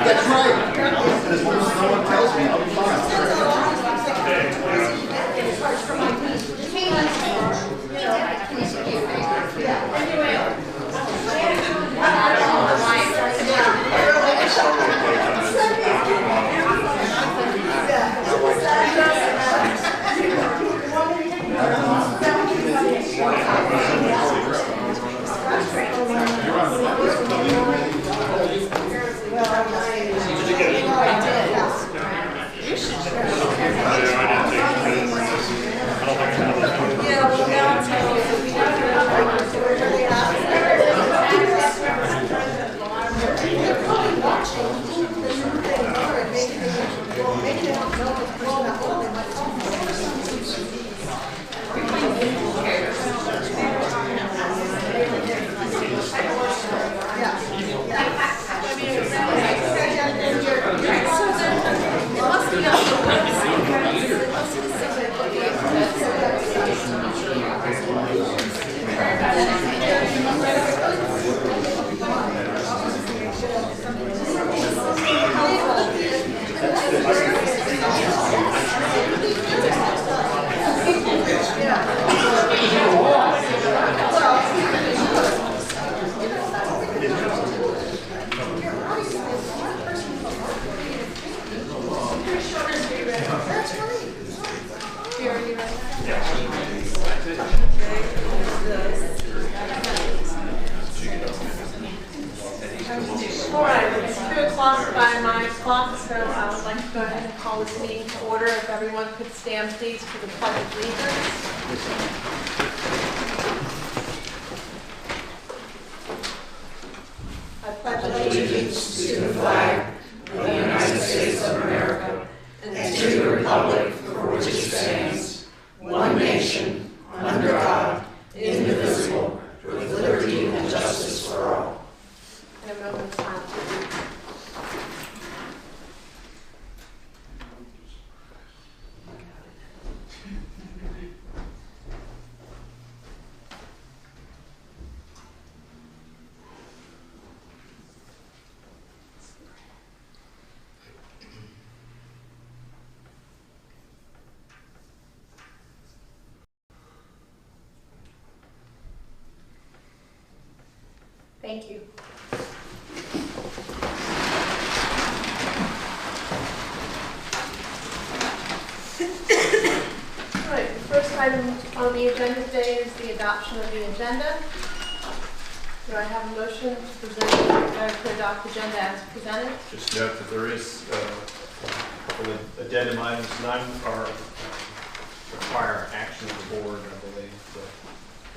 That's right. As long as no one tells me, I'll be fine. All right, it's 2 o'clock by my clock, so I would like to go ahead and call this meeting to order. If everyone could stand, please, for the Pledge of Allegiance. I pledge allegiance to the flag of the United States of America and to the republic for which it stands, one nation, under God, indivisible, with liberty and justice for all. And a moment of silence. Thank you. All right, the first item on the agenda today is the adoption of the agenda. Do I have a motion to adopt the agenda as presented? Just note that there is, for the addendum items, none are require action of the board, I believe. So,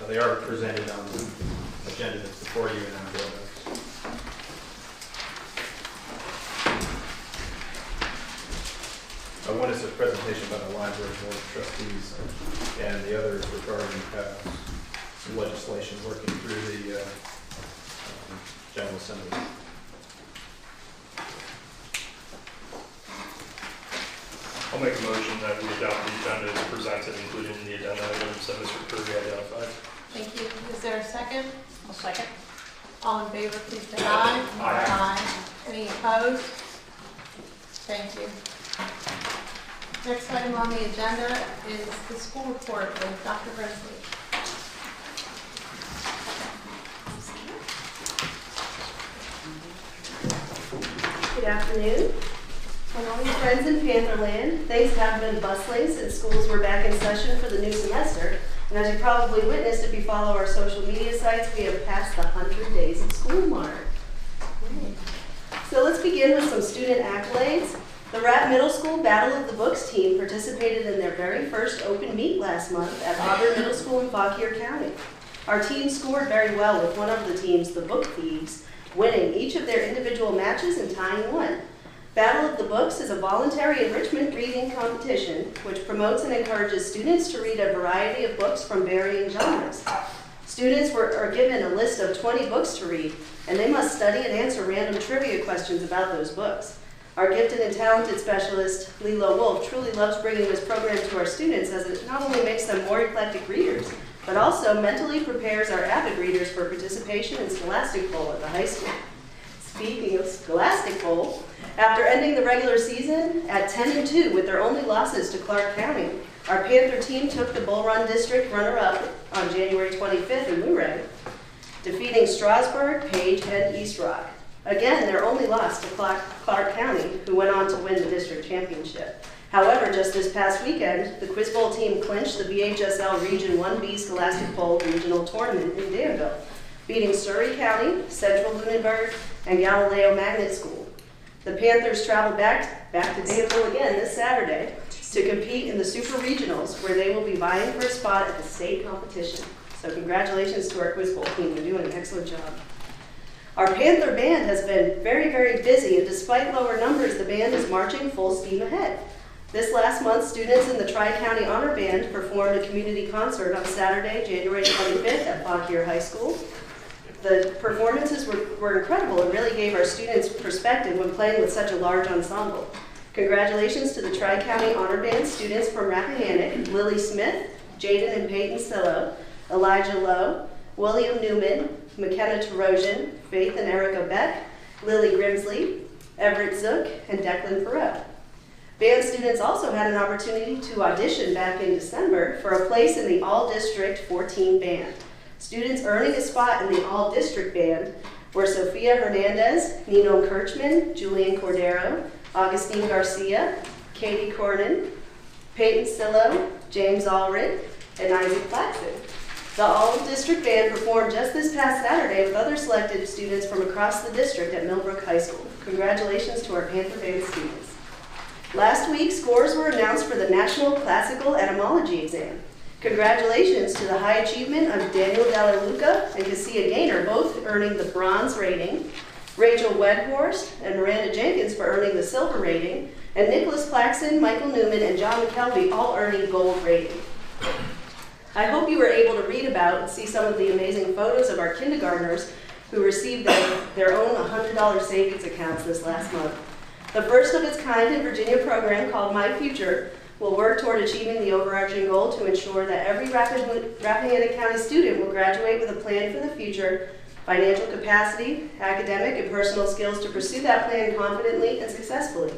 they are presented on the agenda that's before you and on board notes. One is a presentation by the library board of trustees, and the other is regarding some legislation working through the General Assembly. I'll make a motion that we adopt the agenda as presented, including the agenda items that Mr. Kirby identified. Thank you. Is there a second? I'll second. All in favor, please say aye. Aye. Any opposed? Thank you. Next item on the agenda is the school report with Dr. Brinsley. Good afternoon. And all you friends in Pantherland, things have been bustling since schools were back in session for the new semester. And as you probably witnessed if you follow our social media sites, we have passed the 100 days of school mark. So let's begin with some student accolades. The Rapp Middle School Battle of the Books team participated in their very first open meet last month at Auburn Middle School in Fauquier County. Our team scored very well with one of the teams, the Book Thieves, winning each of their individual matches and tying one. Battle of the Books is a voluntary enrichment reading competition which promotes and encourages students to read a variety of books from varying genres. Students are given a list of 20 books to read, and they must study and answer random trivia questions about those books. Our gifted and talented specialist, Lilo Wolf, truly loves bringing this program to our students as it not only makes them more eclectic readers, but also mentally prepares our avid readers for participation in Scholastic Bowl at the high school. Speaking of Scholastic Bowl, after ending the regular season at 10-2 with their only losses to Clark County, our Panther team took the Bull Run District runner-up on January 25th in Luray, defeating Strasburg, Page, and East Rock. Again, their only loss to Clark County, who went on to win the district championship. However, just this past weekend, the Quiz Bowl team clinched the BHSL Region 1B Scholastic Bowl Regional Tournament in Danville, beating Surrey County, Central Lunenburg, and Galileo Magnet School. The Panthers traveled back to Danville again this Saturday to compete in the Super Regionals, where they will be vying for a spot at the state competition. So congratulations to our Quiz Bowl team. They're doing an excellent job. Our Panther band has been very, very busy, and despite lower numbers, the band is marching full steam ahead. This last month, students in the Tri-County Honor Band performed a community concert on Saturday, January 25th at Fauquier High School. The performances were incredible and really gave our students perspective when playing with such a large ensemble. Congratulations to the Tri-County Honor Band students from Rappahannock, Lily Smith, Jaden and Peyton Sillo, Elijah Lowe, William Newman, McKenna Tarosian, Faith and Erica Beck, Lily Grimsley, Everett Zook, and Declan Perot. Band students also had an opportunity to audition back in December for a place in the All-District 14 band. Students earning a spot in the All-District band were Sophia Hernandez, Nino Kirchman, Julian Cordero, Augustine Garcia, Katie Cornan, Peyton Sillo, James Allred, and Isaac Plaxton. The All-District Band performed just this past Saturday with other selected students from across the district at Millbrook High School. Congratulations to our Panther Band students. Last week, scores were announced for the National Classical Etymology exam. Congratulations to the high achievement of Daniel Della Luca and Cassia Gaynor, both earning the bronze rating, Rachel Wedhorst and Miranda Jenkins for earning the silver rating, and Nicholas Plaxton, Michael Newman, and John McKelvey all earning gold rating. I hope you were able to read about and see some of the amazing photos of our kindergartners who received their own $100 savings accounts this last month. The first of its kind in Virginia program called My Future will work toward achieving the overarching goal to ensure that every Rappahannock County student will graduate with a plan for the future, financial capacity, academic, and personal skills to pursue that plan confidently and successfully.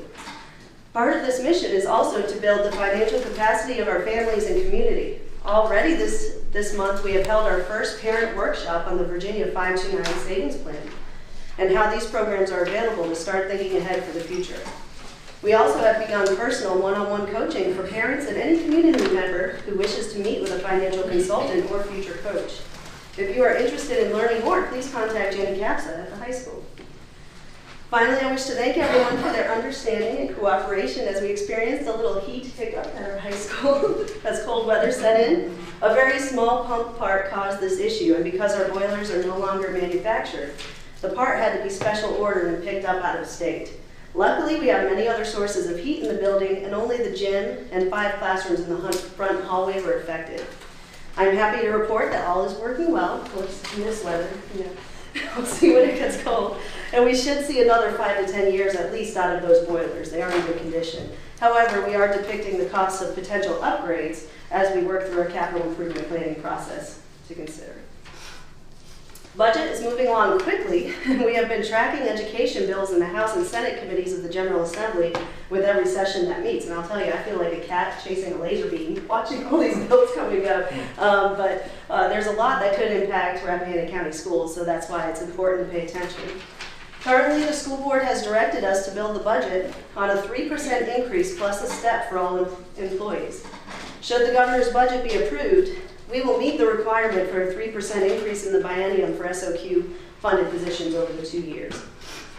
Part of this mission is also to build the financial capacity of our families and community. Already this month, we have held our first parent workshop on the Virginia 529 Savings Plan and how these programs are available to start thinking ahead for the future. We also have begun personal one-on-one coaching for parents and any community member who wishes to meet with a financial consultant or future coach. If you are interested in learning more, please contact Jenny Capsa at the high school. Finally, I wish to thank everyone for their understanding and cooperation as we experienced a little heat hiccup at our high school as cold weather set in. A very small pump part caused this issue, and because our boilers are no longer manufactured, the part had to be special ordered and picked up out of state. Luckily, we have many other sources of heat in the building, and only the gym and 5 classrooms in the front hallway were affected. I'm happy to report that all is working well. Of course, in this weather, we'll see when it gets cold. And we should see another 5 to 10 years at least out of those boilers. They are in good condition. However, we are depicting the costs of potential upgrades as we work through our capital improvement planning process to consider. Budget is moving along quickly. We have been tracking education bills in the House and Senate committees of the General Assembly with every session that meets. And I'll tell you, I feel like a cat chasing a laser beam, watching all these bills come and go. But there's a lot that could impact Rappahannock County schools, so that's why it's important to pay attention. Currently, the school board has directed us to build the budget on a 3% increase plus a step for all employees. Should the governor's budget be approved, we will meet the requirement for a 3% increase in the biennium for SOQ funded positions over the 2 years.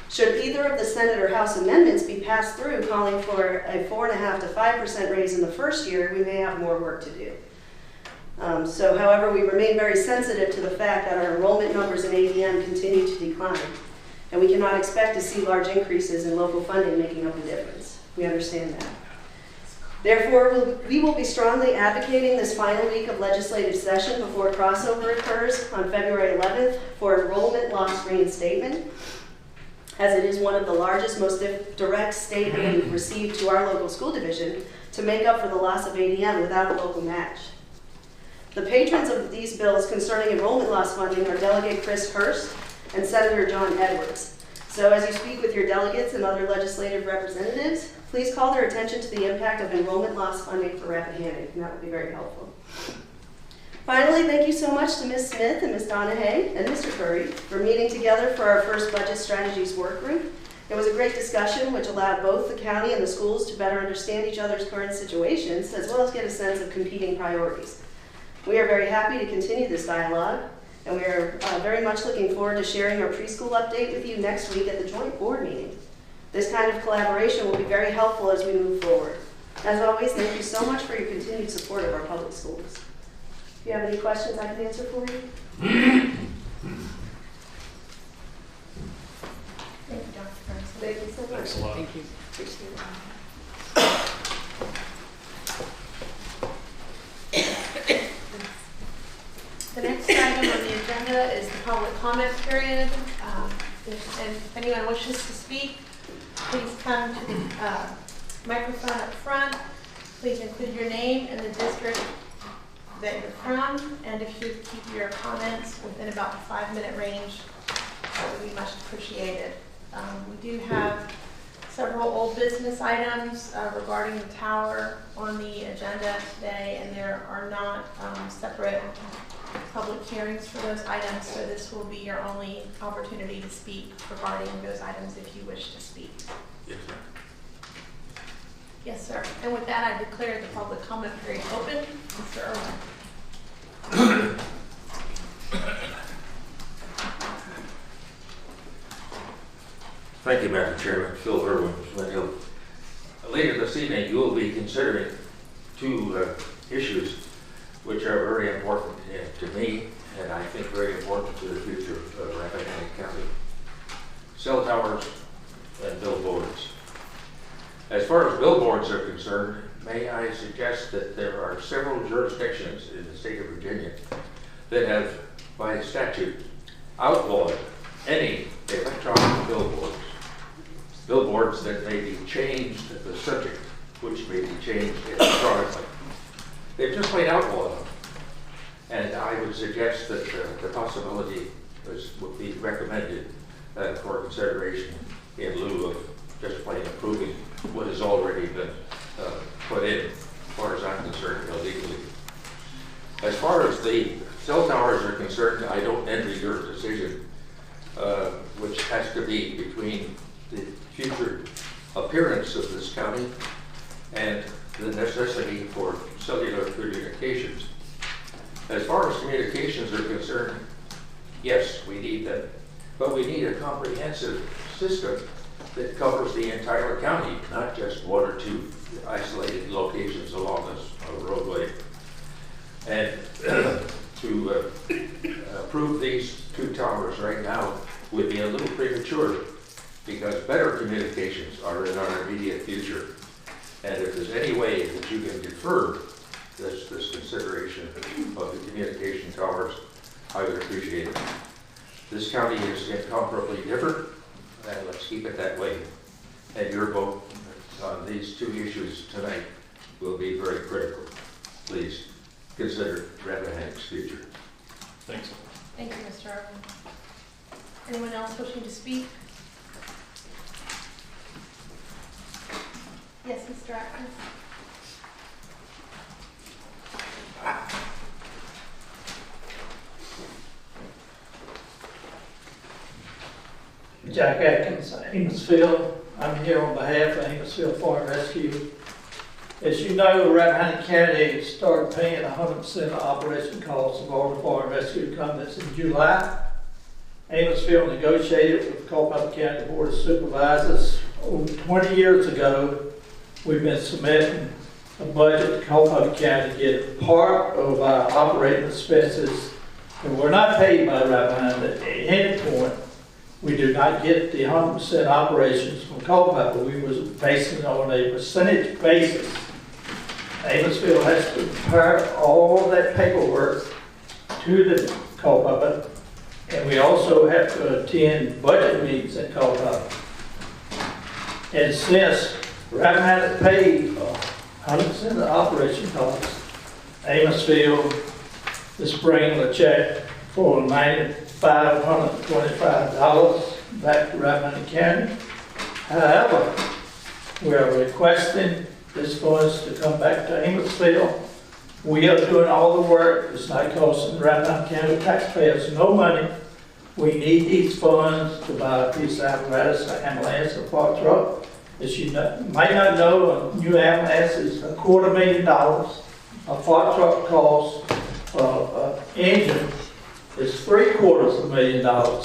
Should either of the Senate or House amendments be passed through calling for a 4.5% to 5% raise in the first year, we may have more work to do. However, we remain very sensitive to the fact that our enrollment numbers in ADM continue to decline, and we cannot expect to see large increases in local funding making up a difference. We understand that. Therefore, we will be strongly advocating this final week of legislative session before crossover occurs on February 11th for enrollment loss reinstatement. as it is one of the largest, most direct state aid received to our local school division to make up for the loss of ADM without a local match. The patrons of these bills concerning enrollment loss funding are Delegate Chris Hurst and Senator John Edwards. So as you speak with your delegates and other legislative representatives, please call their attention to the impact of enrollment loss funding for Rappahannock, and that would be very helpful. Finally, thank you so much to Ms. Smith and Ms. Donahue and Mr. Curry for meeting together for our first Budget Strategies work group. It was a great discussion which allowed both the county and the schools to better understand each other's current situations as well as get a sense of competing priorities. We are very happy to continue this dialogue, and we are very much looking forward to sharing our preschool update with you next week at the joint board meeting. This kind of collaboration will be very helpful as we move forward. As always, thank you so much for your continued support of our public schools. If you have any questions I can answer for you. Thank you, Dr. Curtis. Thank you so much. Thanks a lot. Thank you. Appreciate it. The next item on the agenda is the public comment period. If anyone wishes to speak, please come to the microphone up front. Please include your name and the district that you're from, and if you keep your comments within about the 5-minute range, that would be much appreciated. We do have several old business items regarding the tower on the agenda today, and there are not separate public hearings for those items, so this will be your only opportunity to speak regarding those items if you wish to speak. Yes, sir. Yes, sir. And with that, I declare the public comment period open. Mr. Irwin. Thank you, Madam Chairman. Phil Irwin, Flint Hill. Later this evening, you will be considering two issues which are very important to me, and I think very important to the future of Rappahannock County. Cell towers and billboards. As far as billboards are concerned, may I suggest that there are several jurisdictions in the state of Virginia that have, by statute, outlawed any electronic billboards that may be changed, the subject which may be changed electronically. They've just plain outlawed them. And I would suggest that the possibility would be recommended for consideration in lieu of just plain approving what has already been put in, as far as I'm concerned, illegally. As far as the cell towers are concerned, I don't envy your decision, which has to be between the future appearance of this county and the necessity for cellular communications. As far as communications are concerned, yes, we need them, but we need a comprehensive system that covers the entire county, not just one or two isolated locations along this roadway. And to approve these two towers right now would be a little premature, because better communications are in our immediate future. And if there's any way that you can defer this consideration of the communication towers, I would appreciate it. This county is incomparably different, and let's keep it that way. And your vote on these two issues tonight will be very critical. Please consider Rappahannock's future. Thanks. Thank you, Mr. Irwin. Anyone else wishing to speak? Yes, Mr. Atkins. Jack Atkins, Amosville. I'm here on behalf of Amosville Fire and Rescue. As you know, Rappahannock County started paying 100% of operation costs of all the fire and rescue departments in July. Amosville negotiated with the Culpeper County Board of Supervisors over 20 years ago. We've been submitting a budget to Culpeper County to get part of our operating expenses, and we're not paid by Rappahannock at any point. We do not get the 100% operations from Culpeper. We was basing it on a percentage basis. Amosville has to prepare all that paperwork to the Culpeper, And we also have to attend budget meetings at courthouse. And since Rappahannock paid 100% of the operation costs, Amosville is bringing a check for $9,525 back to Rappahannock County. However, we are requesting this funds to come back to Amosville. We are doing all the work. It's not costing Rappahannock County taxpayers no money. We need these funds to buy a piece of apparatus, an ambulance, a fire truck. As you might not know, a new ambulance is $250,000. A fire truck costs, engine is $750,000.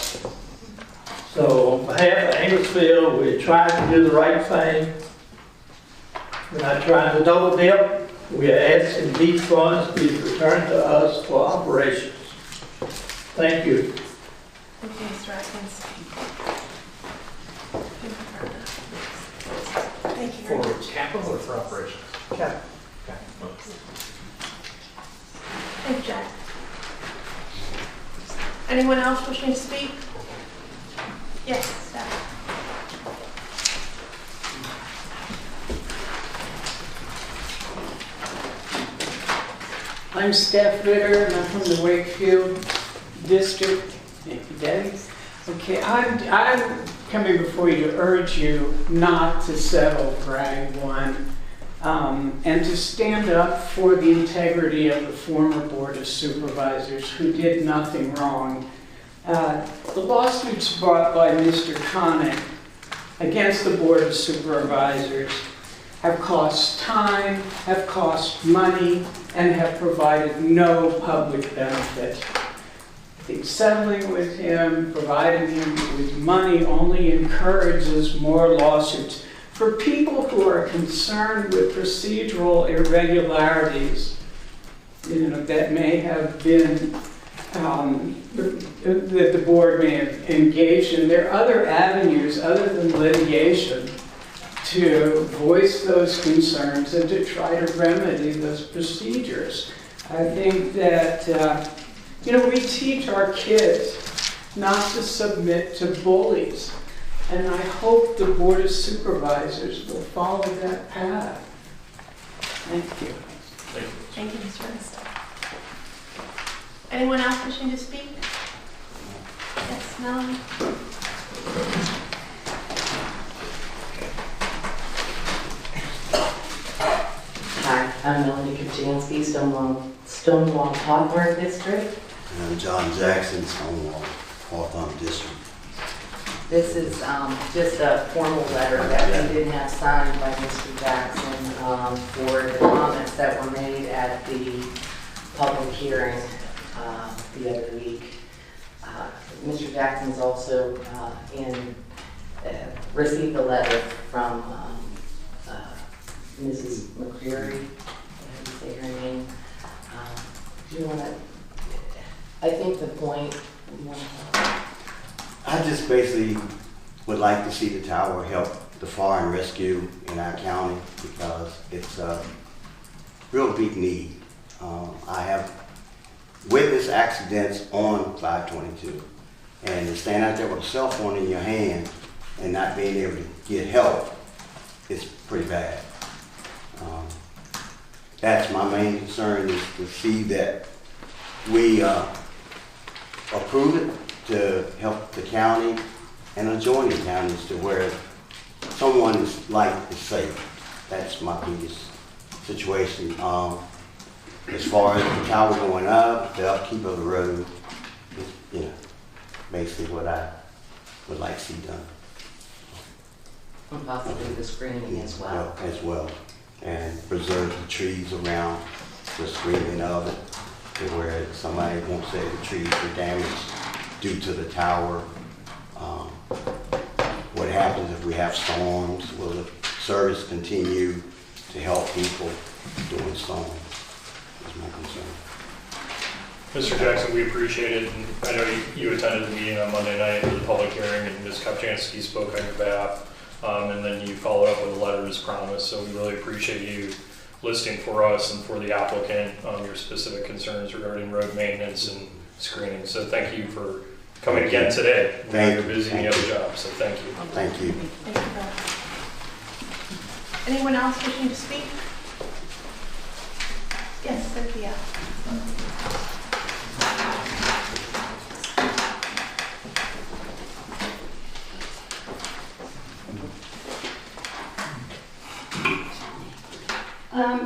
So on behalf of Amosville, we're trying to do the right thing. We're not trying to double dip. We are asking these funds be returned to us for operations. Thank you. Thank you, Mr. Atkins. Thank you. For capital or for operations? Thank you, Jack. Anyone else wishing to speak? Yes, Steph. I'm Steph Ritter, and I'm from the Wakefield District. Thank you, Debbie. Okay, I'm coming before you to urge you not to settle for Ag 1 and to stand up for the integrity of the former Board of Supervisors who did nothing wrong. The lawsuits brought by Mr. Connick against the Board of Supervisors have cost time, have cost money, and have provided no public benefit. I think settling with him, providing him with money only encourages more lawsuits. For people who are concerned with procedural irregularities, that may have been, that the board may have engaged in, there are other avenues other than litigation to voice those concerns and to try to remedy those procedures. I think that, we teach our kids not to submit to bullies. And I hope the Board of Supervisors will follow that path. Thank you. Thank you, Mr. Ernst. Anyone else wishing to speak? Yes, Melanie. Hi, I'm Melanie Kaczynski, Stonewall Hawthorne District. And I'm John Jackson, Stonewall, Hawthorne District. This is just a formal letter that we did have signed by Mr. Jackson for the comments that were made at the public hearing the other week. Mr. Jackson's also received a letter from Mrs. McCreary, how do you say her name? Do you want to, I think the point, I just basically would like to see the tower help the fire and rescue in our county because it's a real big need. I have witnessed accidents on 522, and to stand out there with a cell phone in your hand and not being able to get help is pretty bad. That's my main concern, is to see that we approve it to help the county and adjoining counties to where someone's life is safe. That's my biggest situation. As far as the tower going up, the upkeep of the road, is, basically what I would like to see done. and possibly the screening as well. As well. And preserve the trees around the screening of it, to where somebody won't say the trees were damaged due to the tower. What happens if we have storms? Will the service continue to help people during storms? Is my concern. Mr. Jackson, we appreciate it. And I know you attended the meeting on Monday night for the public hearing, and Ms. Kopchansky spoke on your behalf. And then you followed up with a letter as promised. So we really appreciate you listing for us and for the applicant your specific concerns regarding road maintenance and screening. So thank you for coming again today. I know Thank you're you. busy in the other job, so thank you. Thank you. Thank you, Bill. Anyone else wishing to speak? Yes, Cynthia.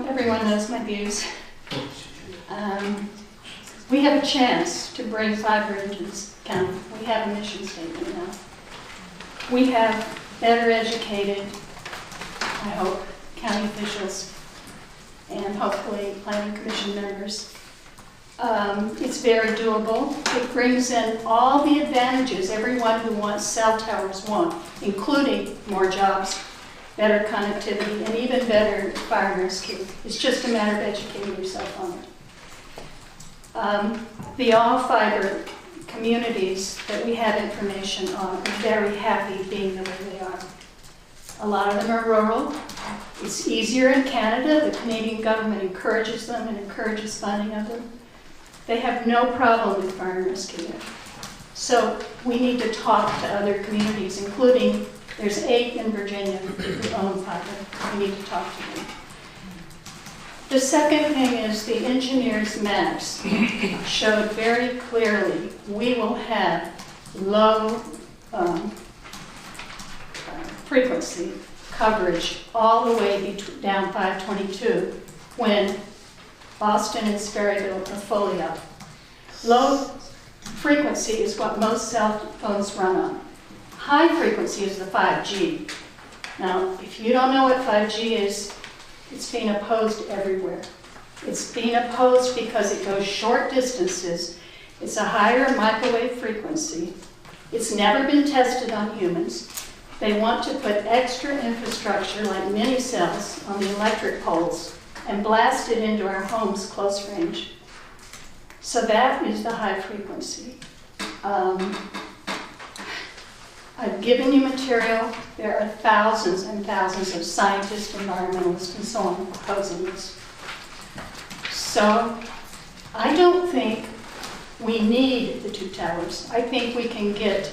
Everyone knows my views. We have a chance to bring fiber into this county. We have a mission statement now. We have better educated, I hope, county officials and hopefully planning commission members. It's very doable. It brings in all the advantages everyone who wants cell towers want, including more jobs, better connectivity, and even better fire and rescue. It's just a matter of educating yourself on it. The all-fiber communities that we have information on are very happy being the way they are. A lot of them are rural. It's easier in Canada. The Canadian government encourages them and encourages funding of them. They have no problem with fire and rescue there. So we need to talk to other communities, including there's 8 in Virginia who own fiber. We need to talk to them. The second thing is the engineers' maps showed very clearly we will have low frequency coverage all the way down 522 when Boston and Sperryville are fully up. Low frequency is what most cell phones run on. High frequency is the 5G. Now, if you don't know what 5G is, it's being opposed everywhere. It's being opposed because it goes short distances. It's a higher microwave frequency. It's never been tested on humans. They want to put extra infrastructure like mini cells on the electric poles and blast it into our homes close range. So that is the high frequency. I've given you material. There are thousands and thousands of scientists, environmentalists, and so on opposing this. So I don't think we need the 2 towers. I think we can get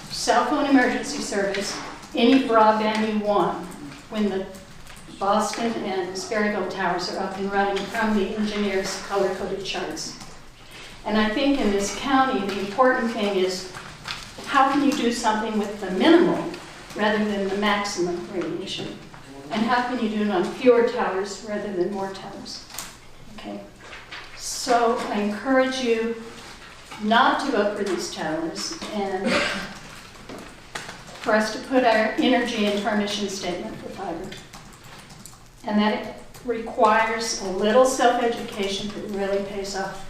cell phone emergency service, any broadband you want, when the Boston and Sperryville towers are up and running from the engineers' color-coded charts. And I think in this county, the important thing is how can you do something with the minimal rather than the maximum radiation? And how can you do it on fewer towers rather than more towers? Okay. So I encourage you not to vote for these towers and for us to put our energy into our mission statement for fiber. And that it requires a little self-education that really pays off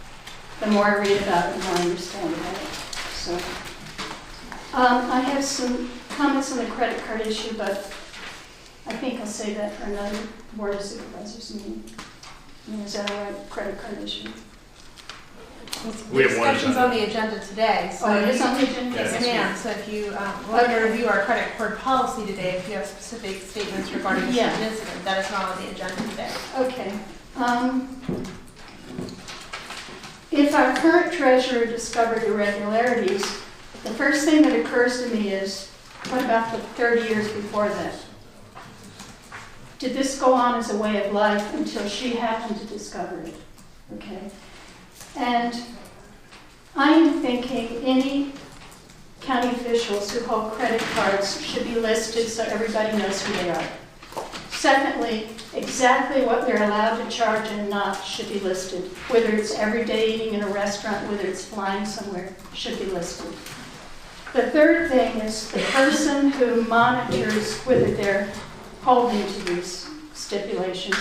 the more I read about it and the more I understand about it. So I have some comments on the credit card issue, but I think I'll save that for another Board of Supervisors meeting. Is that all right, credit card issue? We have one Discussion's on the agenda today. So Oh, it is on the agenda? Yes, ma'am. So if you want to review our credit card policy today, if you have specific statements regarding a certain incident, that is not on the agenda today. Okay. If our current treasurer discovered irregularities, the first thing that occurs to me is, what about the 30 years before that? Did this go on as a way of life until she happened to discover it? Okay. And I am thinking any county officials who hold credit cards should be listed so everybody knows who they are. Secondly, exactly what they're allowed to charge and not should be listed. Whether it's everyday eating in a restaurant, whether it's flying somewhere, should be listed. The third thing is the person who monitors whether they're holding to these stipulations,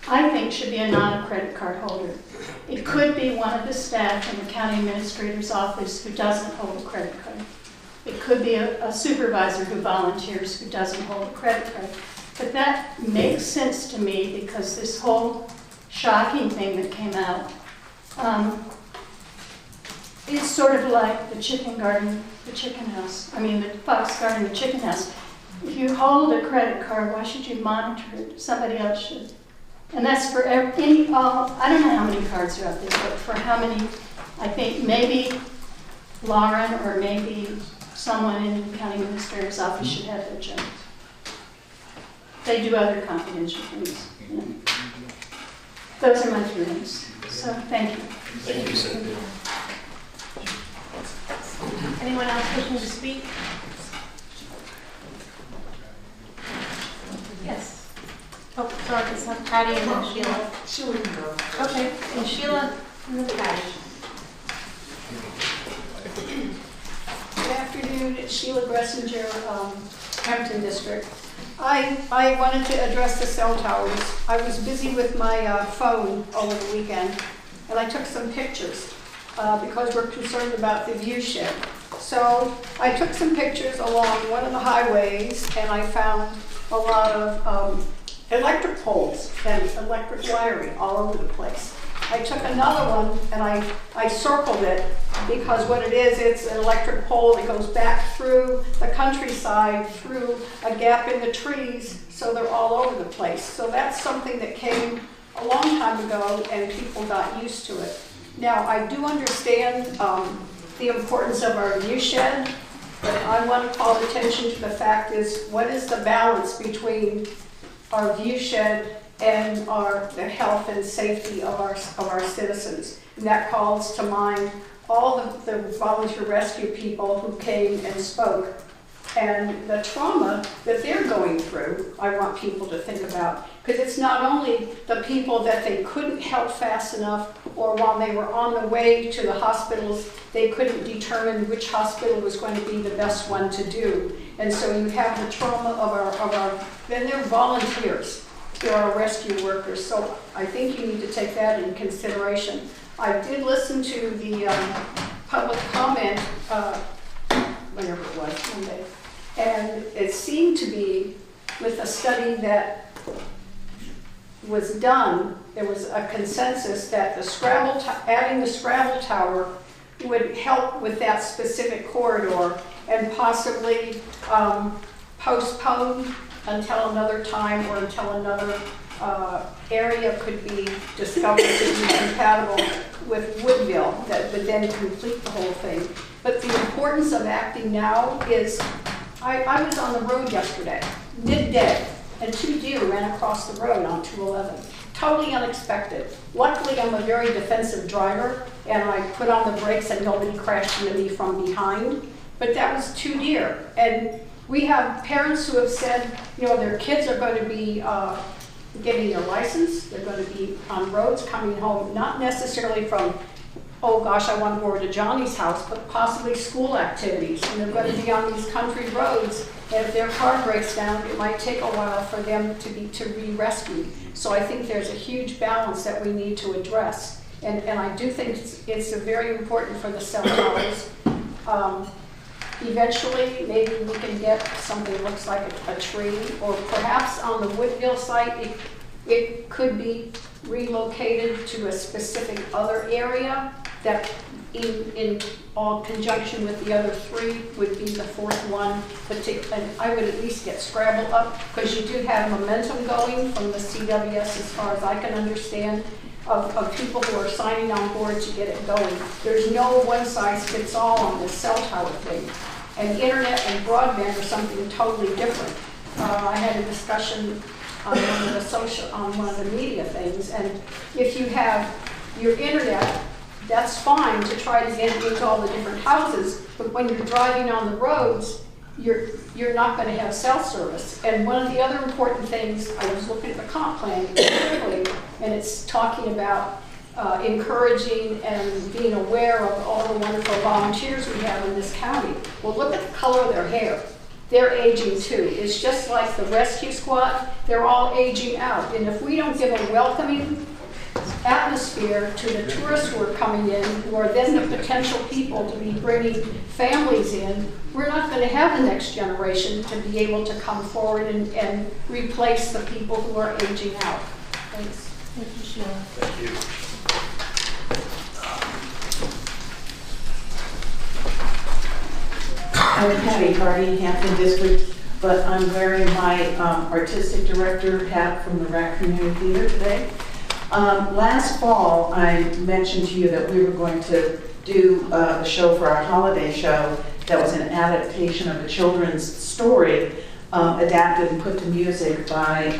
I think should be a non-credit card holder. It could be one of the staff in the county administrator's office who doesn't hold a credit card. It could be a supervisor who volunteers who doesn't hold a credit card. But that makes sense to me because this whole shocking thing that came out is sort of like the chicken garden, the chicken house. I mean, the fox garden, the chicken house. If you hold a credit card, why should you monitor it? Somebody else should. And that's for I don't know how many cards are out there, but for how many, I think maybe Lauren or maybe someone in the county minister's office should have that checked. They do other confidential things. You know. Those are my feelings. So thank you. Thank you, Cynthia. Anyone else wishing to speak? Yes. Oh, sorry, it's not Patty and then Sheila. Sheila can go. Okay, and Sheila and then Patty. Good afternoon, it's Sheila Gressinger, Hampton District. I wanted to address the cell towers. I was busy with my phone over the weekend, and I took some pictures because we're concerned about the view shed. So I took some pictures along one of the highways, and I found a lot of electric poles and electric wiring all over the place. I took another one and I circled it because what it is, it's an electric pole that goes back through the countryside, through a gap in the trees, so they're all over the place. So that's something that came a long time ago and people got used to it. Now, I do understand the importance of our view shed, but I want to call attention to the fact is, what is the balance between our view shed and the health and safety of our citizens? And that calls to mind all the volunteer rescue people who came and spoke. And the trauma that they're going through, I want people to think about. Because it's not only the people that they couldn't help fast enough, or while they were on the way to the hospitals, they couldn't determine which hospital was going to be the best one to do. And so you have the trauma of our then they're volunteers. They're our rescue workers. So I think you need to take that into consideration. I did listen to the public comment, whenever it was, Monday. And it seemed to be, with a study that was done, there was a consensus that adding the Scrabble tower would help with that specific corridor and possibly postpone until another time or until another area could be discovered to be compatible with Woodville that would then complete the whole thing. But the importance of acting now is, I was on the road yesterday, midday, and 2 deer ran across the road on 211. Totally unexpected. Luckily, I'm a very defensive driver, and I put on the brakes and nobody crashed into me from behind. But that was 2 deer. And we have parents who have said, you know, their kids are going to be getting their license. They're going to be on roads coming home, not necessarily from, oh gosh, I want to go over to Johnny's house, but possibly school activities. And they're going to be on these country roads, and if their car breaks down, it might take a while for them to be rescued. So I think there's a huge balance that we need to address. And I do think it's very important for the cell towers. Eventually, maybe we can get something that looks like a tree, or perhaps on the Woodville site, it could be relocated to a specific other area that in all conjunction with the other 3 would be the 4th one. And I would at least get Scrabble up, because you do have momentum going from the CWS, as far as I can understand, of people who are signing on board to get it going. There's no one-size-fits-all on this cell tower thing. And internet and broadband are something totally different. I had a discussion on one of the media things, and if you have your internet, that's fine to try to get into all the different houses, but when you're driving on the roads, you're not going to have cell service. And one of the other important things, I was looking at the comp plan quickly, and it's talking about encouraging and being aware of all the wonderful volunteers we have in this county. Well, look at the color of their hair. They're aging too. It's just like the rescue squad, they're all aging out. And if we don't give a welcoming atmosphere to the tourists who are coming in, who are then the potential people to be bringing families in, we're not going to have the next generation to be able to come forward and replace the people who are aging out. Thanks. Thank you, Sheila. Thank you. I'm Patty Hardy, Hampton District, but I'm wearing my artistic director hat from the Raccoon Theater today. Last fall, I mentioned to you that we were going to do a show for our holiday show that was an adaptation of a children's story, adapted and put to music by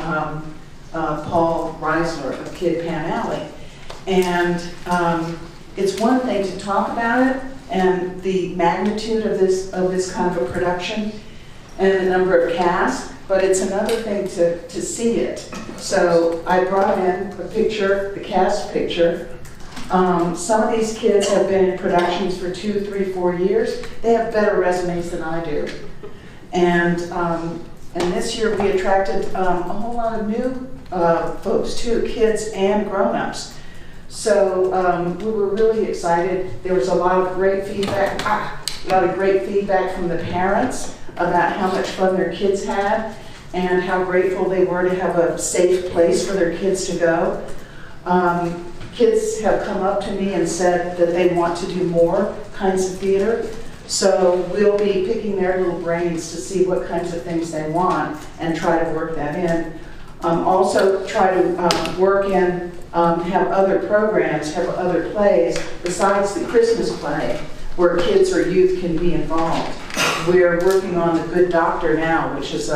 Paul Reisler of Kid Pan Alley. And it's one thing to talk about it and the magnitude of this kind of a production and the number of cast, but it's another thing to see it. So I brought in a picture, the cast picture. Some of these kids have been in productions for 2, 3, 4 years. They have better resumes than I do. And this year we attracted a whole lot of new folks too, kids and grown-ups. So we were really excited. There was a lot of great feedback, from the parents about how much fun their kids had and how grateful they were to have a safe place for their kids to go. Kids have come up to me and said that they want to do more kinds of theater. So we'll be picking their little brains to see what kinds of things they want and try to work that in. Also try to work in, have other programs, have other plays besides the Christmas play where kids or youth can be involved. We're working on The Good Doctor now, which is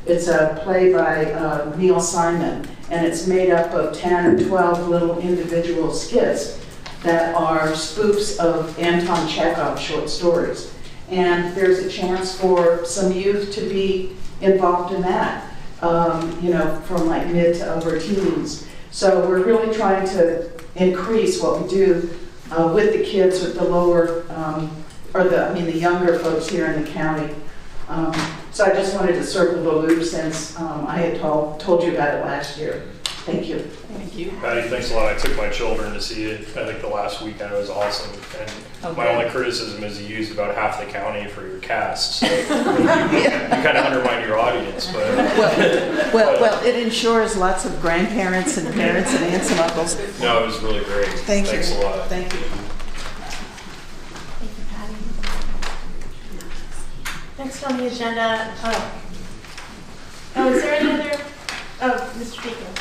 it's a play by Neil Simon, and it's made up of 10 or 12 little individual skits that are spoofs of Anton Chekhov's short stories. And there's a chance for some youth to be involved in that, from like mid to over teens. So we're really trying to increase what we do with the kids, with the lower, the younger folks here in the county. So I just wanted to circle the loop since I had told you about it last year. Thank you. Thank you. Patty, thanks a lot. I took my children to see it. I think the last weekend was awesome. And my only criticism is you used about half the county for your cast. So you kind of undermine your audience. But Well, it ensures lots of grandparents and parents and aunts and uncles. No, it was really great. Thanks a lot. Thank you. Thank you, Patty. Next on the agenda, is there any other, Mr. Deacon?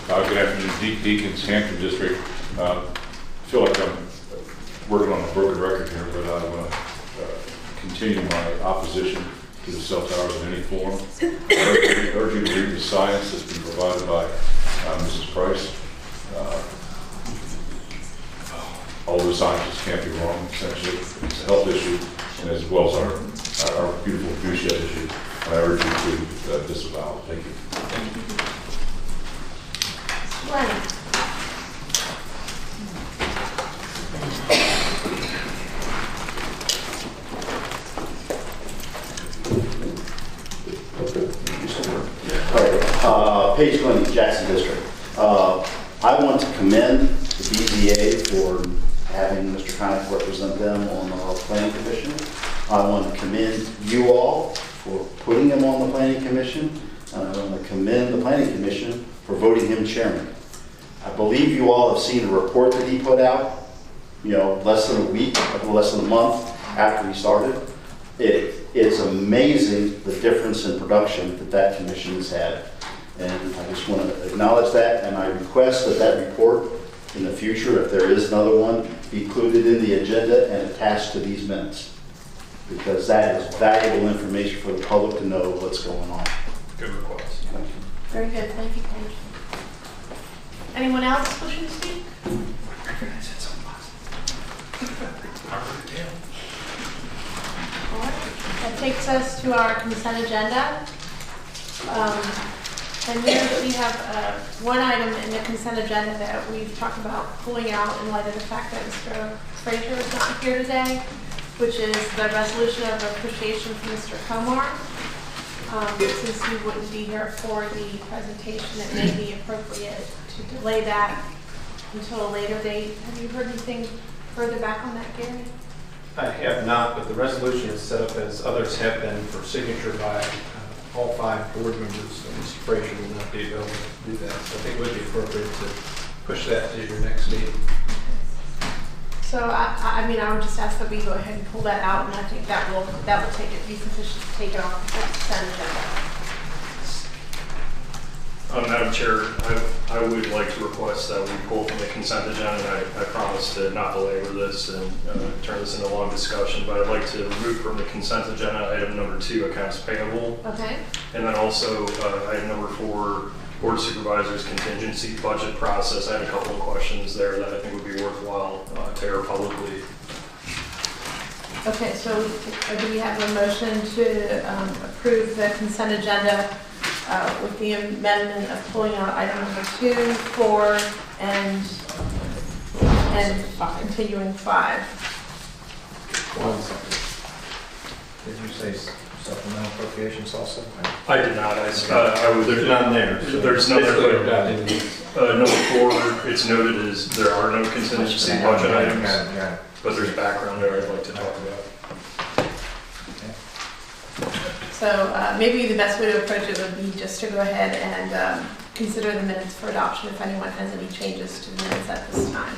Good afternoon, Deacons, Hampton District. I feel like I'm working on a broken record here, but I want to continue my opposition to the cell towers in any form. I urge you to read the science that's been provided by Mrs. Price. All the scientists can't be wrong, essentially. It's a health issue, and as well as our beautiful view shed issue. And I urge you to disavow it. Thank you. Glenn. Page 20, Jackson District. I want to commend the BZA for having Mr. Connick represent them on our planning commission. I want to commend you all for putting him on the planning commission. And I want to commend the planning commission for voting him chairman. I believe you all have seen the report that he put out, less than a week, less than a month after he started. It's amazing the difference in production that commission has had. And I just want to acknowledge that, and I request that report in the future, if there is another one, be included in the agenda and attached to these minutes, because that is valuable information for the public to know what's going on. Good request. Thank you. Very good, thank you, Paige. Anyone else wishing to speak? All right. That takes us to our consent agenda. And there we have one item in the consent agenda that we've talked about pulling out in light of the fact that Mr. Frazier is not here today, which is the resolution of appreciation for Mr. Comar. Since he wouldn't be here for the presentation, it may be appropriate to delay that until a later date. Have you heard anything further back on that, Gary? I have not, but the resolution is set up as others have been for signature by all 5 board members. So Mr. Frazier will not be able to do that. So I think it would be appropriate to push that to your next meeting. So I would just ask that we go ahead and pull that out, and I think that will be sufficient to take it off the consent agenda. Madam Chair, I would like to request that we pull from the consent agenda. I promise to not belabor this and turn this into a long discussion, but I'd like to remove from the consent agenda item number 2, accounts payable. Okay. And then also item number 4, Board of Supervisors contingency budget process. I had a couple of questions there that I think would be worthwhile to air publicly. Okay, so do we have a motion to approve the consent agenda with the amendment of pulling out item number 2, 4, and 5, continuing 5? 1 second. Did you say supplemental appropriations also? I did not. I was, There's none there. So there's none there. there. Number 4, it's noted as there are no contingency budget items, Got it. but there's background there I'd like to talk about. So maybe the best way to approach it would be just to go ahead and consider the minutes for adoption if anyone has any changes to the minutes at this time.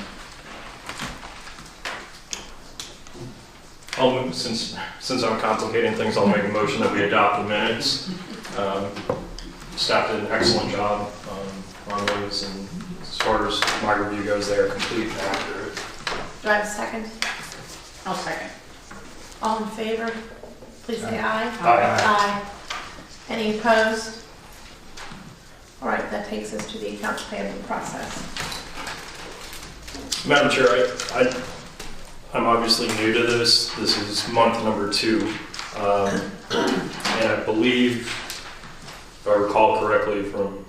Since I'm complicating things, I'll make a motion that we adopt the minutes. Staff did an excellent job on those, and as far as my review goes, they are complete and accurate. Do I have a second? I'll second. All in favor? Please say aye. Aye. Aye. Any opposed? All right, that takes us to the accounts payable process. Madam Chair, I'm obviously new to this. This is month number 2. And I believe, if I recall correctly from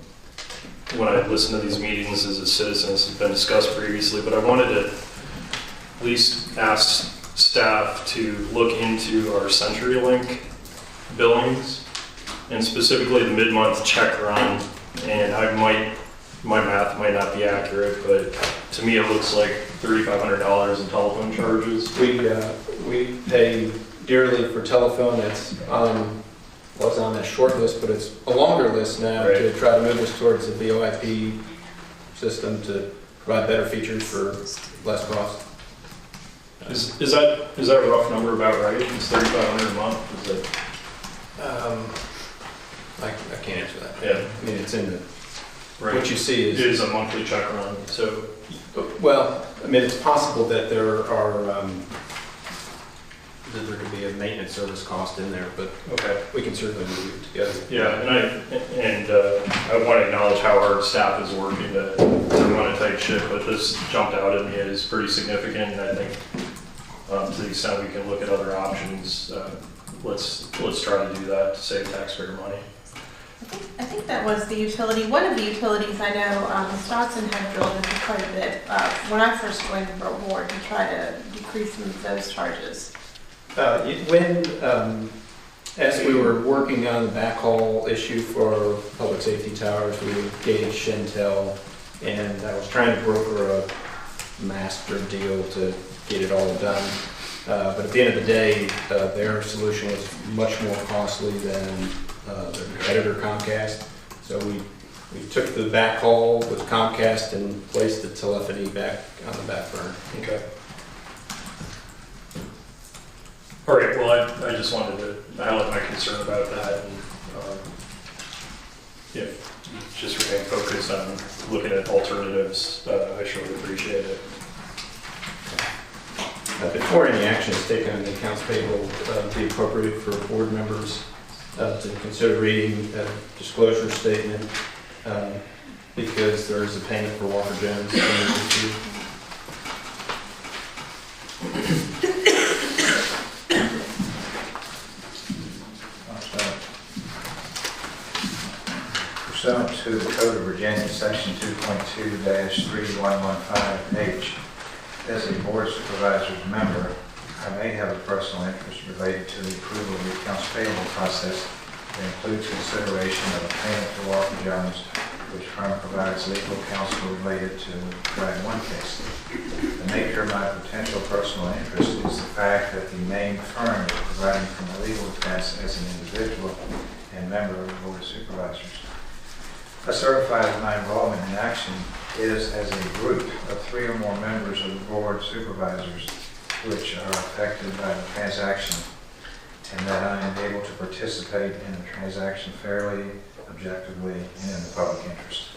when I listened to these meetings as a citizen, this has been discussed previously, but I wanted to at least ask staff to look into our CenturyLink billings and specifically the mid-month check run. And my math might not be accurate, but to me it looks like $3,500 in telephone charges. We pay dearly for telephone. It's was on that short list, but it's a longer list now Right. to try to move us towards the VoIP system to provide better features for less cost. Is that a rough number about right? It's $3,500 a month. Is it? I can't answer that. Yeah. I mean, it's in the, Right. what you see It is a monthly check run. So well, I mean, it's possible that there are, that there could be a maintenance service cost in there, but okay. we can certainly move it together. Yeah, and I want to acknowledge how our staff is working to run a tight ship, but this jumped out at me as pretty significant, and I think to the extent we can look at other options, let's try to do that to save taxpayer money. I think that was the utility. One of the utilities I know, Stotson had drilled into quite a bit when I first joined the board to try to decrease some of those charges. As we were working on the backhaul issue for public safety towers, we engaged Shentel, and I was trying to broker a master deal to get it all done. But at the end of the day, their solution was much more costly than their competitor Comcast. So we took the backhaul with Comcast and placed the telephony back on the back burner. Okay. All right, well, I just wanted to highlight my concern about that, and yeah, just remain focused on looking at alternatives. I surely appreciate it. Before any action is taken on the accounts payable, be appropriate for board members to consider reading a disclosure statement because there is a payment for Walker Jones. Pursuant to the Code of Virginia, Section 2.2-3115H, as a Board of Supervisors member, I may have a personal interest related to the approval of the accounts payable process that includes consideration of a payment to Walker Jones, which firm provides legal counsel related to the Drag 1 case. The nature of my potential personal interest is the fact that the named firm is providing for my legal defense as an individual and member of the Board of Supervisors. I certify that my involvement in action is as a group of 3 or more members of the Board of Supervisors which are affected by the transaction, and that I am able to participate in the transaction fairly, objectively, and in the public interest.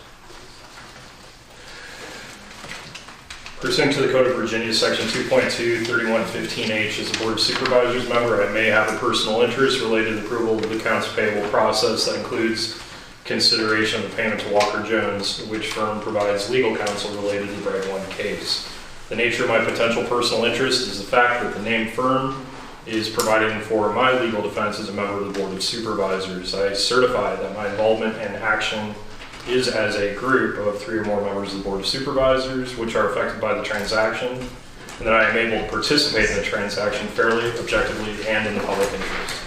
Pursuant to the Code of Virginia, Section 2.2, 3115H, as a Board of Supervisors member, I may have a personal interest related to the approval of the accounts payable process that includes consideration of the payment to Walker Jones, which firm provides legal counsel related to the Bragg 1 case. The nature of my potential personal interest is the fact that the named firm is providing for my legal defense as a member of the Board of Supervisors. I certify that my involvement and action is as a group of 3 or more members of the Board of Supervisors, which are affected by the transaction, and that I am able to participate in the transaction fairly, objectively, and in the public interest.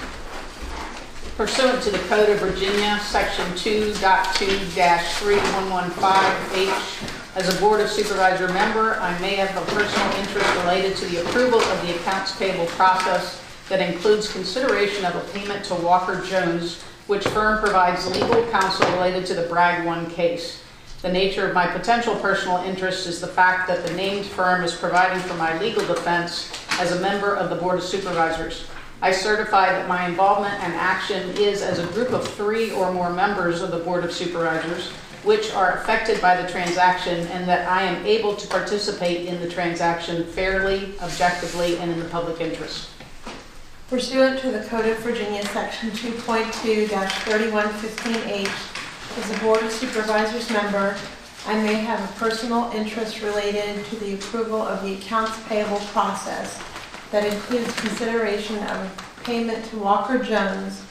Pursuant to the Code of Virginia, Section 2.2-3115H, as a Board of Supervisor member, I may have a personal interest related to the approval of the accounts payable process that includes consideration of a payment to Walker Jones, which firm provides legal counsel related to the Bragg 1 case. The nature of my potential personal interest is the fact that the named firm is providing for my legal defense as a member of the Board of Supervisors. I certify that my involvement and action is as a group of 3 or more members of the Board of Supervisors, which are affected by the transaction, and that I am able to participate in the transaction fairly, objectively, and in the public interest. Pursuant to the Code of Virginia, Section 2.2-3115H, as a Board of Supervisors member, I may have a personal interest related to the approval of the accounts payable process that includes consideration of a payment to Walker Jones,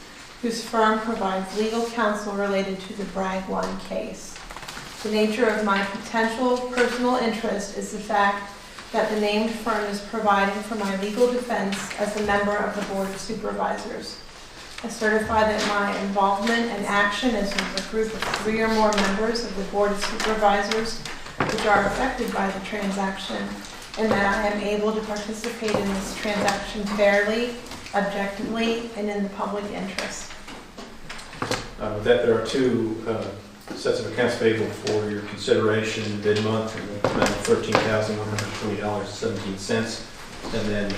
whose firm provides legal counsel related to the Bragg 1 case. The nature of my potential personal interest is the fact that the named firm is providing for my legal defense as a member of the Board of Supervisors. I certify that my involvement and action is in a group of 3 or more members of the Board of Supervisors, which are affected by the transaction, and that I am able to participate in this transaction fairly, objectively, and in the public interest. With that, there are 2 sets of accounts payable for your consideration bid month, in the amount of $13,120.17. And then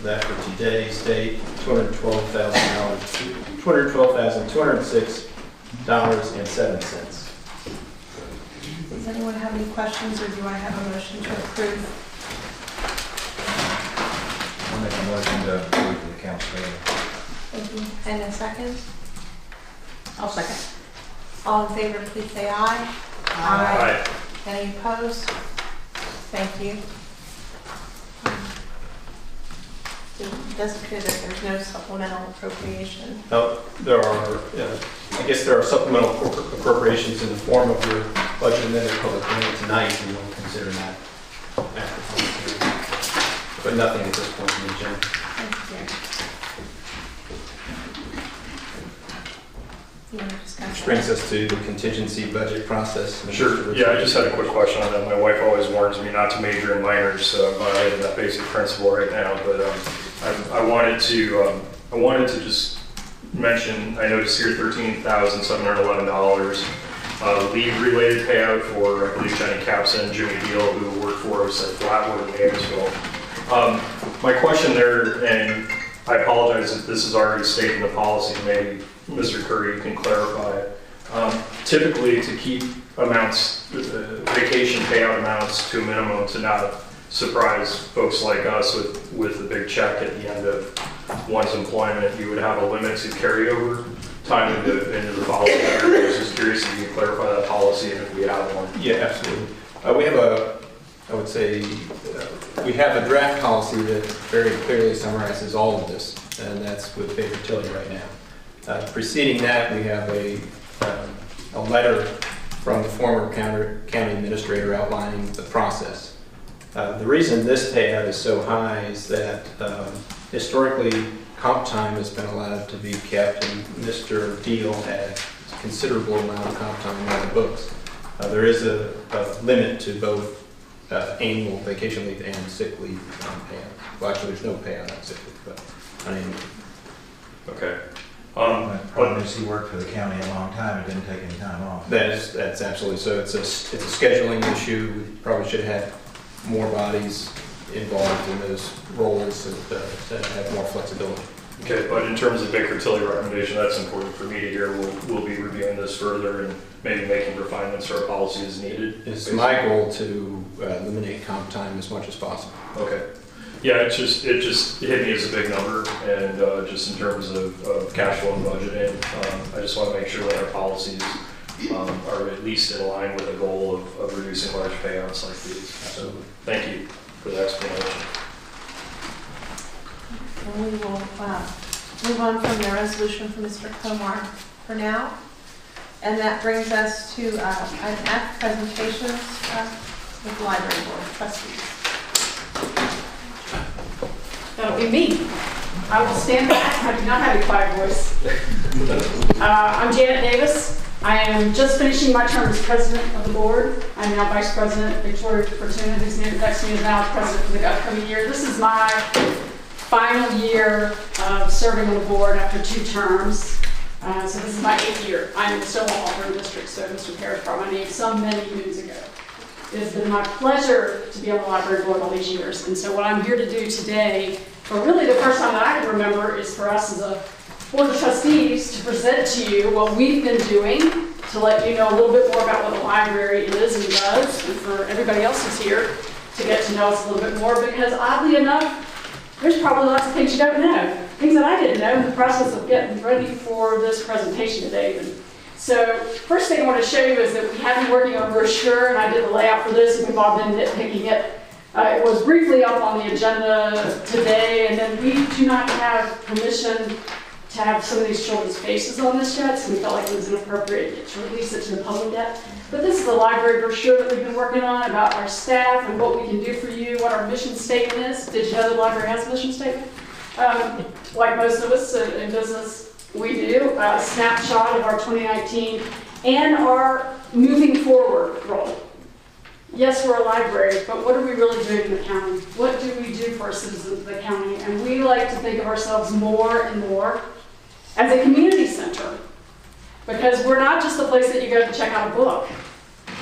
that for today's date, $212,206.07. Does anyone have any questions, or do I have a motion to approve? I'll make a motion to approve the accounts payable. Thank you. And a second? I'll second. All in favor, please say aye. Aye. Any opposed? Thank you. It does appear that there's no supplemental appropriation. Now, there are, I guess there are supplemental appropriations in the form of your budget amendment public hearing tonight, and we'll consider that after public hearing. But nothing at this point in the agenda. Thank you. You want to discuss Which that? brings us to the contingency budget process. Sure. Yeah, I just had a quick question on that. My wife always warns me not to major in minors, so I'm violating that basic principle right now. But I wanted to just mention. I noticed here $13,711 leave-related payout for, I believe, Jenny Capson and Jimmy Deal, who worked for us at Flatwood in Amesville. My question there, and I apologize if this is already stated in the policy, maybe Mr. Curry, you can clarify it. Typically, to keep amounts, vacation payout amounts to a minimum to not surprise folks like us with a big check at the end of one's employment, you would have a limit to carryover time into the policy. I was just curious if you could clarify that policy and if we have one. Yeah, absolutely. We have we have a draft policy that very clearly summarizes all of this, and that's with Baker Tilly right now. Preceding that, we have a letter from the former county administrator outlining the process. The reason this payout is so high is that historically comp time has been allowed to be kept, and Mr. Deal had a considerable amount of comp time on the books. There is a limit to both annual vacation leave and sick leave payout. Well, actually, there's no payout on sick leave, but on annual. Okay. The problem is he worked for the county a long time and didn't take any time off. That's absolutely so. It's a scheduling issue. We probably should have had more bodies involved in those roles to have more flexibility. Okay, but in terms of Baker Tilly recommendation, that's important for me to hear. We'll be reviewing this further and maybe making refinements to our policy as needed. It's my goal to eliminate comp time as much as possible. Okay. Yeah, it just hit me as a big number, and just in terms of cash flow and budgeting, I just want to make sure that our policies are at least in line with the goal of reducing large payouts like these. So thank you for the explanation. And we will move on from the resolution from Mr. Komar for now. And that brings us to item F, presentations with the library board trustees. That'll be me. I will stand back. I do not have a quiet voice. I'm Janet Davis. I am just finishing my term as president of the board. I'm now vice president. Victoria Fortuna, who's next to me, is now president for the upcoming year. This is my final year of serving on the board after 2 terms. So this is my 8th year. I'm in the Stonewall Auburn District, so Mr. Parrish brought my name some many moons ago. It has been my pleasure to be on the library board all these years. And so what I'm here to do today, for really the first time that I can remember, is for us as a board of trustees to present to you what we've been doing to let you know a little bit more about what the library is and does, and for everybody else who's here to get to know us a little bit more, because oddly enough, there's probably lots of things you don't know, things that I didn't know in the process of getting ready for this presentation today even. So first thing I want to show you is that we have been working on a brochure, and I did the layout for this, and we've all been nitpicking it. It was briefly up on the agenda today, and then we do not have permission to have some of these children's faces on this yet, so we felt like it was inappropriate to release it to the public yet. But this is the library brochure that we've been working on about our staff and what we can do for you, what our mission statement is. Did you know the library has a mission statement? Like most of us in business, we do. A snapshot of our 2019 and our moving forward role. Yes, we're a library, but what are we really doing in the county? What do we do for our citizens of the county? And we like to think of ourselves more and more as a community center, because we're not just the place that you go to check out a book.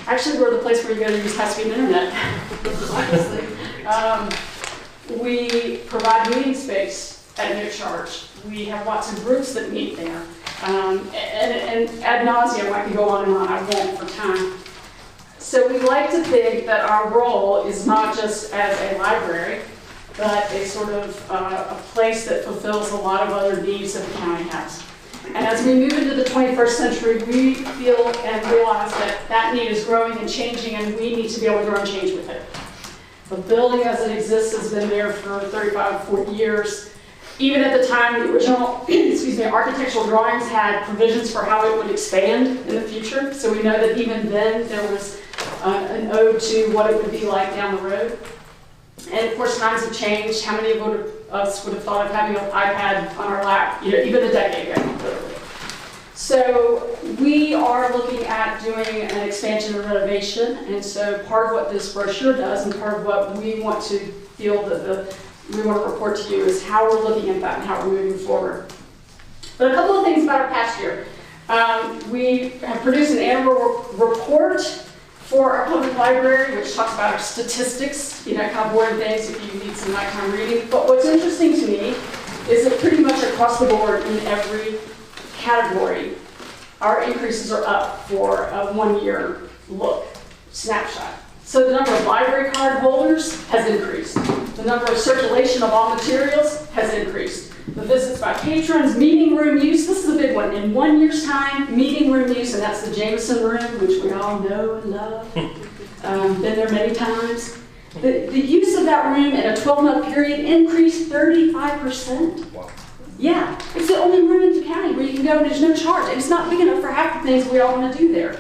Actually, we're the place where you go to use high-speed internet, obviously. We provide meeting space at no charge. We have lots of groups that meet there. And ad nauseum, I can go on and on, I won't for time. So we like to think that our role is not just as a library, but a sort of a place that fulfills a lot of other needs that the county has. And as we move into the 21st century, we feel and realize that that need is growing and changing, and we need to be able to grow and change with it. The building as it exists has been there for 35, 40 years. Even at the time, the original architectural drawings had provisions for how it would expand in the future. So we know that even then there was an ode to what it would be like down the road. And of course, times have changed. How many of us would have thought of having an iPad on our lap, even a decade ago, literally. So we are looking at doing an expansion and renovation. And so part of what this brochure does, and part of what we want to feel that we want to report to you, is how we're looking at that and how we're moving forward. But a couple of things about our past year. We have produced an annual report for our public library, which talks about our statistics, kind of boring things if you need some nighttime reading. But what's interesting to me is that pretty much across the board in every category, our increases are up for a 1-year look, snapshot. So the number of library card holders has increased. The number of circulation of all materials has increased. The visits by patrons, meeting room use, this is a big one. In 1 year's time, meeting room use, and that's the Jameson room, which we all know and love. Been there many times. The use of that room in a 12-month period increased 35%. Wow. Yeah, it's the only room in the county where you can go and there's no charge. And it's not big enough for half the things we all want to do there.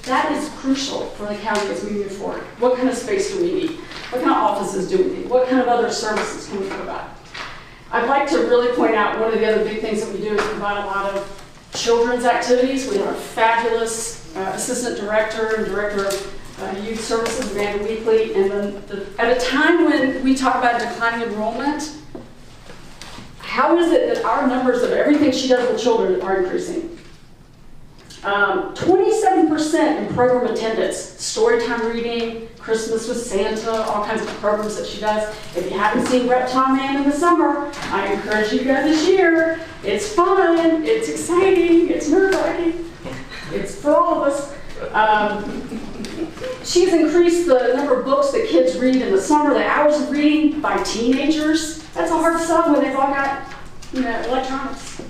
That is crucial for the county as we move forward. What kind of space do we need? What kind of offices do we need? What kind of other services can we provide? I'd like to really point out one of the other big things that we do is provide a lot of children's activities. We have a fabulous assistant director and director of youth services, Amanda Weekly. And then at a time when we talk about declining enrollment, how is it that our numbers of everything she does with children are increasing? 27% in program attendance, storytime reading, Christmas with Santa, all kinds of programs that she does. If you haven't seen Rep Tom Man in the summer, I encourage you to go this year. It's fun, it's exciting, it's nerve-wracking, it's for all of us. She's increased the number of books that kids read in the summer, the hours of reading by teenagers. That's a hard sell when they've all got, electronics.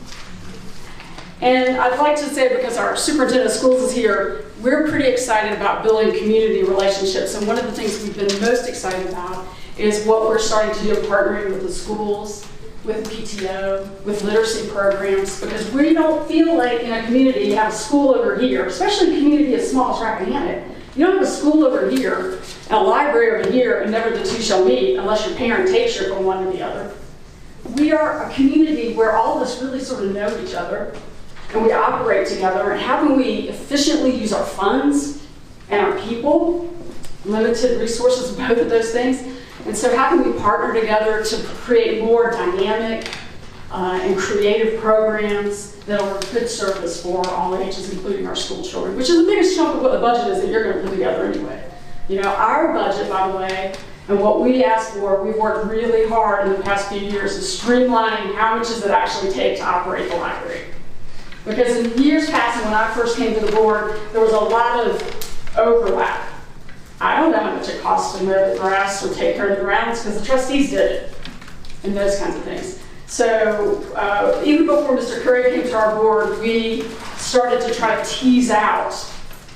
And I'd like to say, because our superintendent of schools is here, we're pretty excited about building community relationships. And one of the things we've been most excited about is what we're starting to do, partnering with the schools, with PTO, with literacy programs, because we don't feel like in a community you have a school over here, especially a community as small as Rappahannock. You don't have a school over here and a library over here, and never the two shall meet unless your parent takes you from one to the other. We are a community where all of us really sort of know each other, and we operate together. And how can we efficiently use our funds and our people, limited resources, both of those things. And so how can we partner together to create more dynamic and creative programs that are of good service for all ages, including our school children, which is the biggest chunk of what the budget is that you're going to put together anyway. Our budget, by the way, and what we asked for, we've worked really hard in the past few years is streamlining how much does it actually take to operate the library. Because in years past, when I first came to the board, there was a lot of overlap. I don't know how much it costs to mow the grass or take care of the grounds because the trustees did it, and those kinds of things. So even before Mr. Curry came to our board, we started to try to tease out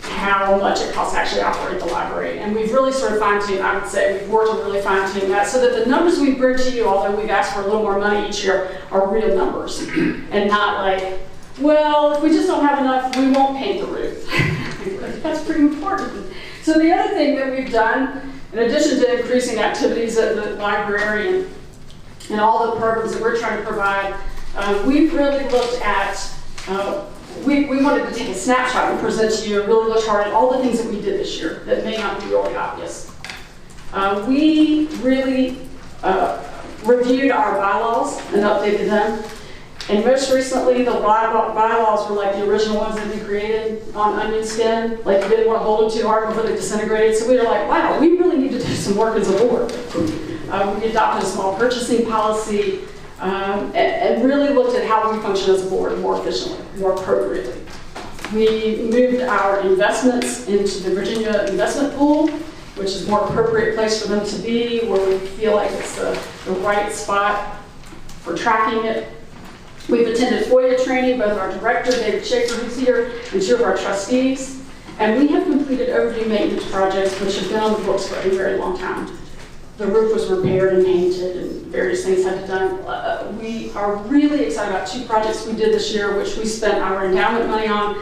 how much it costs to actually operate the library. And we've really sort of fine-tuned, I would say, we've worked to really fine-tune that so that the numbers we bring to you, although we've asked for a little more money each year, are real numbers and not like, well, if we just don't have enough, we won't paint the roof. That's pretty important. So the other thing that we've done, in addition to increasing activities at the library and all the programs that we're trying to provide, we've really looked at, we wanted to take a snapshot and present to you and really look hard at all the things that we did this year that may not be really obvious. We really reviewed our bylaws and updated them. And most recently, the bylaws were like the original ones that we created on onion skin. Like, you didn't want to hold them too hard before they disintegrated. So we were like, wow, we really need to do some work as a board. We adopted a small purchasing policy and really looked at how we function as a board more efficiently, more appropriately. We moved our investments into the Virginia investment pool, which is a more appropriate place for them to be, where we feel like it's the right spot for tracking it. We've attended FOIA training, both our director, David Schaefer, who's here, and two of our trustees. And we have completed overdue maintenance projects, which have been on the books for a very long time. The roof was repaired and painted, and various things had to be done. We are really excited about two projects we did this year, which we spent our endowment money on.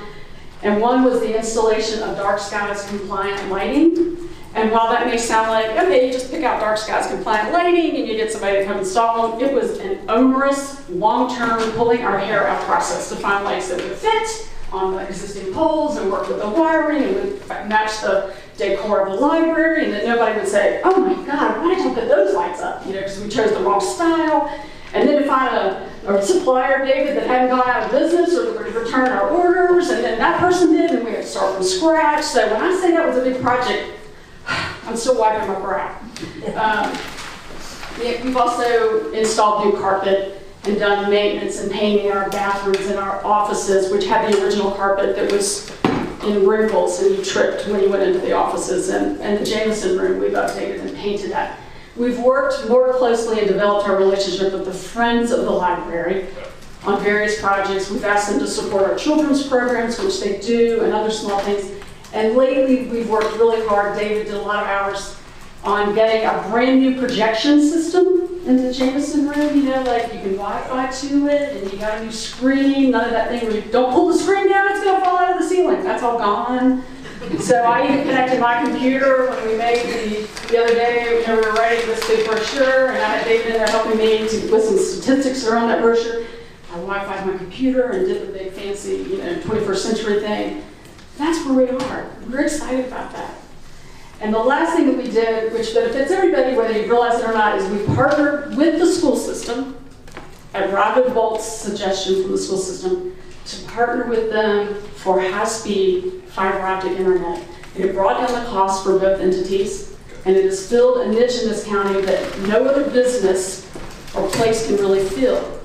And one was the installation of dark skies compliant lighting. And while that may sound like, okay, you just pick out dark skies compliant lighting and you get somebody to come install them, it was an onerous, long-term, pulling our hair out process to find lights that would fit on the existing poles and work with the wiring and would match the decor of the library, and that nobody would say, oh my God, why did you put those lights up? Because we chose the wrong style. And then to find a supplier, David, that hadn't gone out of business or that would return our orders, and then that person did, and we had to start from scratch. So when I say that was a big project, I'm still wiping my brow. We've also installed new carpet and done maintenance and painting in our bathrooms and our offices, which had the original carpet that was in wrinkles and you tripped when you went into the offices. And the Jameson room, we've updated and painted that. We've worked more closely and developed our relationship with the Friends of the Library on various projects. We've asked them to support our children's programs, which they do, and other small things. And lately, we've worked really hard. David did a lot of hours on getting a brand new projection system in the Jameson room. Like you can Wi-Fi to it, and you got a new screen. None of that thing where you don't pull the screen down, it's gonna fall out of the ceiling. That's all gone. So I even connected my computer when we made the other day, we were writing this big brochure, and I had David in there helping me with some statistics around that brochure. I Wi-Fi'd my computer and did the big fancy, 21st century thing. That's where we are. We're excited about that. And the last thing that we did, which benefits everybody, whether you realize it or not, is we partnered with the school system, at Robin Bolt's suggestion from the school system, to partner with them for high-speed fiber optic internet. And it brought down the cost for both entities, and it has filled a niche in this county that no other business or place can really fill.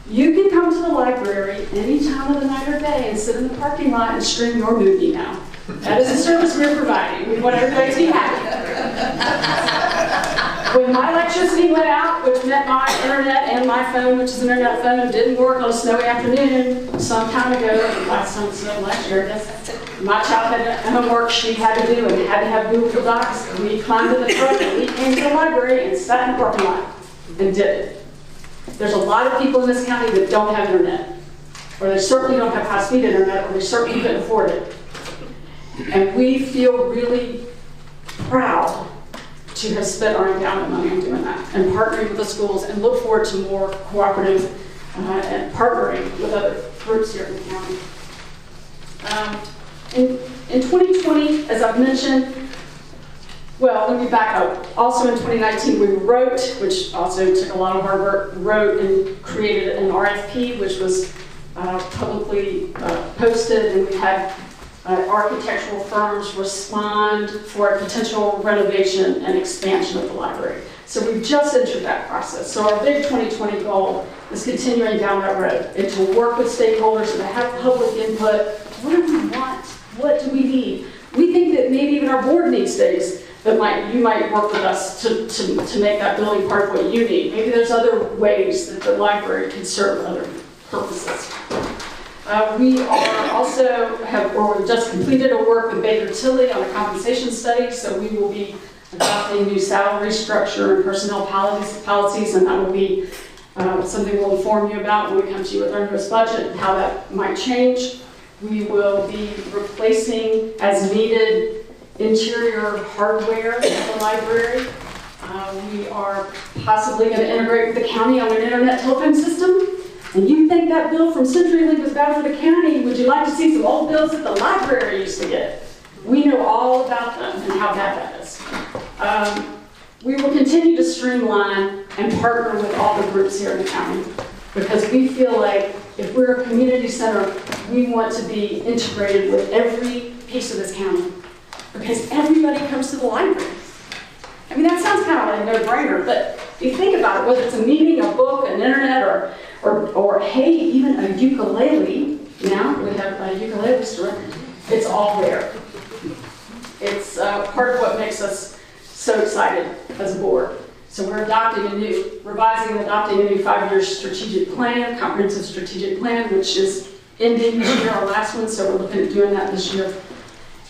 You can come to the library any time of the night or day and sit in the parking lot and stream your movie now. That is the service we're providing. We want everybody to be happy. When my electricity went out, which meant my internet and my phone, which is an internet phone, didn't work on a snowy afternoon some time ago, last year, I guess, my child had homework she had to do and had to have Google Docs. We climbed in the truck and we came to the library and sat in the parking lot and did it. There's a lot of people in this county that don't have internet, or they certainly don't have high-speed internet, or they certainly couldn't afford it. And we feel really proud to have spent our endowment money on doing that and partnering with the schools, and look forward to more cooperative and partnering with other groups here in the county. In 2020, as I've mentioned, well, let me back up. Also in 2019, we wrote, which also took a lot of hard work, wrote and created an RFP, which was publicly posted, and we had architectural firms respond for a potential renovation and expansion of the library. So we've just entered that process. So our big 2020 goal is continuing down that road and to work with stakeholders and to have public input. What do we want? What do we need? We think that maybe even our board needs things that you might work with us to make that building part of what you need. Maybe there's other ways that the library can serve other purposes. We are also we've just completed a work with Baker Tilly on a compensation study, so we will be adopting new salary structure and personnel policies, and that will be something we'll inform you about when we come to you with our newest budget and how that might change. We will be replacing, as needed, interior hardware at the library. We are possibly going to integrate with the county on an internet telephone system. And you think that bill from CenturyLink was bad for the county? Would you like to see some old bills that the library used to get? We know all about them and how bad that is. We will continue to streamline and partner with all the groups here in the county, because we feel like if we're a community center, we want to be integrated with every piece of this county, because everybody comes to the library. I mean, that sounds kind of like a no-brainer, but if you think about it, whether it's a meeting, a book, an internet, or hey, even a ukulele, we have a ukulele store, it's all there. It's part of what makes us so excited as a board. So we're revising and adopting a new 5-year strategic plan, comprehensive strategic plan, which is ending this year, our last one, so we're looking at doing that this year.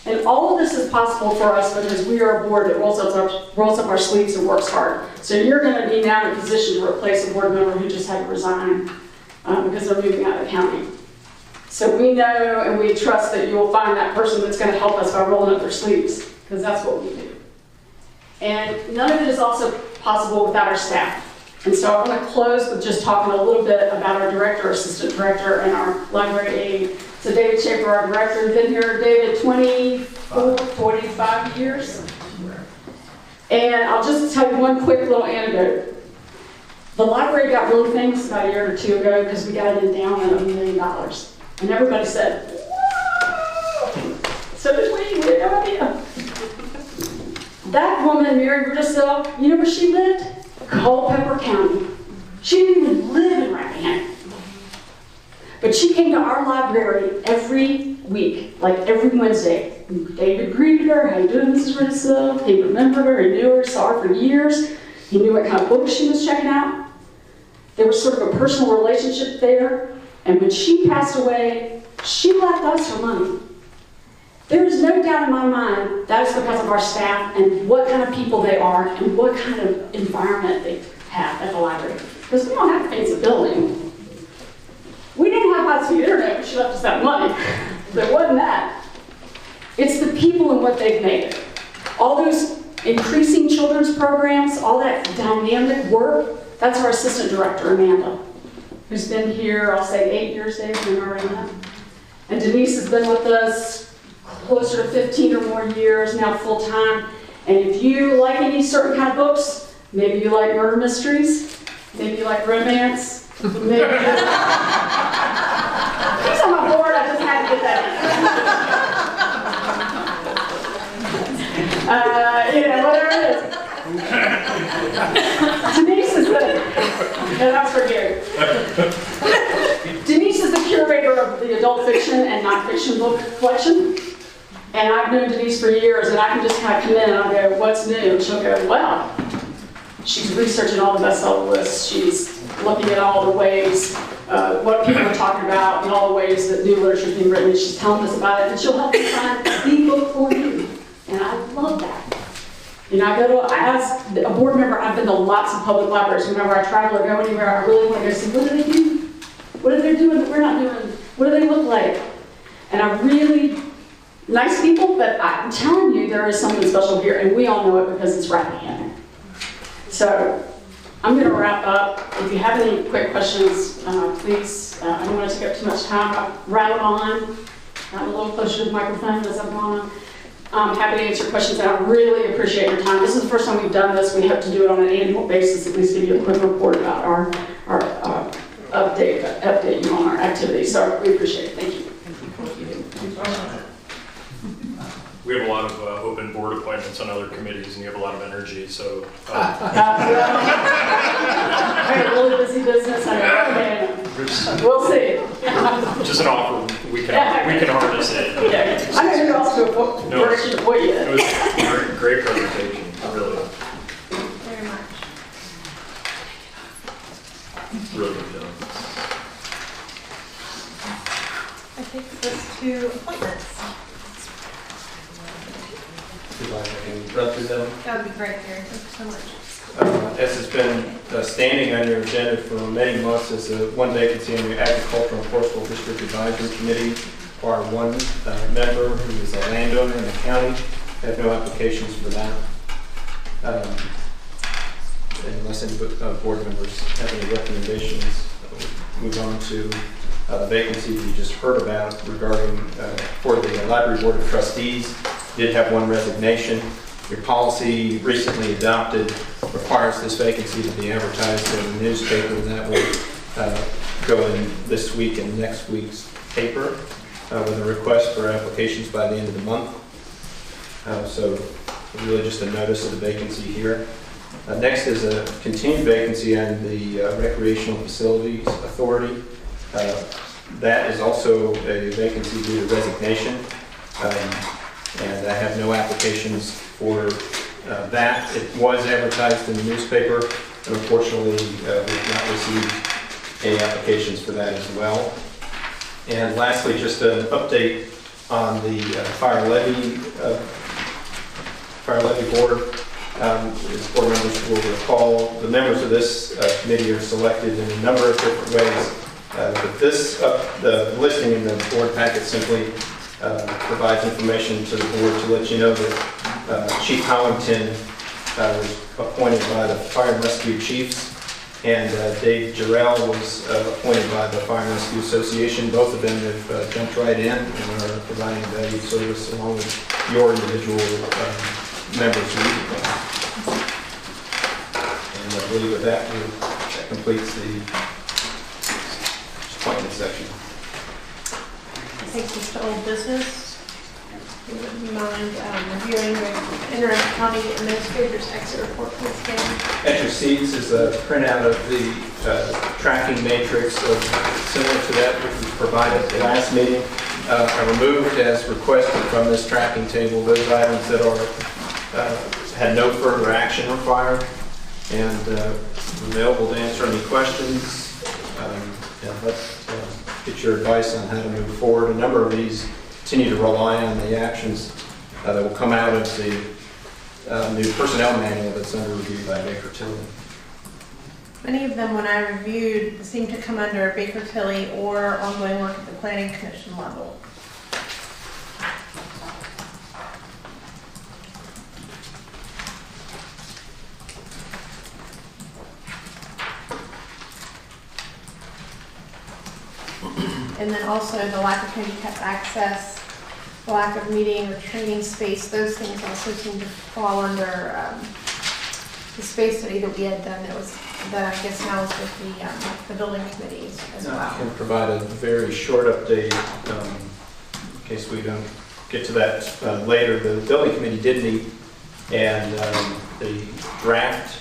And all of this is possible for us because we are a board that rolls up our sleeves and works hard. So you're going to be now in a position to replace a board member who just had to resign because they're moving out of the county. So we know and we trust that you'll find that person that's going to help us by rolling up their sleeves, because that's what we do. And none of it is also possible without our staff. And so I want to close with just talking a little bit about our director, assistant director, and our library aide. So David Schaefer, our director, has been here, David, 45 years. And I'll just tell you one quick little anecdote. The library got really famous about a year or two ago because we got an endowment of $1 million. And everybody said, whoa! So did we had no idea. That woman, Mary Rudisill, you know where she lived? Culpeper County. She didn't even live in Rappahannock. But she came to our library every week, like every Wednesday. David greeted her, how you doing, Mrs. Rudisill? He remembered her, he knew her, saw her for years. He knew what kind of books she was checking out. There was sort of a personal relationship there. And when she passed away, she left us her money. There is no doubt in my mind that is because of our staff and what kind of people they are and what kind of environment they have at the library. Because we don't have a fancy building. We didn't have high-speed internet when she left us that money. There wasn't that. It's the people and what they've made it. All those increasing children's programs, all that dynamic work, that's our assistant director, Amanda, who's been here, I'll say 8 years, Dave, you already know. And Denise has been with us closer to 15 or more years, now full-time. And if you like any certain kind of books, maybe you like murder mysteries, maybe you like romance, maybe he's a on my board, I just had to get that in. Whatever it is. Denise is that's for Gary. Denise is the curator of the adult fiction and nonfiction book collection. And I've known Denise for years, and I can just kind of come in and I'll go, what's new? And she'll go, well, she's researching all the bestseller lists. She's looking at all the ways, what people are talking about, and all the ways that new literature is being written. And she's telling us about it, and she'll help me find the book for you. And I love that. I go to, as a board member, I've been to lots of public libraries. Whenever I travel or go anywhere, I really want to go see, what do they do? What are they doing that we're not doing? What do they look like? And I really, nice people, but I'm telling you, there is something special here, and we all know it because it's Rappahannock. So I'm going to wrap up. If you have any quick questions, please, I don't want to take up too much time. I'll rattle on. I'm a little closer to the microphone as I'm going. I'm happy to answer questions, and I really appreciate your time. This is the first time we've done this. We hope to do it on an annual basis, at least give you a quick report about our update you on our activities. So we appreciate it. Thank you. We have a lot of open board appointments on other committees, and you have a lot of energy, so. I have a really busy business. We'll see. Just an offer, we can harness it. Yeah. I know you're also a direction to point you. It was a great presentation, really. Very much. Really good job. I think this to appointments. If I can run through them. That would be great, Gary. Thank you so much. As has been standing on your agenda for many months, is one vacancy on the Agricultural and Forestry District Advisory Committee. Our one member who is a landowner in the county. I have no applications for that. Unless any board members have any recommendations, we'll move on to the vacancy you just heard about regarding for the Library Board of Trustees. Did have one resignation. Your policy recently adopted requires this vacancy to be advertised in the newspaper. That will go in this week and next week's paper with a request for applications by the end of the month. So really just a notice of the vacancy here. Next is a continued vacancy on the Recreational Facilities Authority. That is also a vacancy due to resignation. And I have no applications for that. It was advertised in the newspaper, and unfortunately we've not received any applications for that as well. And lastly, just an update on the fire levy board. As board members will recall, the members of this committee are selected in a number of different ways. But the listing in the board packet simply provides information to the board to let you know that Chief Hollington was appointed by the Fire and Rescue Chiefs, and Dave Jarrell was appointed by the Fire and Rescue Association. Both of them have jumped right in and are providing valued service along with your individual members. And I believe with that, that completes the appointment section. Takes us to old business. We wouldn't mind reviewing the interim county administrator's exit report, please, Dan. At your seats is a printout of the tracking matrix similar to that which was provided at the last meeting. I removed, as requested from this tracking table, those items that had no further action required, and available to answer any questions. Let's get your advice on how to move forward. A number of these continue to rely on the actions that will come out of the new personnel manual that's under review by Baker Tilly. Many of them, when I reviewed, seem to come under Baker Tilly or ongoing work at the Planning Commission level. And then also the lack of handicap access, the lack of meeting or training space, those things also seem to fall under the space study that we had done that I guess now is with the building committees as I well. can provide a very short update in case we don't get to that later. The building committee did meet, and the draft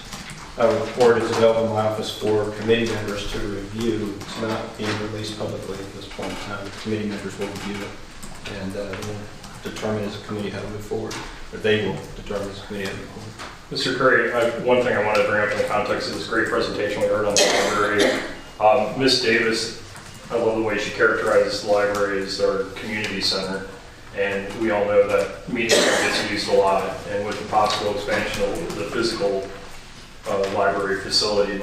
report is available in my office for committee members to review. It's not being released publicly at this point in time. The committee members will review it, and we'll determine as a committee how to move forward, or they will determine as a committee how to move forward. Mr. Curry, one thing I wanted to bring up in the context of this great presentation we heard on the library. Ms. Davis, I love the way she characterizes the library as our community center. And we all know that meeting room gets used a lot. And with the possible expansion of the physical library facility,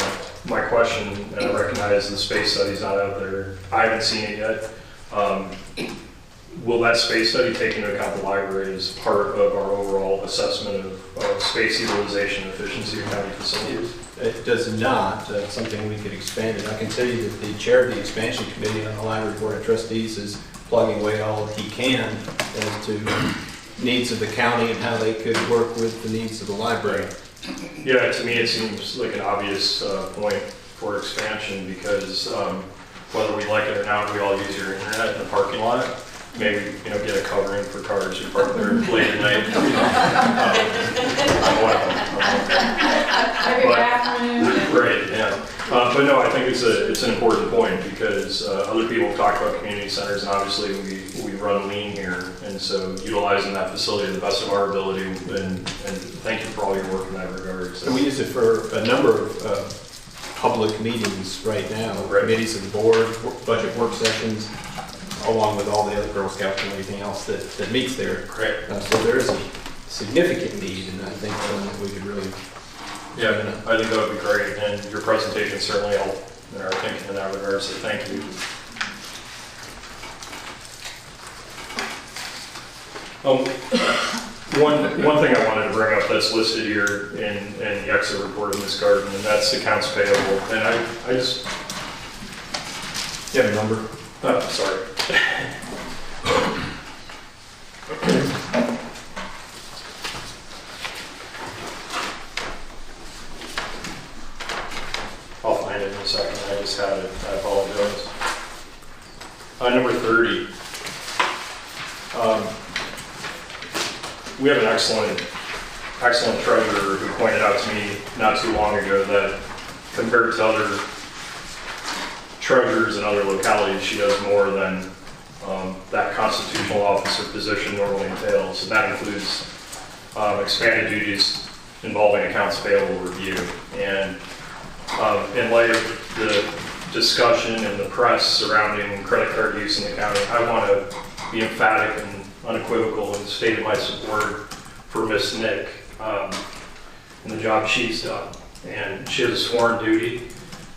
my question, and I recognize the space study's not out there, I haven't seen it yet. Will that space study take into account the library as part of our overall assessment of space utilization and efficiency of county facilities? It does not. It's something we could expand it. I can tell you that the chair of the expansion committee on the library board of trustees is plugging away all he can as to needs of the county and how they could work with the needs of the library. Yeah, to me it seems like an obvious point for expansion because whether we like it or not, we all use your internet in the parking lot. Maybe, get a covering for cars who park there late at night. Every afternoon. Right, yeah. But no, I think it's an important point because other people talk about community centers, and obviously we run lean here, and so utilizing that facility to the best of our ability, and thank you for all your work in that regard. So we use it for a number of public meetings right now, right. Committees of the board, budget work sessions, along with all the other Girl Scouts and everything else that meets there. Great. So there is a significant need, and I think that we could really. Yeah, I think that would be great, and your presentation certainly helped in our thinking in that regard, so thank you. One thing I wanted to bring up that's listed here in the exit report of Ms. Garden, and that's accounts payable, and I just... You have a number? Oh, sorry. I'll find it in a second. I just had it. I apologize. Number 30. We have an excellent treasurer who pointed out to me not too long ago that compared to other treasurers in other localities, she does more than that constitutional officer position normally entails. And that includes expanded duties involving accounts payable review. And in light of the discussion in the press surrounding credit card use in the county, I want to be emphatic and unequivocal in stating my support for Ms. Nick and the job she's done. And she has a sworn duty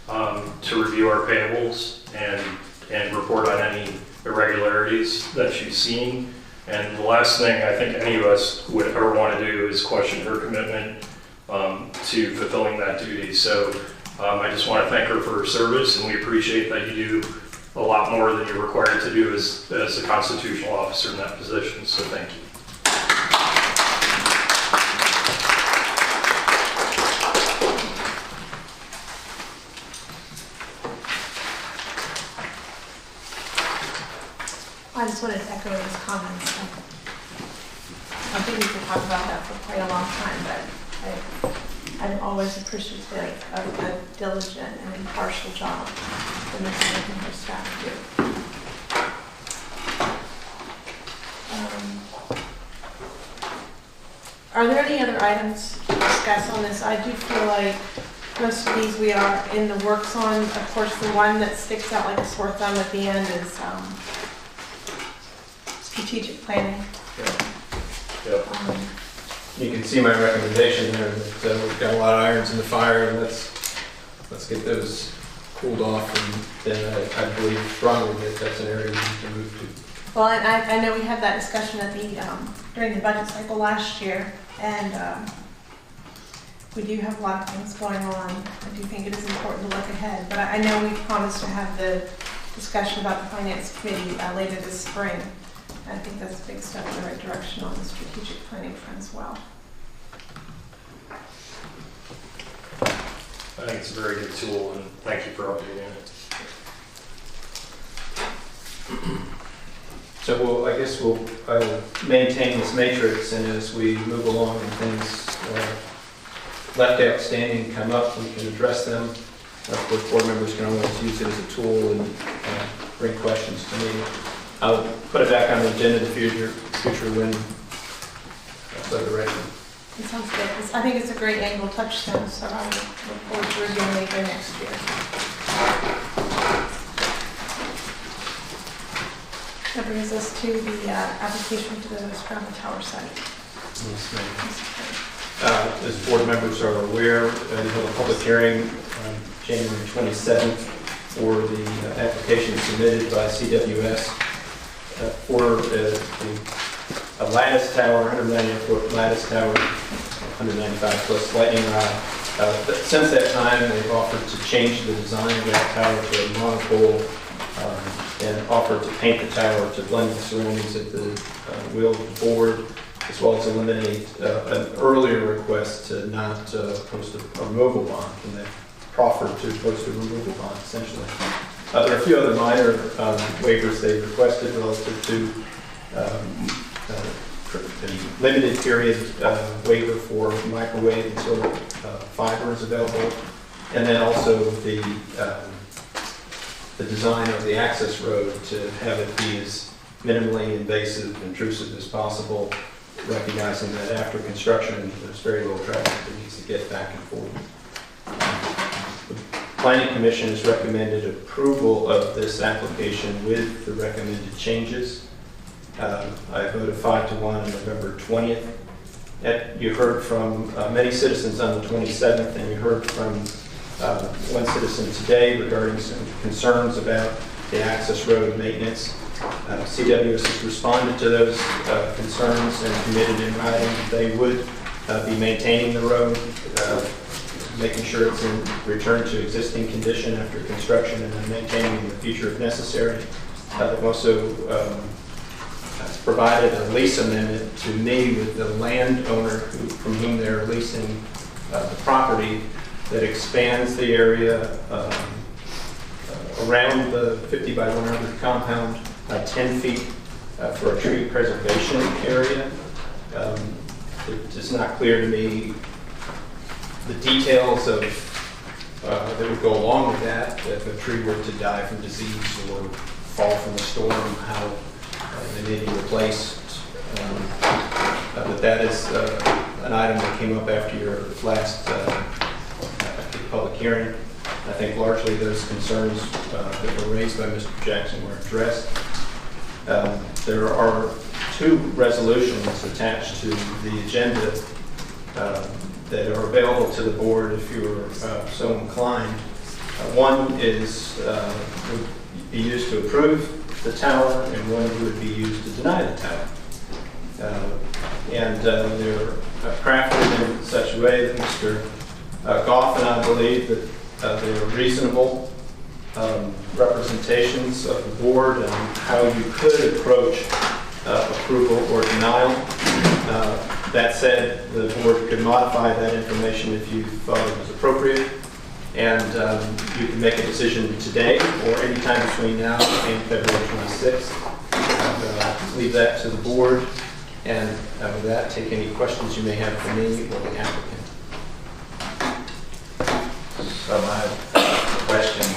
to review our payables and report on any irregularities that she's seen. And the last thing I think any of us would ever want to do is question her commitment to fulfilling that duty. So I just want to thank her for her service, and we appreciate that you do a lot more than you're required to do as a constitutional officer in that position. So thank you. I just wanted to echo his comments. I think we could talk about that for quite a long time, but I'm always appreciative of a diligent and impartial job that Ms. Nick and her staff do. Are there any other items to discuss on this? I do feel like most of these we are in the works on. Of course, the one that sticks out like a sore thumb at the end is strategic planning. Yep. You can see my recommendation there that we've got a lot of irons in the fire, and let's get those cooled off, and then I believe strongly that that's an area we need to move to. Well, and I know we had that discussion at the during the budget cycle last year, and we do have a lot of things going on. I do think it is important to look ahead, but I know we promised to have the discussion about the finance committee later this spring. I think that's a big step in the right direction on the strategic planning front as well. think it's a very good tool, and thank you for updating it. So I'll maintain this matrix, and as we move along and things left outstanding come up, we can address them. Of course, board members can always use it as a tool and bring questions to me. I'll put it back on the agenda in the future when so direction. It sounds good. I think it's a great angle touchstone, so I look forward to reviewing it again next year. That brings us to the application to the Scramble Tower site. Yes, ma'am. As board members are aware, we held a public hearing on January 27th for the application submitted by CWS for a lattice tower, 190-foot lattice tower, 195 plus lightning rod. But since that time, they've offered to change the design of that tower to a monopole and offered to paint the tower to blend the surroundings at the will of the board, as well as eliminate an earlier request to not post a removal bond, and they've proffered to post a removal bond, essentially. There are a few other minor waivers they requested relative to the limited period waiver for microwave until fiber is available, and then also the design of the access road to have it be as minimally invasive, intrusive as possible, recognizing that after construction, there's very little traffic that needs to get back and forth. The Planning Commission has recommended approval of this application with the recommended changes. I voted 5-1 on November 20th. You heard from many citizens on the 27th, and you heard from one citizen today regarding some concerns about the access road maintenance. CWS has responded to those concerns and committed in writing that they would be maintaining the road, making sure it's in return to existing condition after construction, and then maintaining in the future if necessary. They've also provided a lease amendment to me with the landowner from whom they're leasing the property that expands the area around the 50 by 100 compound 10 feet for a tree preservation area. It is not clear to me the details of that would go along with that. If a tree were to die from disease or fall from a storm, how they may be replaced. But that is an item that came up after your last public hearing. I think largely those concerns that were raised by Mr. Jackson were addressed. There are two resolutions attached to the agenda that are available to the board if you're so inclined. One is would be used to approve the tower, and one would be used to deny the tower. They're crafted in such a way that Mr. Goff and I believe that they're reasonable representations of the board and how you could approach approval or denial. That said, the board could modify that information if you thought it was appropriate, and you can make a decision today or anytime between now and February 26th. Leave that to the board, and with that, take any questions you may have for me or the applicant. So my question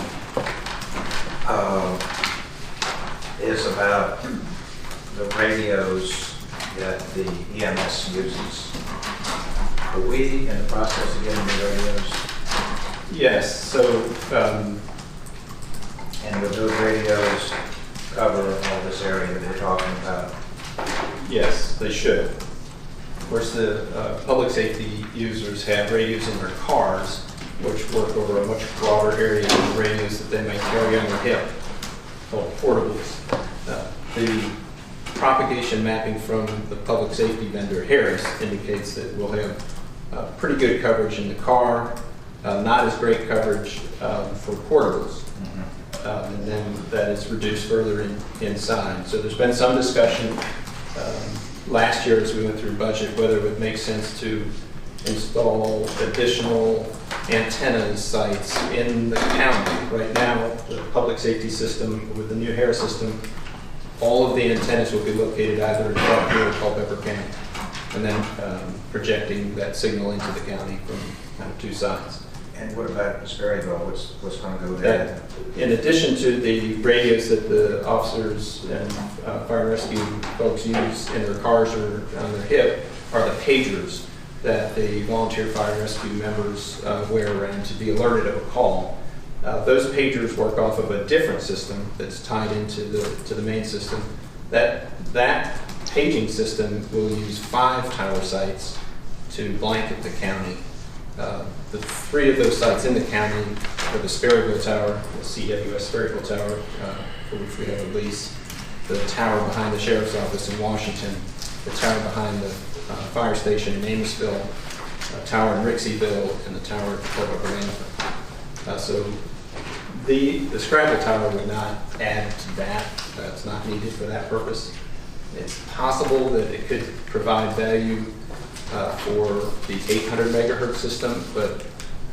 is about the radios that the EMS uses. Are we in the process of getting the radios? Yes, so and would those radios cover all this area that we're talking about? yes, they should. Of course, the public safety users have radios in their cars, which work over a much broader area than the radios that they might carry on their hip, called portables. The propagation mapping from the public safety vendor, Harris, indicates that we'll have pretty good coverage in the car, not as great coverage for portables. And then that is reduced further inside. So there's been some discussion last year as we went through budget whether it would make sense to install additional antenna sites in the county. Right now, the public safety system with the new Harris system, all of the antennas will be located either in Fauquier or Culpeper County, and then projecting that signal into the county from kind of two sides. And what about Sperryville? What's going to go there? In addition to the radios that the officers and fire and rescue folks use in their cars or on their hip, are the pagers that the volunteer fire and rescue members wear around to be alerted of a call. Those pagers work off of a different system that's tied into the main system. That paging system will use 5 tower sites to blanket the county. The 3 of those sites in the county are the Sperryville Tower, the CWS Sperryville Tower, for which we have a lease, the tower behind the sheriff's office in Washington, the tower behind the fire station in Amosville, a tower in Rixieville, and the tower at Culpeper. So the Scrabble Tower would not add to that. That's not needed for that purpose. It's possible that it could provide value for the 800 megahertz system, but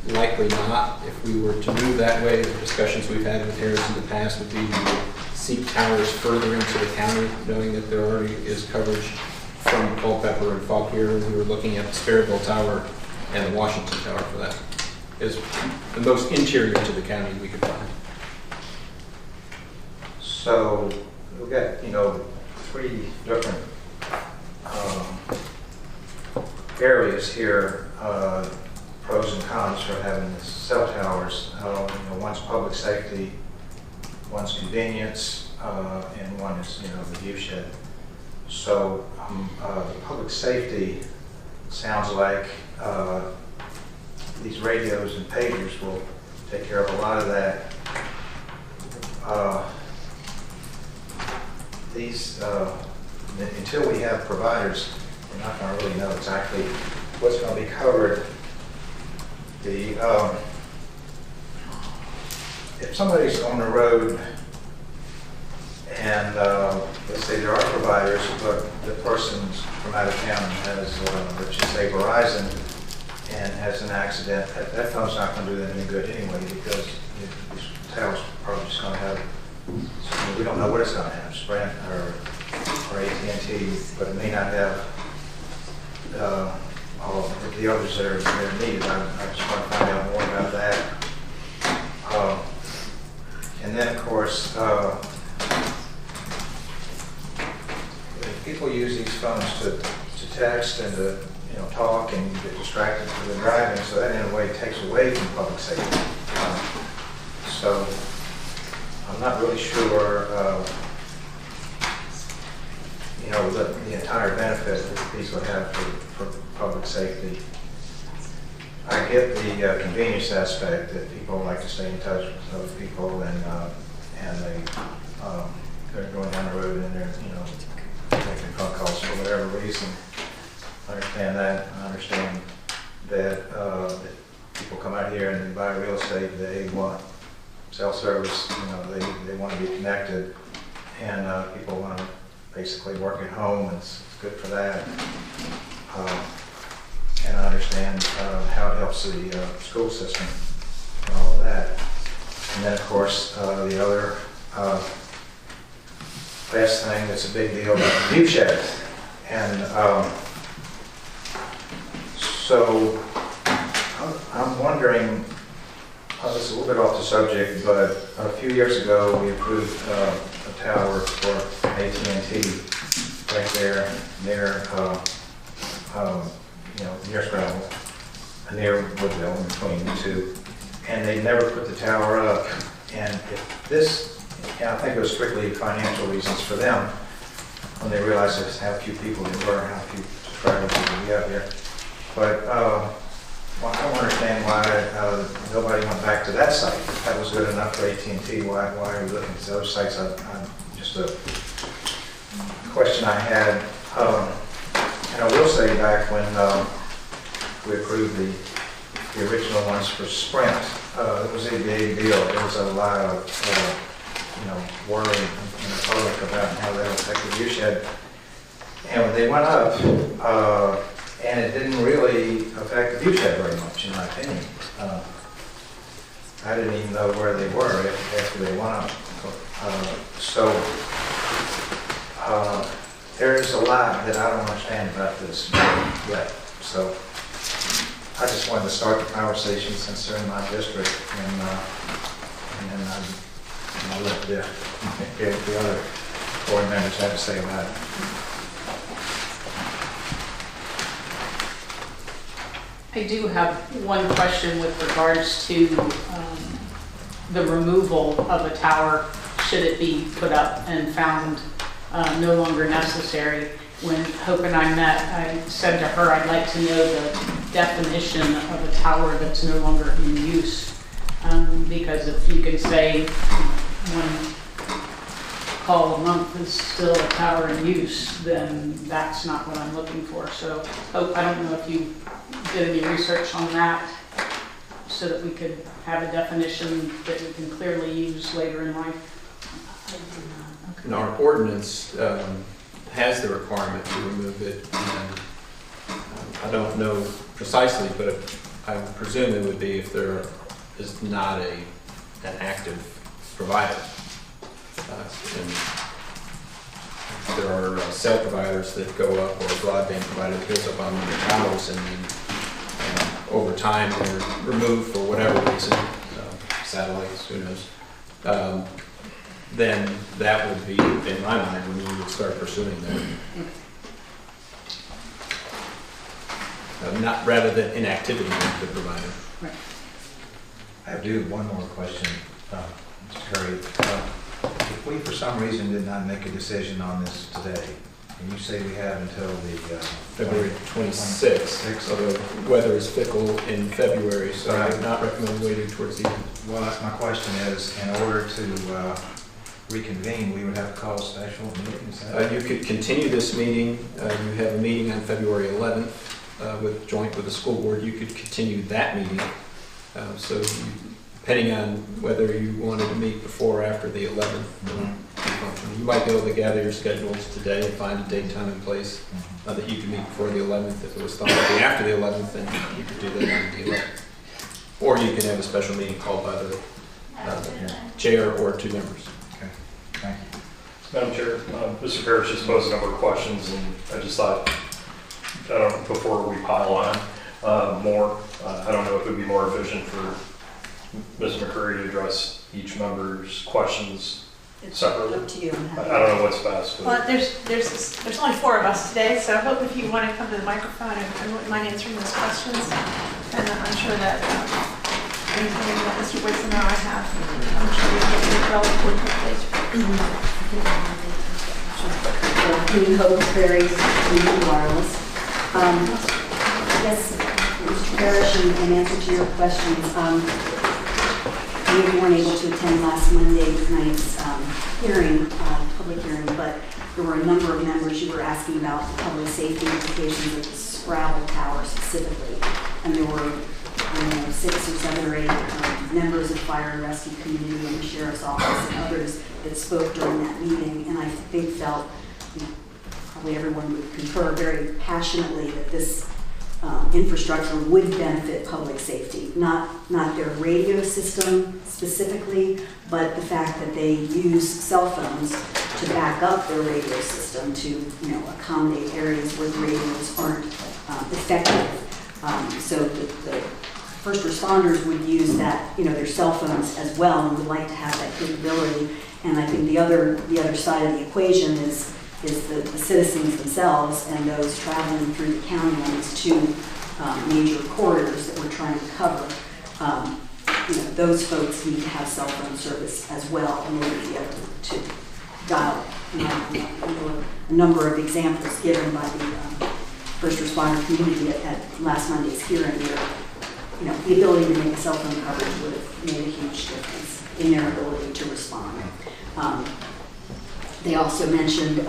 likely not. If we were to move that way, the discussions we've had with Harris in the past would be to seek towers further into the county, knowing that there already is coverage from Culpeper and Fauquier, and we were looking at the Sperryville Tower and the Washington Tower for that. Is the most interior to the county we could find. So we've got, 3 different areas here, pros and cons for having the cell towers. One's public safety, one's convenience, and one is, the view shed. So the public safety sounds like these radios and pagers will take care of a lot of that. Until we have providers, we're not going to really know exactly what's going to be covered. If somebody's on the road and let's say there are providers, but the person's from out of town and has, let's just say Verizon, and has an accident, that phone's not going to do them any good anyway, because these towers probably just going to have, we don't know what it's going to have, Sprint or AT&T, but it may not have all of the others that are needed. I just want to find out more about that. And then, of course, people use these phones to text and to talk and get distracted when they're driving, so that in a way takes away from public safety. So I'm not really sure, the entire benefit that these would have for public safety. I get the convenience aspect that people like to stay in touch with other people, and they're going down the road and they're making phone calls for whatever reason. I understand that. I understand that people come out here and they buy real estate. They want cell service. They want to be connected, and people want to basically work at home. And it's good for that. And I understand how it helps the school system and all of that. And then, of course, the other last thing that's a big deal about the view shed. And so I'm wondering, this is a little bit off the subject, but a few years ago we approved a tower for AT&T right there near near Scrabble, near Woodville, in between the two, and they never put the tower up. And if this, I think it was strictly financial reasons for them, when they realized just how few people there were, how few subscribers we have here. But I don't understand why nobody went back to that site. If that was good enough for AT&T, why are we looking at those sites? Just a question I had. And I will say, back when we approved the original ones for Sprint, it was a big deal. There was a lot of worry in the public about how that affected the view shed. And when they went up, and it didn't really affect fact, the view shed very much, in my opinion. I didn't even know where they were after they went up. There is a lot that I don't understand about this yet. So I just wanted to start the conversation since they're in my district, and I'll let the other board members have to say about it. I do have one question with regards to the removal of a tower, should it be put up and found no longer necessary. When Hope and I met, I said to her, I'd like to know the definition of a tower that's no longer in use. Because if you can say one call a month is still a tower in use, then that's not what I'm looking for. So Hope, I don't know if you did any research on that so that we could have a definition that we can clearly use later in life. And our ordinance has the requirement to remove it. And I don't know precisely, but I would presume it would be if there is not an active provider. And there are cell providers that go up, or a broadband provider that goes up on the towers, and then over time they're removed for whatever reason, satellites, who knows. Then that would be, in my mind, when you would start pursuing that. Not rather than inactivity of the provider. Right. I do have one more question, Mr. Curry. If we, for some reason, did not make a decision on this today, and you say we have until the February 26th, although weather is fickle in February, so I would not recommend waiting towards the end. Well, that's my question is, in order to reconvene, we would have to call a special meeting? Is that You could continue this meeting. You have a meeting on February 11th joint with the school board. You could continue that meeting. Depending on whether you wanted to meet before or after the 11th, you might be able to gather your schedules today and find a date, time, and place that you can meet before the 11th. If it was thought to be after the 11th, then you could do that on the 11th. Or you can have a special meeting called by the chair or two members. Okay, thank you. Madam Chair, Mr. Parrish just posed a number of questions, and I just thought, before we pile on more, I don't know if it would be more efficient for Ms. McCurry to address each member's questions separately. Up to you. I don't know what's best. Well, there's only 4 of us today, so I hope if you want to come to the microphone, I wouldn't mind answering those questions. And I'm sure that anything that Mr. Wicks and I have, I'm sure we can get relatively quickly. Clean Hope Prairie Community Wireless. I guess, Mr. Parrish, in answer to your questions, you weren't able to attend last Monday night's public hearing, but there were a number of members you were asking about the public safety implications of the Scrabble Tower specifically. And there were 6 or 7 or 8 members of fire and rescue community and the sheriff's office and others that spoke during that meeting, and I think felt, probably everyone would concur very passionately that this infrastructure would benefit public safety, not their radio system specifically, but the fact that they use cell phones to back up their radio system to accommodate areas where the radios aren't effective. So the first responders would use that, their cell phones as well, and would like to have that capability. And I think the other side of the equation is the citizens themselves and those traveling through the county on these 2 major corridors that we're trying to cover. Those folks need to have cell phone service as well in order to be able to dial. A number of examples given by the first responder community at last Monday's hearing where the ability to make a cell phone coverage would have made a huge difference in their ability to respond. They also mentioned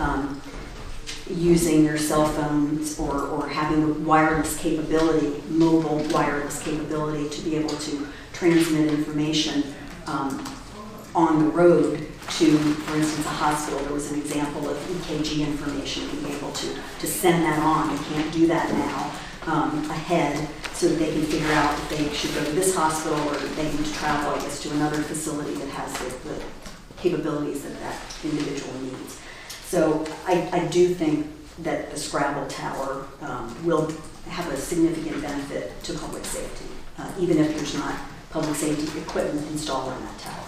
using their cell phones or having wireless capability, mobile wireless capability to be able to transmit information on the road to, for instance, a hospital. There was an example of EKG information, being able to send that on. You can't do that now. ahead so that they can figure out if they should go to this hospital or if they need to travel, I guess, to another facility that has the capabilities that that individual needs. So I do think that the Scrabble Tower will have a significant benefit to public safety, even if there's not public safety equipment installed on that tower.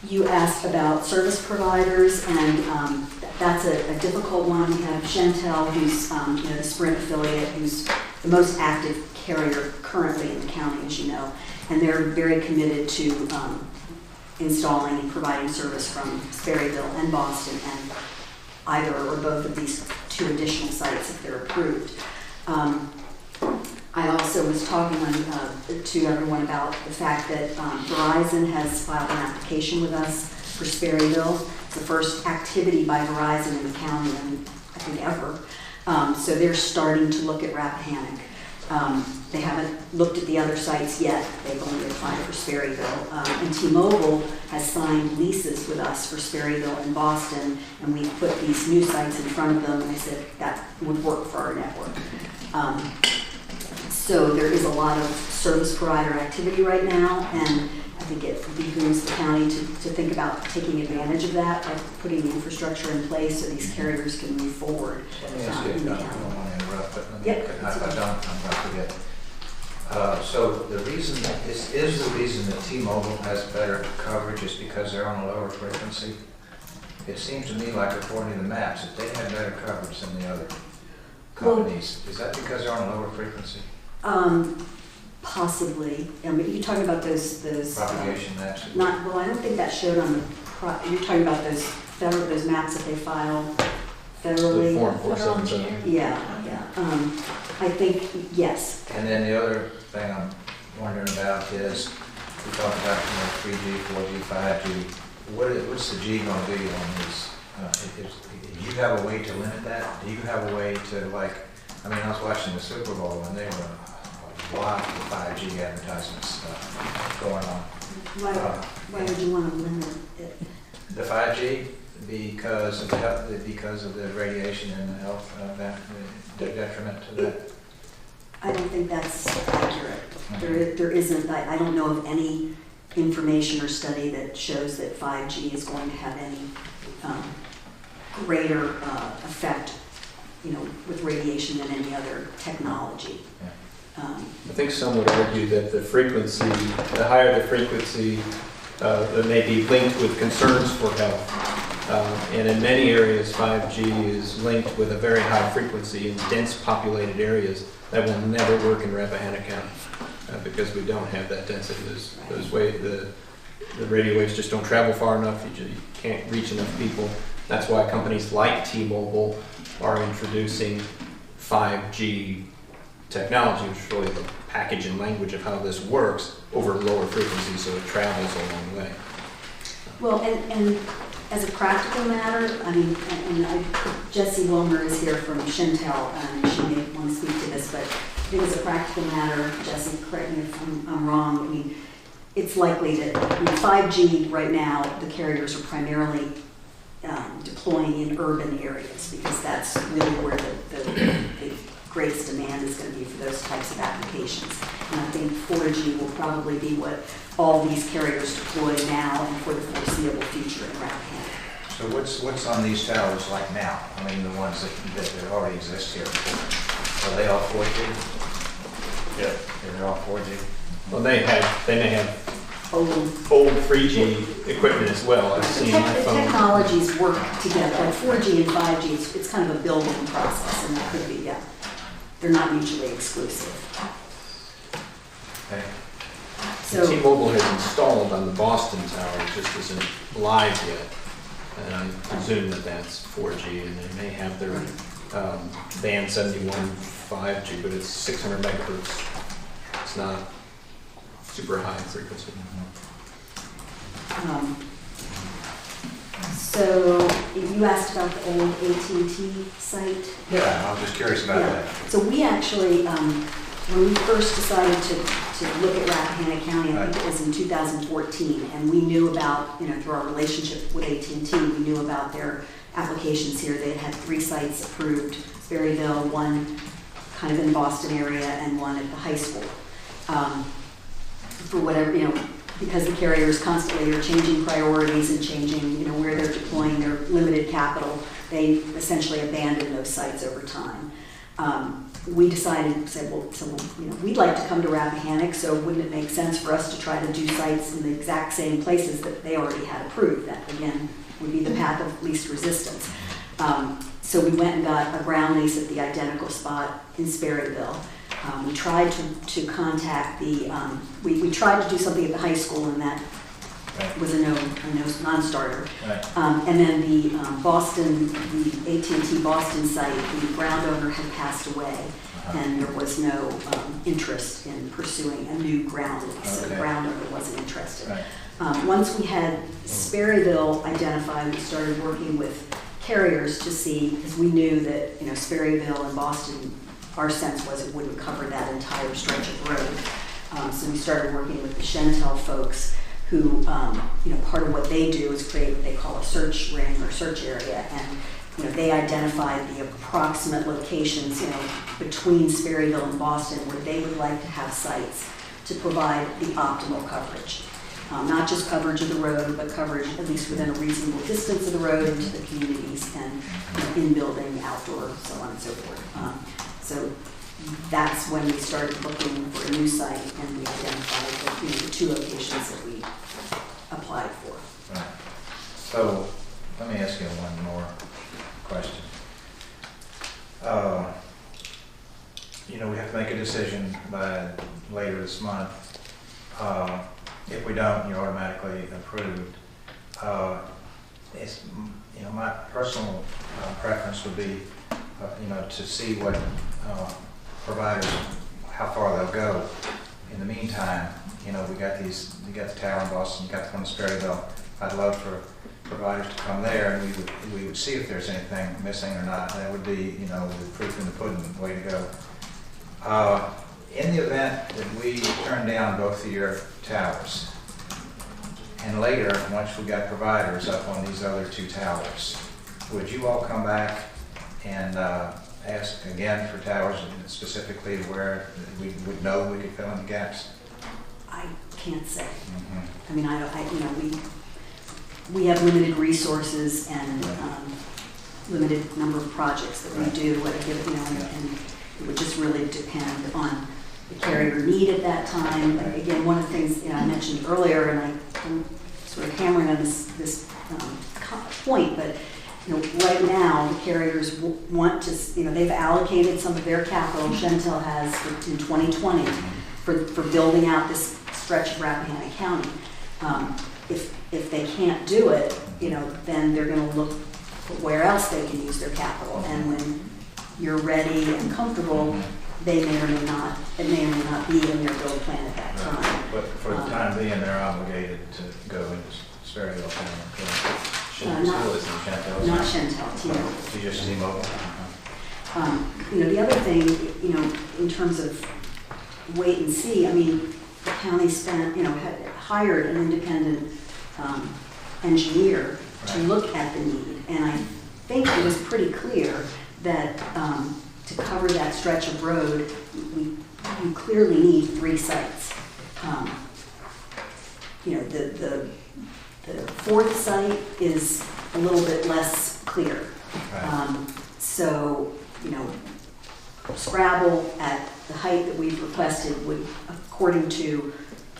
You asked about service providers, and that's a difficult one. We have Chantel, who's the Sprint affiliate, who's the most active carrier currently in the county, as you know, and they're very committed to installing and providing service from Sperryville and Boston, and either or both of these 2 additional sites if they're approved. I also was talking to everyone about the fact that Verizon has filed an application with us for Sperryville. It's the first activity by Verizon in the county, I think ever. So they're starting to look at Rappahannock. They haven't looked at the other sites yet. They've only applied for Sperryville. And T-Mobile has signed leases with us for Sperryville and Boston, and we put these new sites in front of them, and I said that would work for our network. So there is a lot of service provider activity right now, and I think it behooves the county to think about taking advantage of that by putting the infrastructure in place so these carriers can move forward. Let me ask you, I don't want to interrupt, but Yep. I'm about to forget. So the reason is the reason that T-Mobile has better coverage is because they're on a lower frequency? It seems to me like, according to the maps, that they have better coverage than the other companies. Is that because they're on a lower frequency? Possibly. I mean, you're talking about those Propagation maps? Well, I don't think that showed on the, you're talking about those maps that they file federally. The Form 477. Yeah. I think, yes. And then the other thing I'm wondering about is, we talked about 3G, 4G, 5G. What's the G going to be on these? Do you have a way to limit that? Do you have a way to, like, I mean, I was watching the Super Bowl and there were a lot of 5G advertisements going on. Why would you want to limit it? The 5G, because of the health, because of the radiation and the health detriment to that. I don't think that's accurate. There isn't. I don't know of any information or study that shows that 5G is going to have any greater effect, with radiation than any other technology. I think some would argue that the frequency, the higher the frequency, that may be linked with concerns for health. And in many areas, 5G is linked with a very high frequency in dense populated areas that will never work in Rappahannock County because we don't have that density. The radio waves just don't travel far enough. You can't reach enough people. That's why companies like T-Mobile are introducing 5G technology, which is really the package and language of how this works over lower frequencies, so it travels a long way. Well, and as a practical matter, I mean, Jessie Wilmer is here from Chantel, and she may want to speak to this, but I think as a practical matter, Jessie, correct me if I'm wrong, I mean, it's likely that 5G right now, the carriers are primarily deploying in urban areas because that's really where the greatest demand is going to be for those types of applications. And I think 4G will probably be what all these carriers deploy now and for the foreseeable future in Rappahannock. So what's on these towers like now? I mean, the ones that already exist here. Are they all 4G? Yeah. They're all 4G? Well, they may have old 3G equipment as well. I've seen my The phone. technologies work together, like 4G and 5G, it's kind of a building process, and that could be, they're not mutually exclusive. Okay. So T-Mobile has installed on the Boston tower, it just isn't live yet. And I presume that that's 4G, and they may have their band 71 5G, but it's 600 megahertz. It's not super high frequency. So you asked about the old AT&T site? Yeah, I was just curious about that. So we actually, when we first decided to look at Rappahannock County, I think it was in 2014, and we knew about, through our relationship with AT&T, we knew about their applications here. They had 3 sites approved, Sperryville, one kind of in the Boston area, and one at the high school. For whatever, because the carriers constantly are changing priorities and changing, where they're deploying their limited capital, they essentially abandon those sites over time. We said, well, we'd like to come to Rappahannock, so wouldn't it make sense for us to try to do sites in the exact same places that they already had approved? That, again, would be the path of least resistance. So we went and got a ground lease at the identical spot in Sperryville. We tried to contact the, we tried to do something at the high school, and that was a non-starter. Right. And then the Boston, the AT&T Boston site, the ground owner had passed away, and there was no interest in pursuing a new ground lease. So the ground owner wasn't interested. Right. Once we had Sperryville identified, we started working with carriers to see, because we knew that Sperryville and Boston, our sense was it wouldn't cover that entire stretch of road. So we started working with the Shentel folks, who, part of what they do is create what they call a search ring or search area, and they identified the approximate locations, between Sperryville and Boston where they would like to have sites to provide the optimal coverage. Not just coverage of the road, but coverage at least within a reasonable distance of the road into the communities, and in building, outdoor, so on and so forth. So that's when we started looking for a new site, and we identified the 2 locations that we applied for. Right. So let me ask you one more question. We have to make a decision by later this month. If we don't, you're automatically approved. It's, my personal preference would be, to see what providers, how far they'll go. In the meantime, we got you got the tower in Boston, you got the one in Sperryville. I'd love for providers to come there, and we would see if there's anything missing or not. That would be, the proof in the pudding, way to go. In the event that we turn down both of your towers, and later, once we got providers up on these other 2 towers, would you all come back and ask again for towers, specifically where we would know we could fill in the gaps? I can't say. I mean, we have limited resources and limited number of projects that we do at a given, and it would just really depend on the carrier need at that time. Again, one of the things I mentioned earlier, and I'm sort of hammering on this point, but right now the carriers want to, they've allocated some of their capital, Shentel has in 2020, for building out this stretch of Rappahannock County. If they can't do it, then they're going to look where else they can use their capital. And when you're ready and comfortable, they may or may not, it may or may not be in their build plan at that time. But for the time being, they're obligated to go into Sperryville County. Not Shentel, T-Mobile. You just T-Mobile. The other thing, in terms of wait and see, I mean, the county had hired an independent engineer to look at the need, and I think it was pretty clear that to cover that stretch of road, you clearly need 3 sites. The 4th site is a little bit less clear. Right. So, Scrabble at the height that we've requested would, according to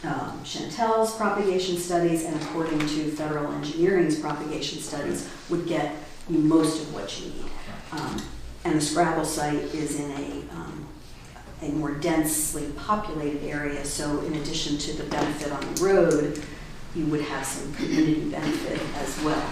Shentel's propagation studies and according to Federal Engineering's propagation studies, would get you most of what you need. And the Scrabble site is in a more densely populated area, so in addition to the benefit on the road, you would have some community benefit as well.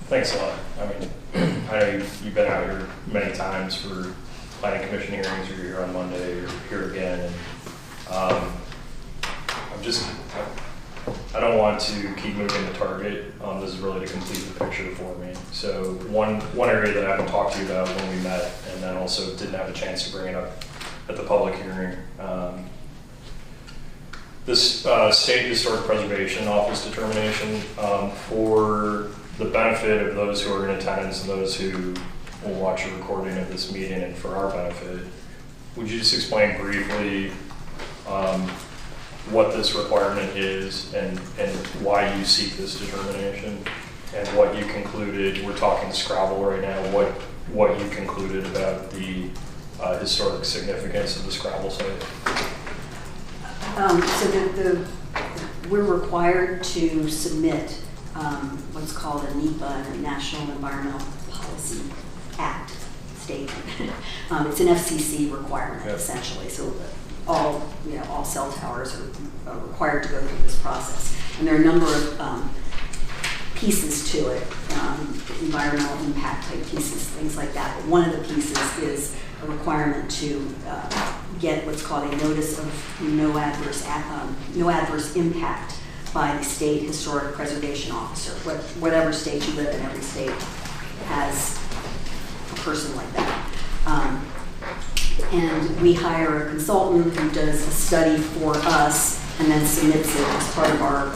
Thanks a lot. I mean, I know you've been out here many times for planning commission hearings, or you're here on Monday, or here again, and I don't want to keep moving the target. This is really to complete the picture for me. So one area that I haven't talked to you about when we met, and then also didn't have a chance to bring it up at the public hearing, this State Historic Preservation Office determination, for the benefit of those who are in attendance and those who will watch a recording of this meeting, and for our benefit, would you just explain briefly what this requirement is and why you seek this determination, and what you concluded? We're talking Scrabble right now. What you concluded about the historic significance of the Scrabble site? So we're required to submit what's called a NEPA, a National Environmental Policy Act statement. It's an FCC requirement, essentially. So all cell towers are required to go through this process. And there are a number of pieces to it, environmental impact type pieces, things like that. But one of the pieces is a requirement to get what's called a notice of no adverse impact by the State Historic Preservation Officer. Whatever state you live in, every state has a person like that. And we hire a consultant who does a study for us and then submits it as part of our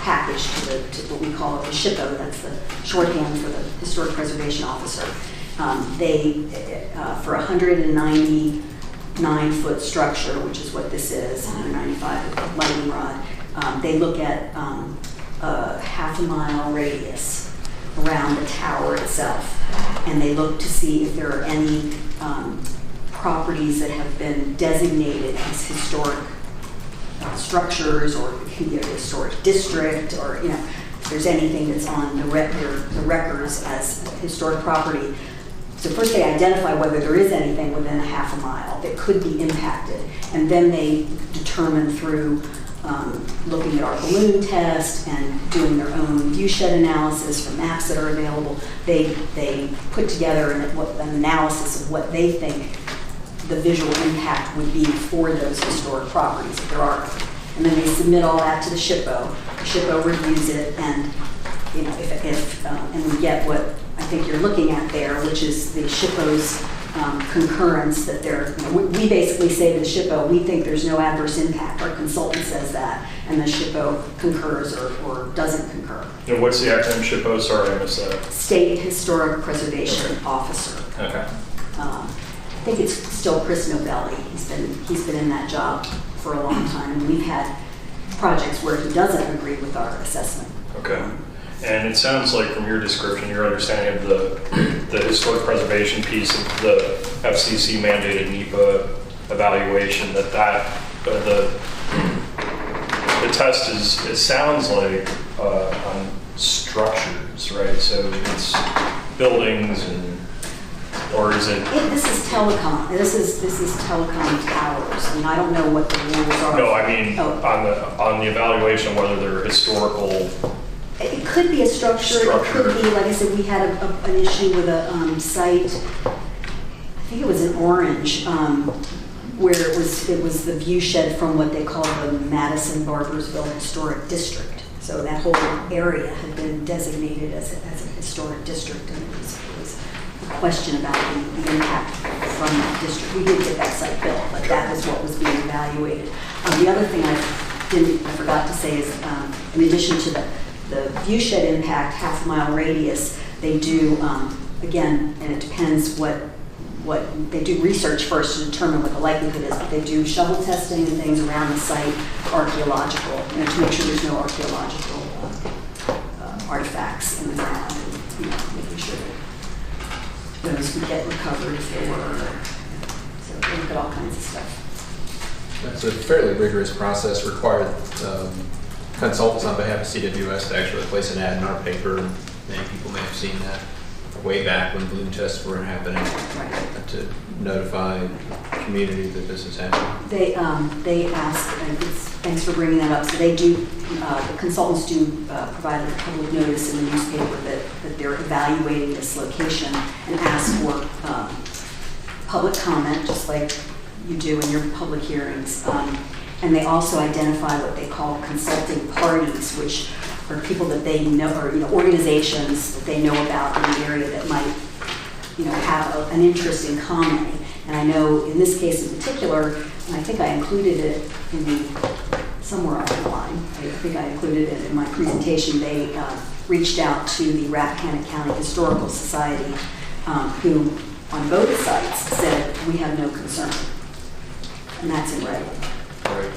package to what we call the SHPO. That's the shorthand for the Historic Preservation Officer. For a 199-foot structure, which is what this is, 195 lightning rod, they look at a half-a-mile radius around the tower itself, and they look to see if there are any properties that have been designated as historic structures, or it can be a historic district, or if there's anything that's on the records as historic property. So first they identify whether there is anything within a half a mile that could be impacted, and then they determine through looking at our balloon test and doing their own viewshed analysis from maps that are available. They put together an analysis of what they think the visual impact would be for those historic properties, if there are. And then they submit all that to the SHPO. The SHPO reviews it, and and we get what I think you're looking at there, which is the SHPO's concurrence that we basically say to the SHPO, we think there's no adverse impact. Our consultant says that, and the SHPO concurs or doesn't concur. And what's the acronym SHPO? Sorry, I missed that. State Historic Preservation Officer. Okay. I think it's still Chris Novelli. He's been in that job for a long time, and we've had projects where he doesn't agree with our assessment. Okay. And it sounds like from your description, your understanding of the historic preservation piece of the FCC mandated NEPA evaluation, that the test is, it sounds like on structures, right? So it's buildings or is it? This is telecom. This is telecom towers. I mean, I don't know what the rules are. No, I mean on the evaluation, whether they're historical. It could be a structure. It could be, like I said, we had an issue with a site. I think it was in Orange, where it was the view shed from what they call the Madison Barbersville Historic District. So that whole area had been designated as a historic district, and it was a question about the impact from that district. We did get that site built, but that was what was being evaluated. The other thing I forgot to say is, in addition to the viewshed impact, half-mile radius, they do, again, and it depends what they do research first to determine what the likelihood is, but they do shovel testing and things around the site, archaeological, to make sure there's no archaeological artifacts in the ground, and making sure that those would get recovered if they were. So they look at all kinds of stuff. It's a fairly rigorous process, required consultants on behalf of CWS to actually place an ad in our paper. Many people may have seen that way back when balloon tests were happening, to notify the community that this is happening. They ask, and thanks for bringing that up. So they do, the consultants do provide a public notice in the newspaper that they're evaluating this location, and ask for public comment, just like you do in your public hearings. And they also identify what they call consulting parties, which are people that they know, or organizations that they know about in the area that might, have an interest in commenting. And I know in this case in particular, and I think I included it in the somewhere off the line. I think I included it in my presentation. They reached out to the Rappahannock County Historical Society, who on both sites said, we have no concern. And that's in red. Right.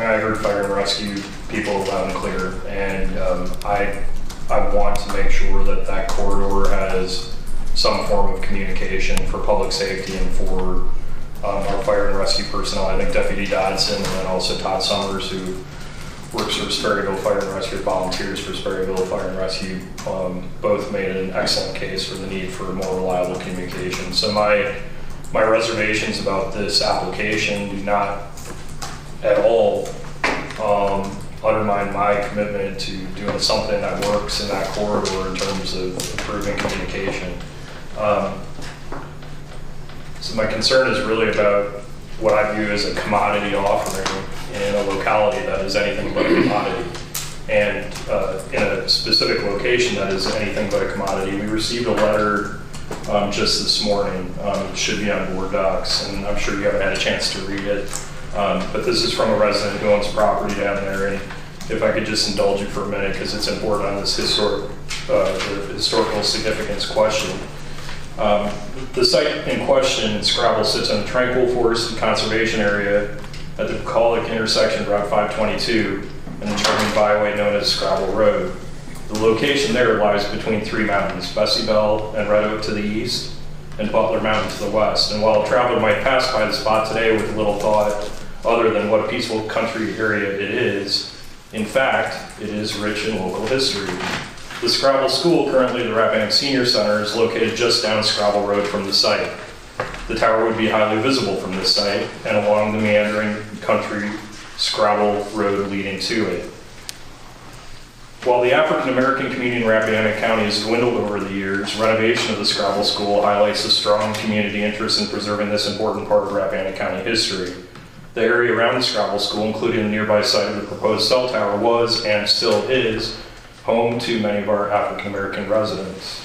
I heard fire and rescue people loud and clear, and I want to make sure that that corridor has some form of communication for public safety and for our fire and rescue personnel. I think Deputy Dodson and then also Todd Summers, who works for Sperryville Fire and Rescue, volunteers for Sperryville Fire and Rescue, both made an excellent case for the need for more reliable communication. So my reservations about this application do not at all undermine my commitment to doing something that works in that corridor in terms of improving communication. So my concern is really about what I view as a commodity offering in a locality that is anything but a commodity. And in a specific location that is anything but a commodity. We received a letter just this morning. It should be on board docs, and I'm sure you haven't had a chance to read it. But this is from a resident who owns property down there, and if I could just indulge you for a minute, because it's important on this historical significance question. The site in question, Scrabble, sits in a tranquil forest and conservation area at the bucolic intersection of Route 522 and the charming byway known as Scrabble Road. The location there lies between three mountains, Bessie Bell and Red Oak to the east, and Butler Mountain to the west. And while a traveler might pass by the spot today with little thought other than what a peaceful country area it is, in fact, it is rich in local history. The Scrabble School, currently the Rappahannock Senior Center, is located just down Scrabble Road from the site. The tower would be highly visible from this site and along the meandering country Scrabble Road leading to it. While the African American community in Rappahannock County has dwindled over the years, renovation of the Scrabble School highlights a strong community interest in preserving this important part of Rappahannock County history. The area around the Scrabble School, including the nearby site of the proposed cell tower, was and still is home to many of our African American residents,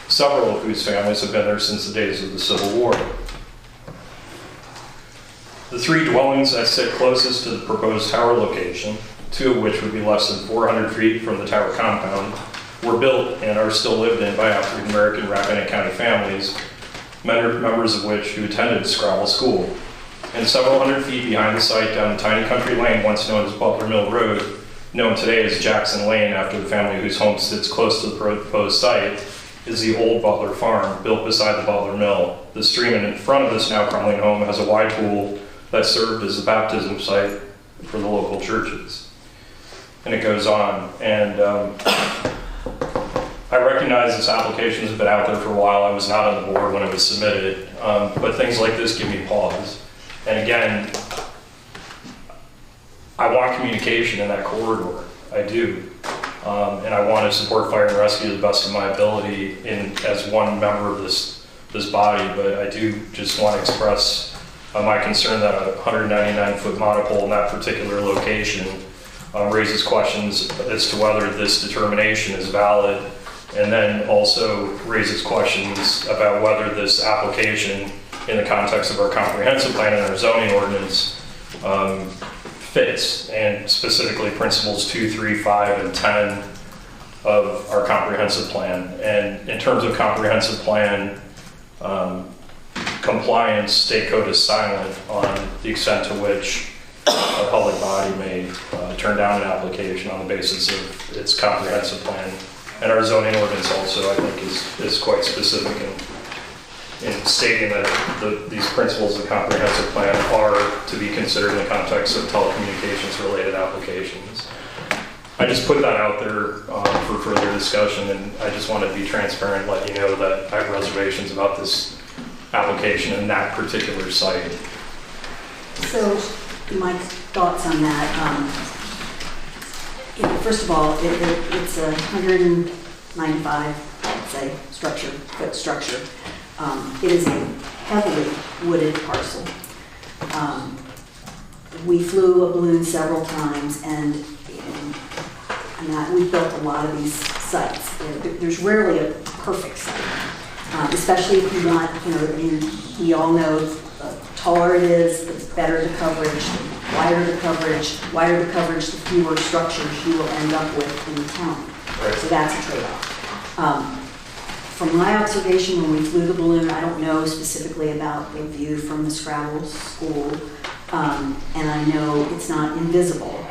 several of whose families have been there since the days of the Civil War. The three dwellings that sit closest to the proposed tower location, two of which would be less than 400 feet from the tower compound, were built and are still lived in by African American Rappahannock County families, members of which who attended Scrabble School. And several hundred feet behind the site down the tiny country lane once known as Butler Mill Road, known today as Jackson Lane after the family whose home sits close to the proposed site, is the old Butler Farm, built beside the Butler Mill. The stream in front of this now crumbling home has a wide pool that served as a baptism site for the local churches. And it goes on. And I recognize this application has been out there for a while. I was not on the board when it was submitted, but things like this give me pause. And again, I want communication in that corridor. I do. And I want to support fire and rescue to the best of my ability as one member of this body, but I do just want to express my concern that a 199-foot monopole in that particular location raises questions as to whether this determination is valid, and then also raises questions about whether this application in the context of our comprehensive plan and our zoning ordinance fits, and specifically principles 2, 3, 5, and 10 of our comprehensive plan. And in terms of comprehensive plan compliance, state code is silent on the extent to which a public body may turn down an application on the basis of its comprehensive plan. And our zoning ordinance also, I think, is quite specific in stating that these principles of the comprehensive plan are to be considered in the context of telecommunications related applications. I just put that out there for further discussion, and I just want to be transparent and let you know that I have reservations about this application in that particular site. So my thoughts on that, first of all, it's a 195, I'd say, foot structure. It is a heavily wooded parcel. We flew a balloon several times, and we've built a lot of these sites. There's rarely a perfect site. especially if you want, I mean, we all know the taller it is, the better the coverage, the wider the coverage, the fewer structures you will end up with in the county. Right. So that's a trade-off. From my observation when we flew the balloon, I don't know specifically about the view from the Scrabble school, and I know it's not invisible,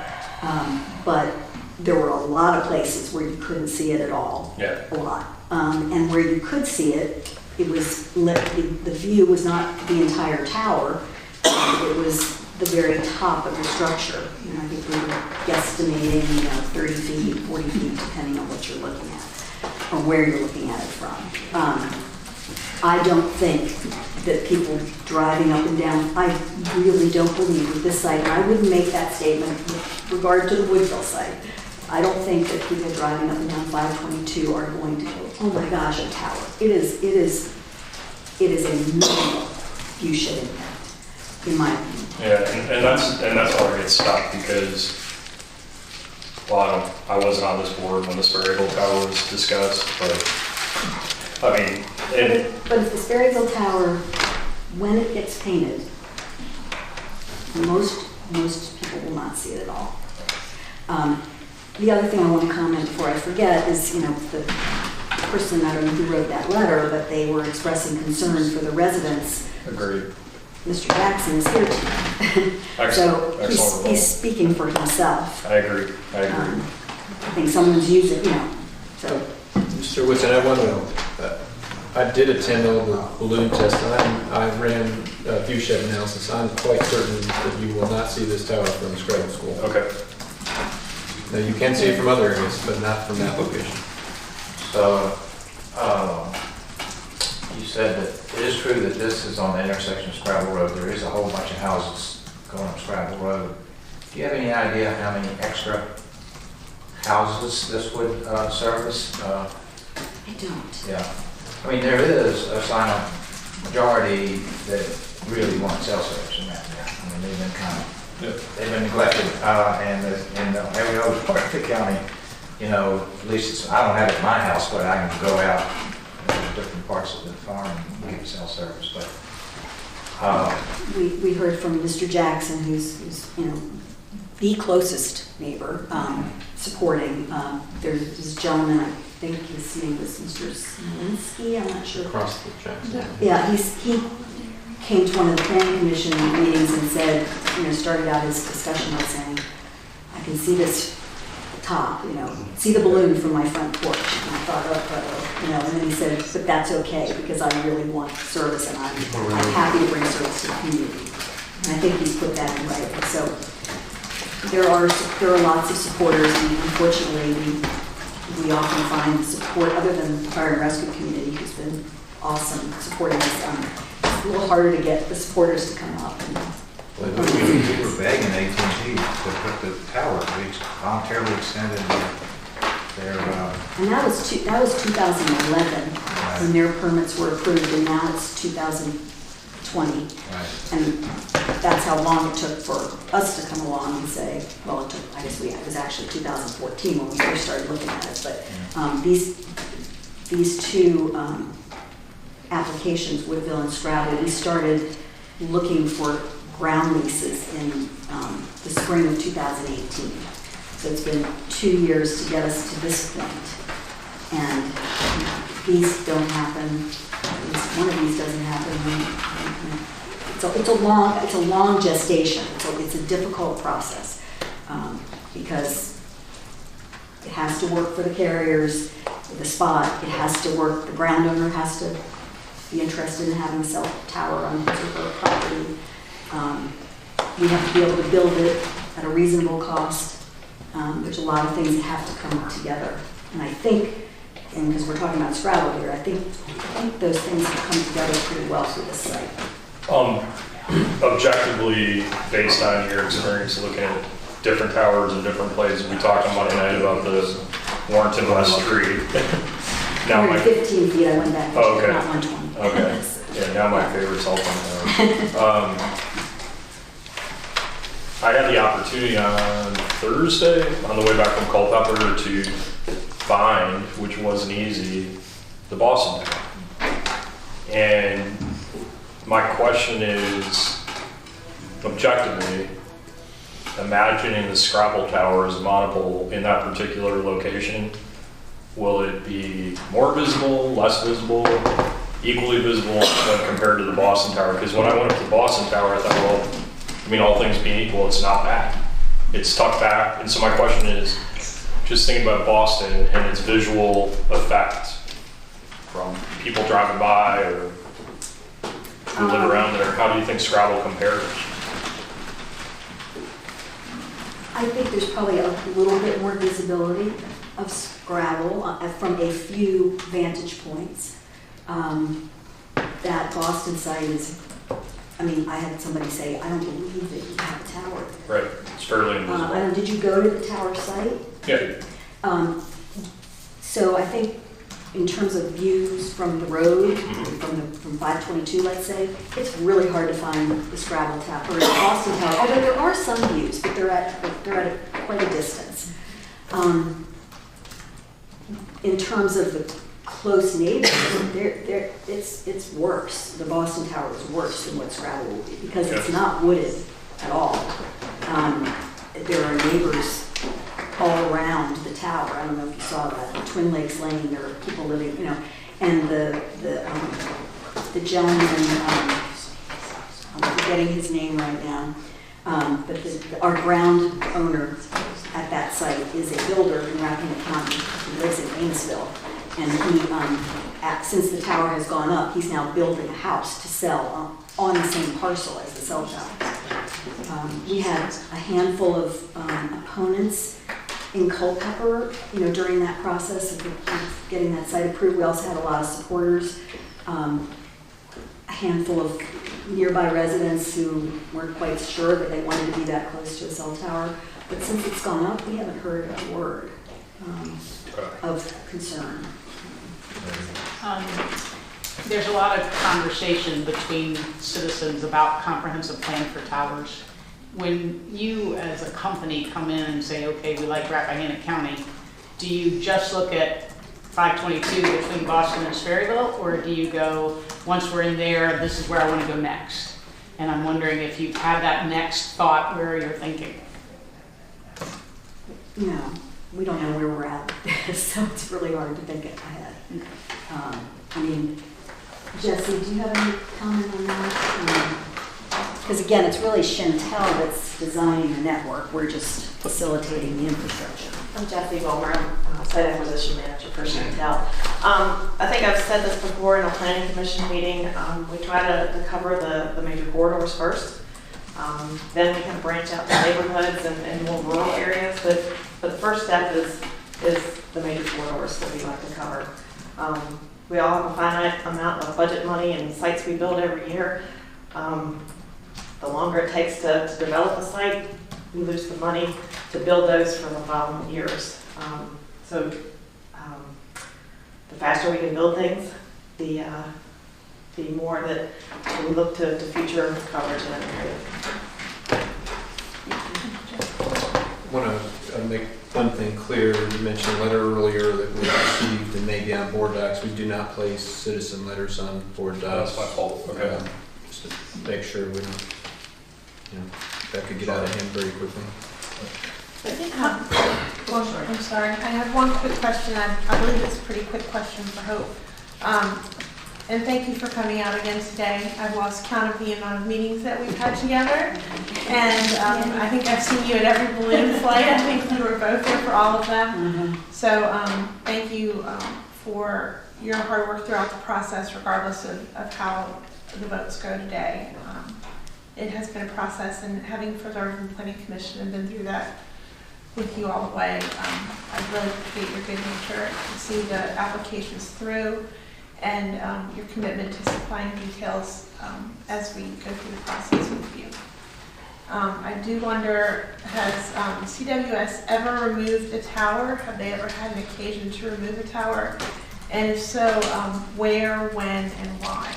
but there were a lot of places where you couldn't see it at all. Yeah. A lot. And where you could see it, it was lit, the view was not the entire tower, it was the very top of the structure. You know, I think we were guesstimating, 30 feet, 40 feet, depending on what you're looking at, or where you're looking at it from. I don't think that people driving up and down, I really don't believe with this site, and I wouldn't make that statement with regard to the Woodville site. I don't think that people driving up and down 522 are going to go, oh my gosh, a tower. It is a minimal view shed impact, in my opinion. Yeah, and that's where I get stuck because, well, I wasn't on this board when the Sperryville Tower was discussed, but I mean, but if the Sperryville Tower, when it gets painted, most people will not see it at all. The other thing I want to comment before I forget is, the person, I don't know who wrote that letter, but they were expressing concern for the residents. agreed. Mr. Jackson is here tonight. So he's speaking for himself. I agree. I think someone's using, so. Mr. Whitson, I want to, I did attend all the balloon tests, and I ran a view shed analysis. I'm quite certain that you will not see this tower from Scrabble School. Okay. Now, you can see it from other areas, but not from that location. So, you said that it is true that this is on the intersection of Scrabble Road. There is a whole bunch of houses going up Scrabble Road. Do you have any idea how many extra houses this would service? I don't. Yeah. I mean, there is a silent majority that really want cell service in that area. I mean, they've been they've been neglected, and in every other part of the county, at least I don't have it at my house, but I can go out to different parts of the farm and get cell service. But we heard from Mr. Jackson, who's the closest neighbor, supporting. There's this gentleman, I think his name was Mr. Smolinski, I'm not sure. Across the Jackson. Yeah, he came to one of the planning commission meetings and said, started out his discussion by saying, I can see this top, see the balloon from my front porch. And I thought, and then he said, but that's okay because I really want service and I'm happy to bring service to the community. And I think he's put that in writing. So there are lots of supporters, and unfortunately we often find support other than the fire and rescue community, who's been awesome supporting us. It's a little harder to get the supporters to come up. we were begging AT&T to put the tower. We voluntarily extended their. And that was 2011 when their permits were approved, and now it's 2020. Right. And that's how long it took for us to come along and say, well, it took, I guess it was actually 2014 when we first started looking at it. But these two applications, Woodville and Scrabble, we started looking for ground leases in the spring of 2018. So it's been 2 years to get us to this point. And these don't happen, at least one of these doesn't happen. It's a long gestation. It's a difficult process because it has to work for the carriers, the spot, it has to work, the ground owner has to be interested in having a cell tower on his or her property. We have to be able to build it at a reasonable cost. There's a lot of things that have to come together. And I think, and because we're talking about Scrabble here, I think those things have come together pretty well for this site. Objectively, based on your experience looking at different towers in different places, we talked on Monday night about the Warrenton West Street. Now 115 feet, I went back, oh, okay. not 120. Okay, yeah, now my favorite cell phone tower. I had the opportunity on Thursday, on the way back from Culpeper, to find, which wasn't easy, the Boston Tower. And my question is, objectively, imagining the Scrabble Tower as a monopole in that particular location, will it be more visible, less visible, equally visible when compared to the Boston Tower? Because when I went up to the Boston Tower, I thought, well, I mean, all things being equal, it's not bad. It's tucked back. And so my question is, just thinking about Boston and its visual effect from people driving by or who live around there, how do you think Scrabble compares? I think there's probably a little bit more visibility of Scrabble from a few vantage points. That Boston site is, I mean, I had somebody say, I don't believe that you have a tower. Right, it's fairly invisible. I don't, did you go to the tower site? Yeah. So I think in terms of views from the road, from 522, let's say, it's really hard to find the Scrabble Tower or the Boston Tower. Although there are some views, but they're at quite a distance. In terms of the close neighbors, it's worse. The Boston Tower is worse than what Scrabble will be because it's not wooded at all. There are neighbors all around the tower. I don't know if you saw that. Twin Lakes Lane, there are people living, you know, and the gentleman, I'm forgetting his name right now, but our ground owner at that site is a builder in Rappahannock County. He lives in Amesville. And he, since the tower has gone up, he's now building a house to sell on the same parcel as the cell tower. We had a handful of opponents in Culpeper, you know, during that process of getting that site approved. We also had a lot of supporters, a handful of nearby residents who weren't quite sure that they wanted to be that close to a cell tower. But since it's gone up, we haven't heard a word of concern. There's a lot of conversation between citizens about comprehensive plan for towers. When you as a company come in and say, okay, we like Rappahannock County, do you just look at 522 between Boston and Sperryville, or do you go, once we're in there, this is where I want to go next? And I'm wondering if you have that next thought where you're thinking. No, we don't know where we're at, so it's really hard to think ahead. I mean, Jesse, do you have any comment on that? Because again, it's really Chantel that's designing the network. We're just facilitating the infrastructure. I'm Jesse Goldmer, I'm Site Acquisition Manager for Chantel. I think I've said this before in a planning commission meeting. We try to cover the major corridors first. Then we can branch out to neighborhoods and more rural areas. But the first step is the major corridors that we like to cover. We all have a finite amount of budget money and sites we build every year. The longer it takes to develop a site, we lose the money to build those for the following years. So the faster we can build things, the more that we look to future coverage in that area. I want to make one thing clear. You mentioned a letter earlier that we received and maybe on board docs. We do not place citizen letters on board docs. That's my fault. Okay. Just to make sure we don't, you know, that could get out of hand very quickly. I'm sorry. I have one quick question. I believe it's a pretty quick question for Hope. And thank you for coming out again today. I've lost count of the amount of meetings that we've had together. And I think I've seen you at every balloon flight. I think we were both there for all of them. So thank you for your hard work throughout the process, regardless of how the votes go today. It has been a process, and having served in the Planning Commission and been through that with you all the way, I really appreciate your good nature to see the applications through and your commitment to supplying details as we go through the process with you. I do wonder, has CWS ever removed a tower? Have they ever had an occasion to remove a tower? And if so, where, when, and why?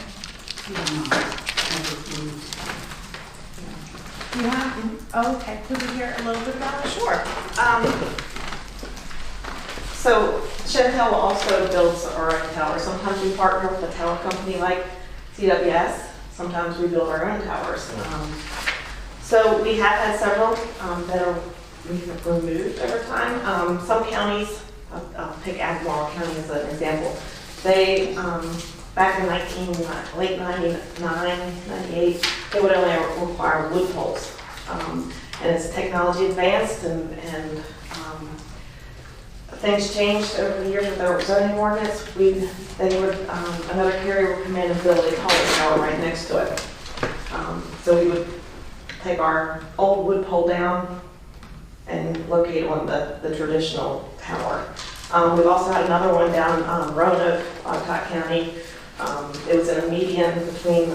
You have? Oh, okay. Could we hear a little bit about it? Sure. So Chantel also builds our own tower. Sometimes we partner with a tower company like CWS. Sometimes we build our own towers. So we have had several that are removed over time. Some counties, I'll pick Agawam County as an example, they, back in late 99, 98, they would only require wood poles. And as technology advanced and things changed over the years with our zoning ordinance, another carrier would come in and build a power tower right next to it. So we would take our old wood pole down and locate it on the traditional tower. We've also had another one down Roanoke, Rappahannock County. It was in a median between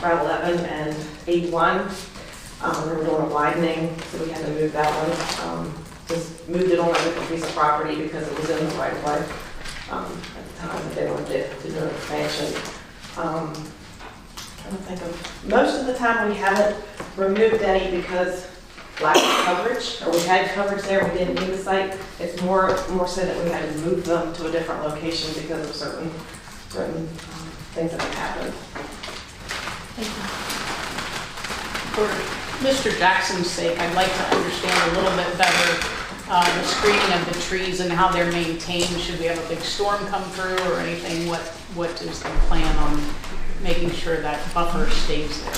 Route 11 and 81. We were doing a widening, so we had to move that one. Just moved it on a different piece of property because it was in the right of way at the time that they wanted to do an expansion. Trying to think of, most of the time we haven't removed any because lack of coverage, or we had coverage there, we didn't need the site. It's more so that we had to move them to a different location because of certain things that have happened. Thank you. For Mr. Jackson's sake, I'd like to understand a little bit better the screening of the trees and how they're maintained. Should we have a big storm come through or anything? What is the plan on making sure that buffer stays there?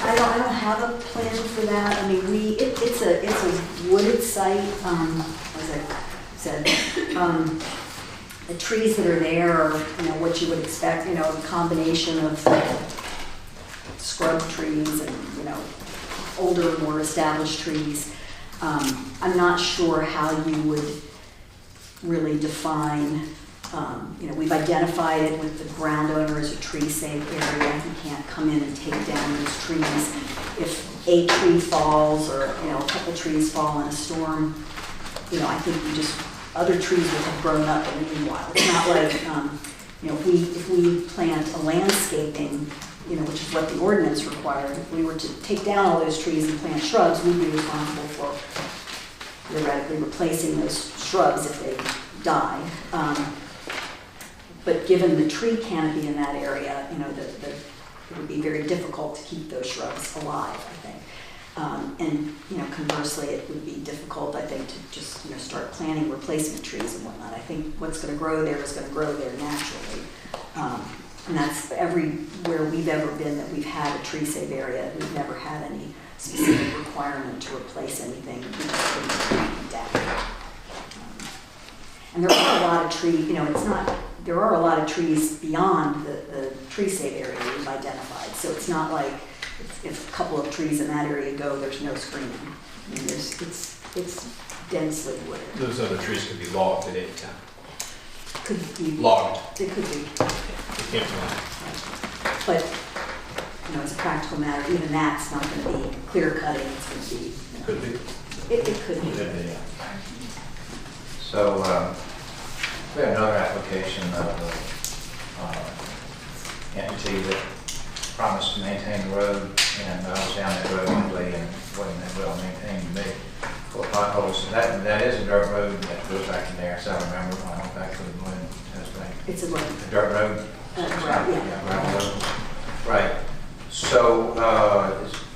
I don't have a plan for that. I mean, it's a wooded site, as I said. The trees that are there are, what you would expect, a combination of scrub trees and, older, more established trees. I'm not sure how you would really define, we've identified it with the ground owner as a tree safe area. You can't come in and take down those trees. If a tree falls or, a couple trees fall in a storm, I think other trees would have grown up in the meanwhile. It's not like, if we plant a landscaping, which is what the ordinance required, if we were to take down all those trees and plant shrubs, we'd be responsible for theoretically replacing those shrubs if they die. But given the tree canopy in that area, it would be very difficult to keep those shrubs alive, I think. And conversely, it would be difficult, I think, to just start planting replacement trees and whatnot. I think what's going to grow there is going to grow there naturally. And that's everywhere we've ever been that we've had a tree save area. We've never had any specific requirement to replace anything. We just bring the tree down. And there are a lot of trees, there are a lot of trees beyond the tree save area we've identified. So it's not like if a couple of trees in that area go, there's no screening. I mean, it's densely wooded. Those other trees could be logged at any time. Could be logged. They could be. They can't be logged. But as a practical matter, even that's not going to be clear cutting. It's going to be. Could be. It could be. So we have another application of an entity that promised to maintain the road, and I was down that road one day and wasn't that well maintained to me. Full of potholes. That is a dirt road that goes back in there, so I remember when I went back to the Balloon test bank. It's a road. A dirt road? Yeah. Gravel road. Right. So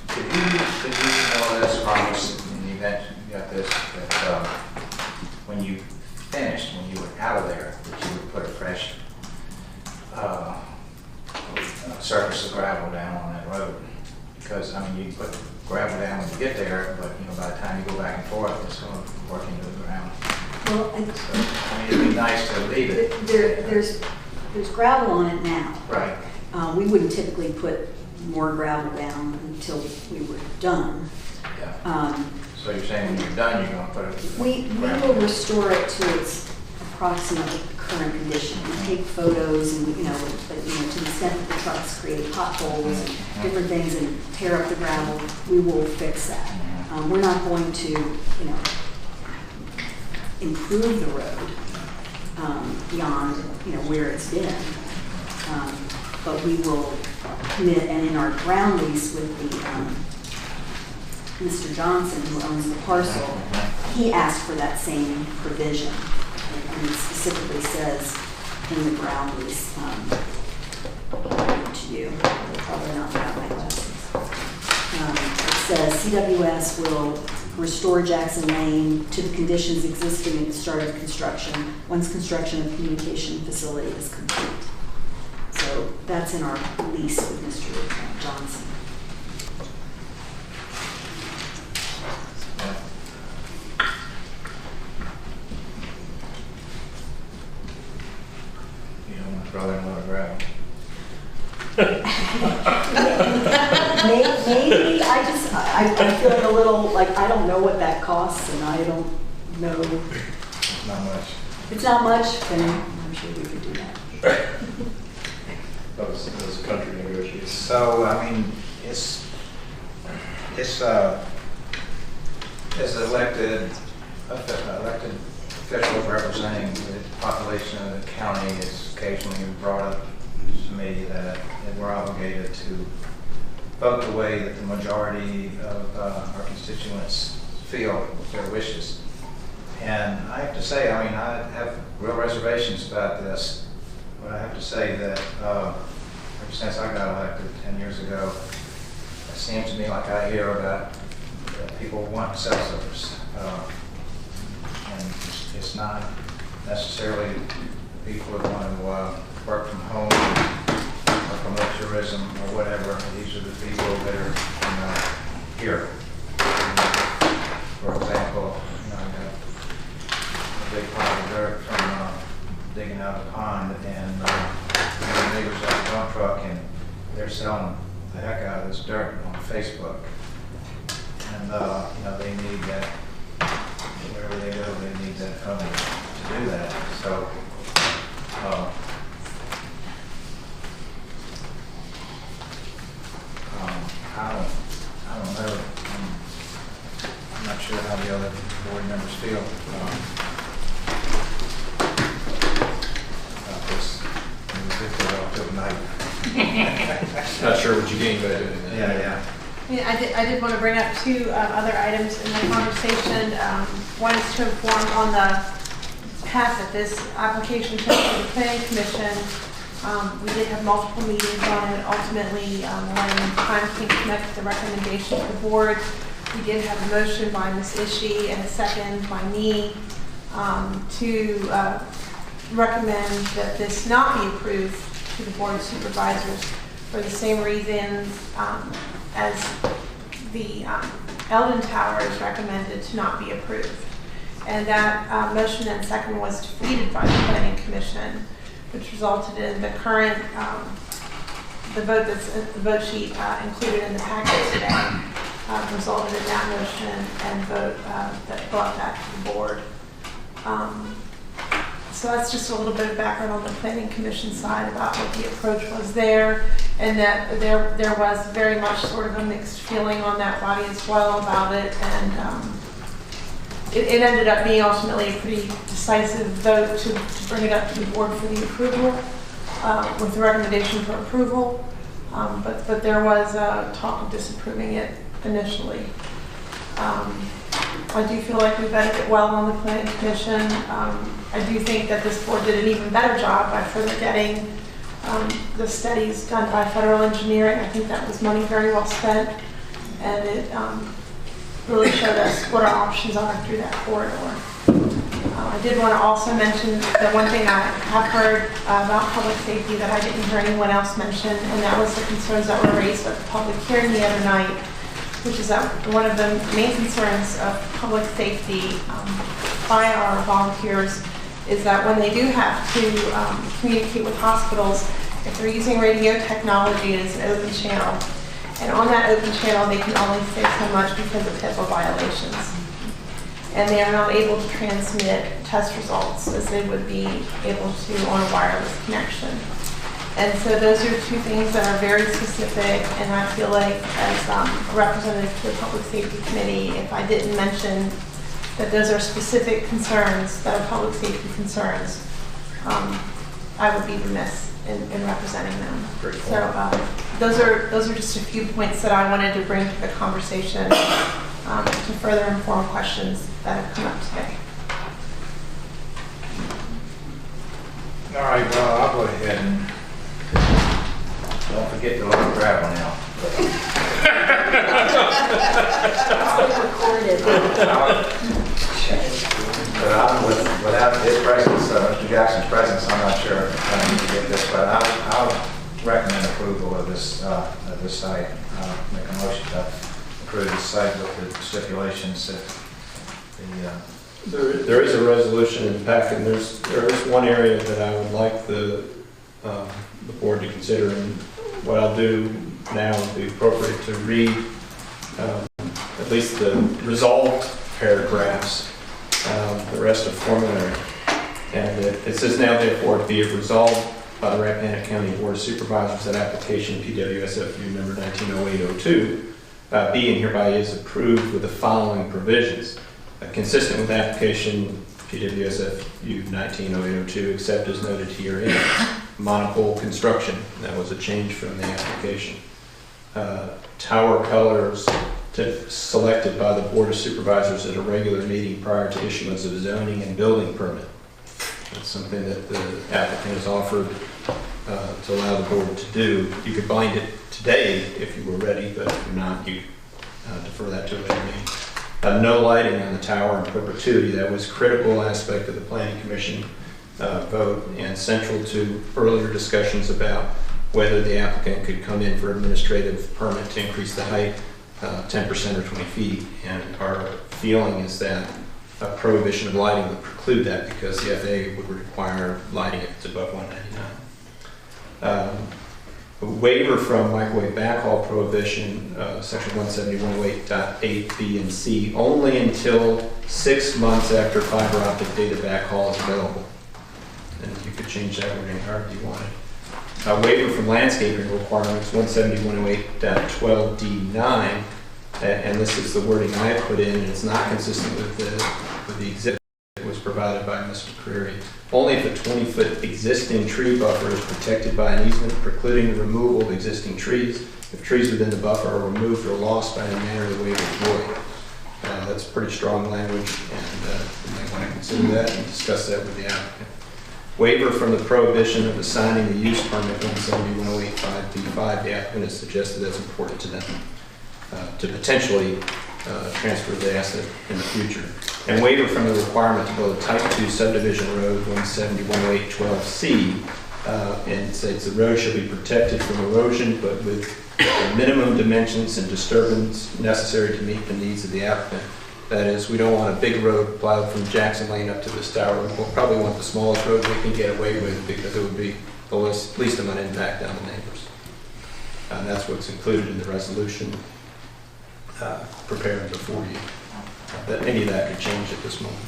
could you more or less promise in the event you got this, that when you finished, when you were out of there, that you would put a fresh surface of gravel down on that road? Because, you can put gravel down when you get there, but, by the time you go back and forth, it's going to work into the ground. Well, it'd be nice to leave it. There's gravel on it now. Right. We wouldn't typically put more gravel down until we were done. Yeah. So you're saying when you're done, you're going to put it... We will restore it to its approximate current condition. We take photos and, to the extent that the trucks create potholes and different things and tear up the gravel, we will fix that. We're not going to, improve the road beyond, where it's been. But we will commit, and in our ground lease with the Mr. Johnson, who owns the parcel, he asked for that same provision. And he specifically says in the ground lease. I'll read it to you. I'll probably not have my glasses. It says CWS will restore Jackson Lane to the conditions existing at the start of construction, once construction of the communication facility is complete. So that's in our lease with Mr. Johnson. You don't want brother-in-law to grab. Maybe, I feel like a little, like, I don't know what that costs, and I don't know. Not much. If it's not much, then I'm sure we could do that. Those country negotiations. So, I mean, it's as elected officials representing the population of the county, it's occasionally brought up to me that we're obligated to vote the way that the majority of our constituents feel with their wishes. And I have to say, I mean, I have real reservations about this, but I have to say that ever since I got elected 10 years ago, it seems to me like I hear about people want cell service. And it's not necessarily people that want to work from home or promote tourism or whatever. These are the people that are here. For example, I got a big pile of dirt from digging out a pond, and the neighbors have a dump truck, and they're selling the heck out of this dirt on Facebook. And they need that, wherever they go, they need that company to do that. So, I don't know. I'm not sure how the other board members feel about this. Not sure what you gain by doing that. Yeah. I did want to bring up two other items in the conversation. One is to inform on the path that this application took to the Planning Commission. We did have multiple meetings on it. Ultimately, when time came to make the recommendation to the board, we did have a motion by Ms. Ishii and a second by me to recommend that this not be approved to the Board of Supervisors for the same reasons as the Eldon Tower is recommended to not be approved. And that motion and second was defeated by the Planning Commission, which resulted in the current, the vote sheet included in the packet today, resulted in that motion and vote that brought that to the board. So that's just a little bit of background on the Planning Commission side about what the approach was there, and that there was very much sort of a mixed feeling on that body as well about it, and it ended up being ultimately a pretty decisive vote to bring it up to the board for the approval, with the recommendation for approval, but there was talk of disapproving it initially. I do feel like we vetted it well on the Planning Commission. I do think that this board did an even better job by further getting the studies done by federal engineering. I think that was money very well spent, and it really showed us what our options are through that corridor. I did want to also mention that one thing I have heard about public safety that I didn't hear anyone else mention, and that was the concerns that were raised at the public hearing the other night, which is that one of the main concerns of public safety by our volunteers is that when they do have to communicate with hospitals, if they're using radio technology, it is an open channel. And on that open channel, they can only say so much because of HIPAA violations. And they are not able to transmit test results as they would be able to on a wireless connection. And so those are two things that are very specific, and I feel like as a representative to the Public Safety Committee, if I didn't mention that those are specific concerns that are public safety concerns, I would be remiss in representing them. So those are just a few points that I wanted to bring to the conversation to further inform questions that have come up today. All right, well, I'll go ahead and don't forget to load gravel now. But without his presence, Mr. Jackson's presence, I'm not sure if I need to get this, but I'll recommend approval of this site. Make a motion to approve this site with the stipulations that There is a resolution in the packet, and there is one area that I would like the board to consider, and what I'll do now would be appropriate to read at least the resolved paragraphs. The rest are formulary. And it says, now therefore be it resolved by the Rappahannock County Board of Supervisors that application PWSFU number 190802 be and hereby is approved with the following provisions. Consistent with application PWSFU 190802, except as noted herein. Monopole construction, that was a change from the application. Tower colors selected by the Board of Supervisors at a regular meeting prior to issuance of a zoning and building permit. That's something that the applicant has offered to allow the board to do. You could bind it today if you were ready, but if you're not, you defer that to a later meeting. No lighting on the tower in perpetuity. That was a critical aspect of the Planning Commission vote and central to earlier discussions about whether the applicant could come in for administrative permit to increase the height 10% or 20 feet. And our feeling is that a prohibition of lighting would preclude that because the FAA would require lighting if it's above 199. A waiver from microwave backhaul prohibition, section 17108.8 B and C, only until 6 months after fiber optic data backhaul is available. And you could change that wording however you wanted. A waiver from landscaping requirements, 17108.12 D9, and this is the wording I put in, and it's not consistent with the exhibit that was provided by Mr. Creary. Only if a 20-foot existing tree buffer is protected by an easement precluding the removal of existing trees. If trees within the buffer are removed or lost by any manner, the waiver is void. That's pretty strong language, and you might want to consider that and discuss that with the applicant. Waiver from the prohibition of assigning the use permit 17108.5B5. The applicant has suggested that's important to them to potentially transfer the asset in the future. And waiver from the requirement to build a Type 2 subdivision road 17108.12C, and it states the road shall be protected from erosion, but with the minimum dimensions and disturbance necessary to meet the needs of the applicant. That is, we don't want a big road plowed from Jackson Lane up to this tower. We'll probably want the smallest road we can get away with because it would be the least amount of impact on the neighbors. And that's what's included in the resolution prepared before you. That any of that could change at this moment.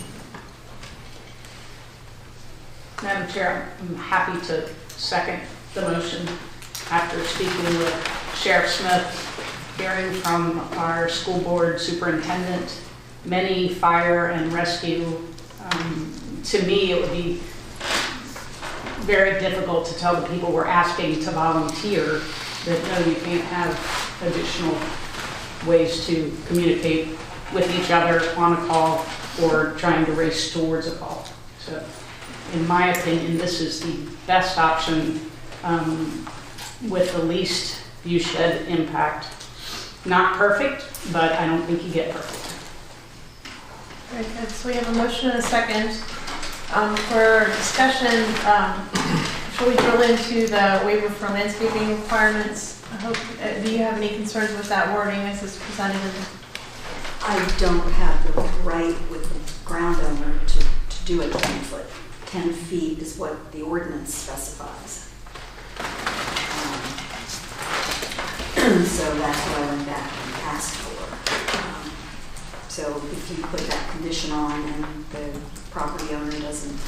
Madam Chair, I'm happy to second the motion after speaking with Sheriff Smith, hearing from our school board superintendent, many fire and rescue. To me, it would be very difficult to tell the people we're asking to volunteer that no, you can't have additional ways to communicate with each other on a call or trying to race towards a call. So in my opinion, this is the best option with the least view shed impact. Not perfect, but I don't think you get perfect. Very good. So we have a motion and a second for discussion. Shall we drill into the waiver from landscaping requirements? I hope, do you have any concerns with that wording as it's presented? I don't have the right with the ground owner to do a 20-foot. 10 feet is what the ordinance specifies. So that's what I went back and asked for. So if you put that condition on and the property owner doesn't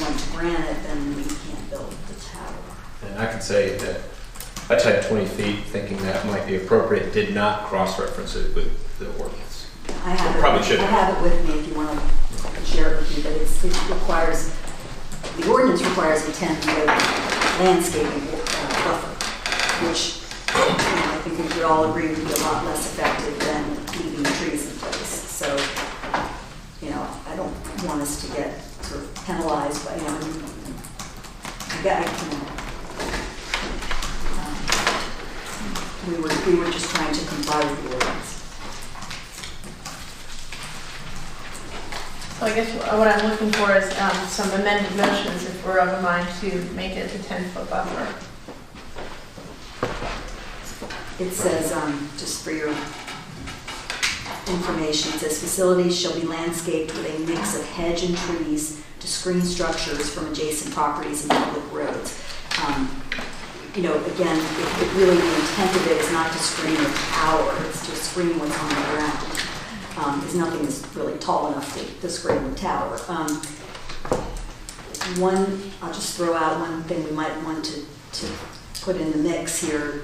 want to grant it, then we can't build the tower. And I can say that I typed 20 feet thinking that might be appropriate, did not cross-reference it with the ordinance. I have, so I have it with me if you want to share it with me, but it requires, the ordinance requires a 10-foot landscaping buffer, which I think we would all agree would be a lot less effective than leaving trees in place. So, I don't want us to get sort of penalized by, we were just trying to comply with the ordinance. So I guess what I'm looking for is some amended motions if we're of a mind to make it a 10-foot buffer. It says, just for your information, it says facilities shall be landscaped with a mix of hedge and trees to screen structures from adjacent properties and public roads. Again, it really, the intent of it is not to screen the tower, it's to screen what's on the ground. Because nothing is really tall enough to screen the tower. I'll just throw out one thing we might want to put in the mix here.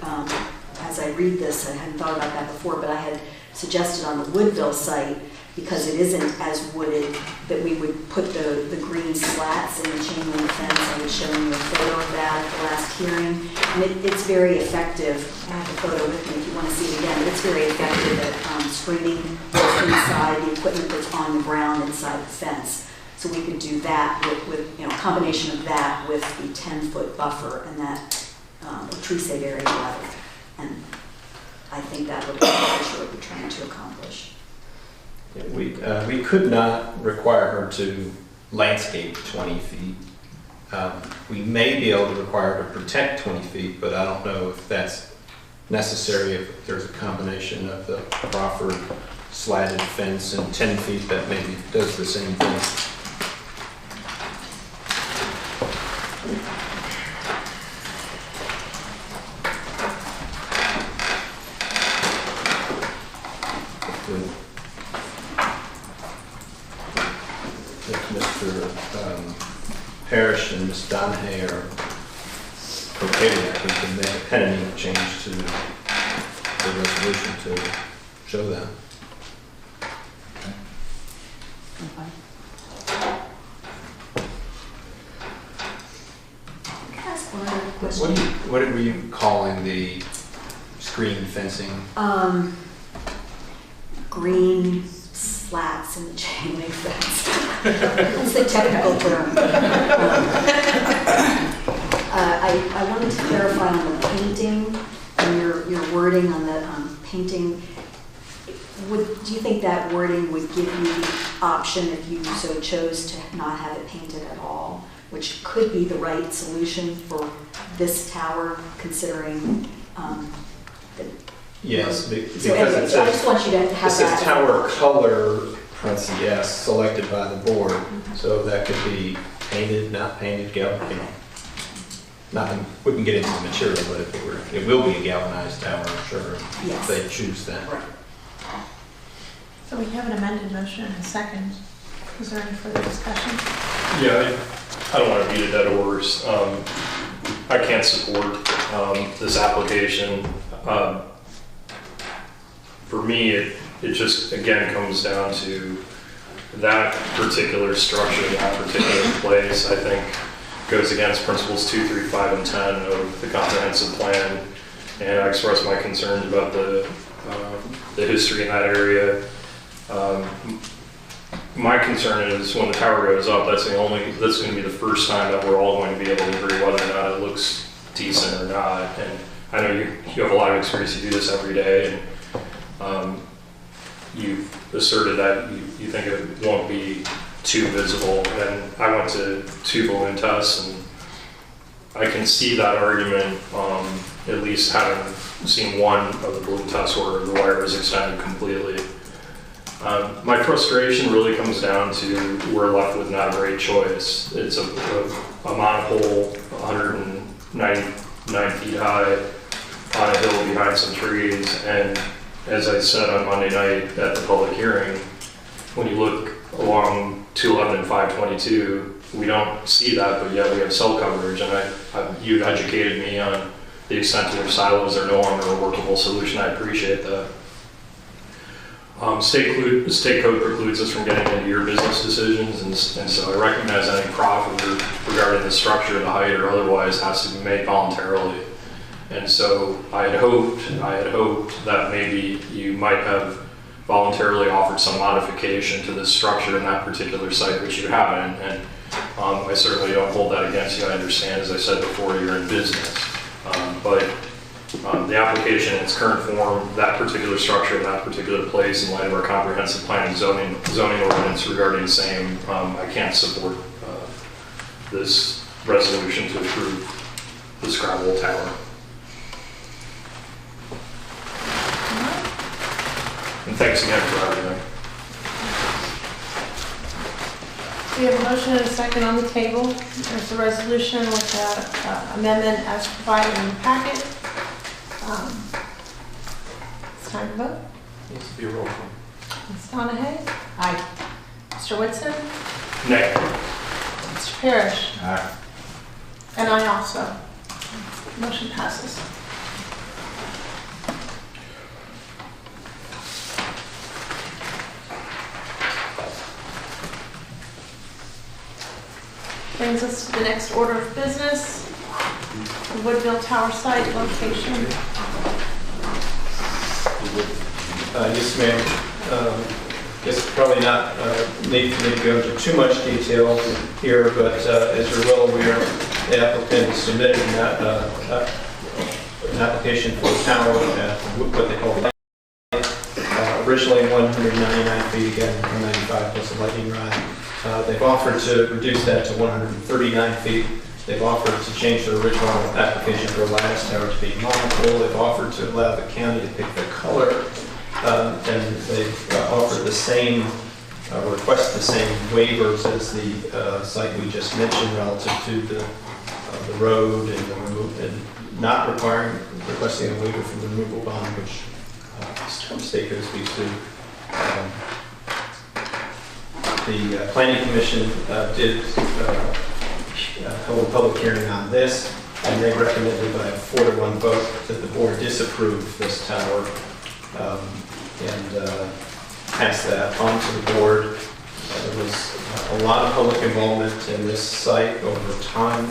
As I read this, I hadn't thought about that before, but I had suggested on the Woodville site, because it isn't as wooded, that we would put the green slats in the chain link fence. I was showing you a photo of that at the last hearing. And it's very effective. I have a photo with me if you want to see it again, but it's very effective at screening what's inside the equipment that's on the ground inside the fence. So we could do that with a combination of that with the 10-foot buffer and that tree save area level. And I think that would accomplish what we're trying to accomplish. Yeah, we could not require her to landscape 20 feet. We may be able to require her to protect 20 feet, but I don't know if that's necessary if there's a combination of the proffered slatted fence and 10 feet that maybe does the same thing. If Mr. Parrish and Ms. Donahue are okay with that, we can make a pending change to the resolution to show that. What were you calling the screen fencing? Green slats in the chain link fence. That's the technical term. I wanted to clarify on the painting and your wording on the painting. Do you think that wording would give you the option if you so chose to not have it painted at all, which could be the right solution for this tower, considering yes, because anyway, so I just want you to have it that. says tower color, parentheses, yes, selected by the board. So that could be painted, not painted, galvanized. Nothing, wouldn't get into the material, but if it will be a galvanized tower, I'm sure, if they choose that. So we have an amended motion and a second. Is there any further discussion? Yeah, I don't want to beat a dead horse. I can't support this application. For me, it just, again, comes down to that particular structure, that particular place, I think goes against principles 2, 3, 5, and 10 of the comprehensive plan. And I expressed my concerns about the history in that area. My concern is when the tower goes up, that's going to be the first time that we're all going to be able to agree whether or not it looks decent or not. And I know you have a lot of experience, you do this every day, and you've asserted that you think it won't be too visible. And I went to 2 balloon tests, and I can see that argument, at least having seen one of the balloon tests where the wire is extended completely. My frustration really comes down to we're left with not a great choice. It's a monopole 199 feet high on a hill behind some trees, and as I said on Monday night at the public hearing, when you look along 211 and 522, we don't see that, but yet we have cell coverage, and you've educated me on the extent to which silos are no longer a workable solution. I appreciate that. State code precludes us from getting into your business decisions, and so I recognize any profit regarding the structure, the height, or otherwise has to be made voluntarily. And so I had hoped that maybe you might have voluntarily offered some modification to this structure in that particular site, which you haven't. And I certainly don't hold that against you. I understand, as I said before, you're in business. But the application in its current form, that particular structure in that particular place, in light of our comprehensive planning zoning ordinance regarding the same, I can't support this resolution to approve the Scrabble Tower. And thanks again for everything. We have a motion and a second on the table. There's a resolution with the amendment as provided in the packet. It's time to vote. Needs to be a roll call. Ms. Donahue? Aye. Mr. Whitson? Nay. Mr. Parrish? Aye. And I also. Motion passes. Brings us to the next order of business, the Woodville Tower site location. Yes, ma'am. Guess probably not need for me to go into too much detail here, but as you're well aware, the applicant submitted an application for a tower at what they call originally 199 feet, again 195 plus a lightning rod. They've offered to reduce that to 139 feet. They've offered to change their original application for a lattice tower to be monopole. They've offered to allow the county to pick the color. And they've offered the same, request the same waivers as the site we just mentioned relative to the road and the and not requesting a waiver from the removal bond, which State Code speaks to. The Planning Commission did hold a public hearing on this, and they recommended by a 4-to-1 vote that the board disapprove this tower and pass that on to the board. There was a lot of public involvement in this site over time.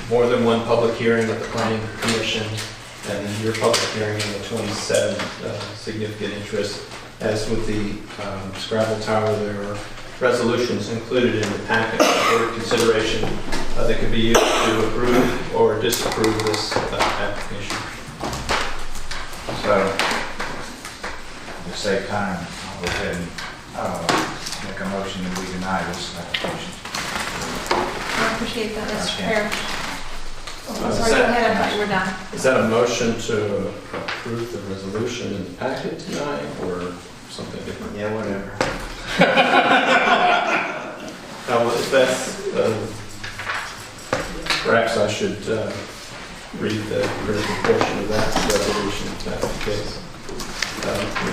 More than one public hearing at the Planning Commission, and then your public hearing in the 27 significant interest. As with the Scrabble Tower, there are resolutions included in the packet for consideration that could be used to approve or disapprove this application. So, to save time, I'll go ahead and make a motion that we deny this application. I appreciate that, Mr. Parrish. Is Sorry, go that- ahead, I thought you were done. Is that a motion to approve the resolution in the packet tonight, or something different? Yeah, whatever. If that's, perhaps I should read the critical portion of that resolution if that's the case.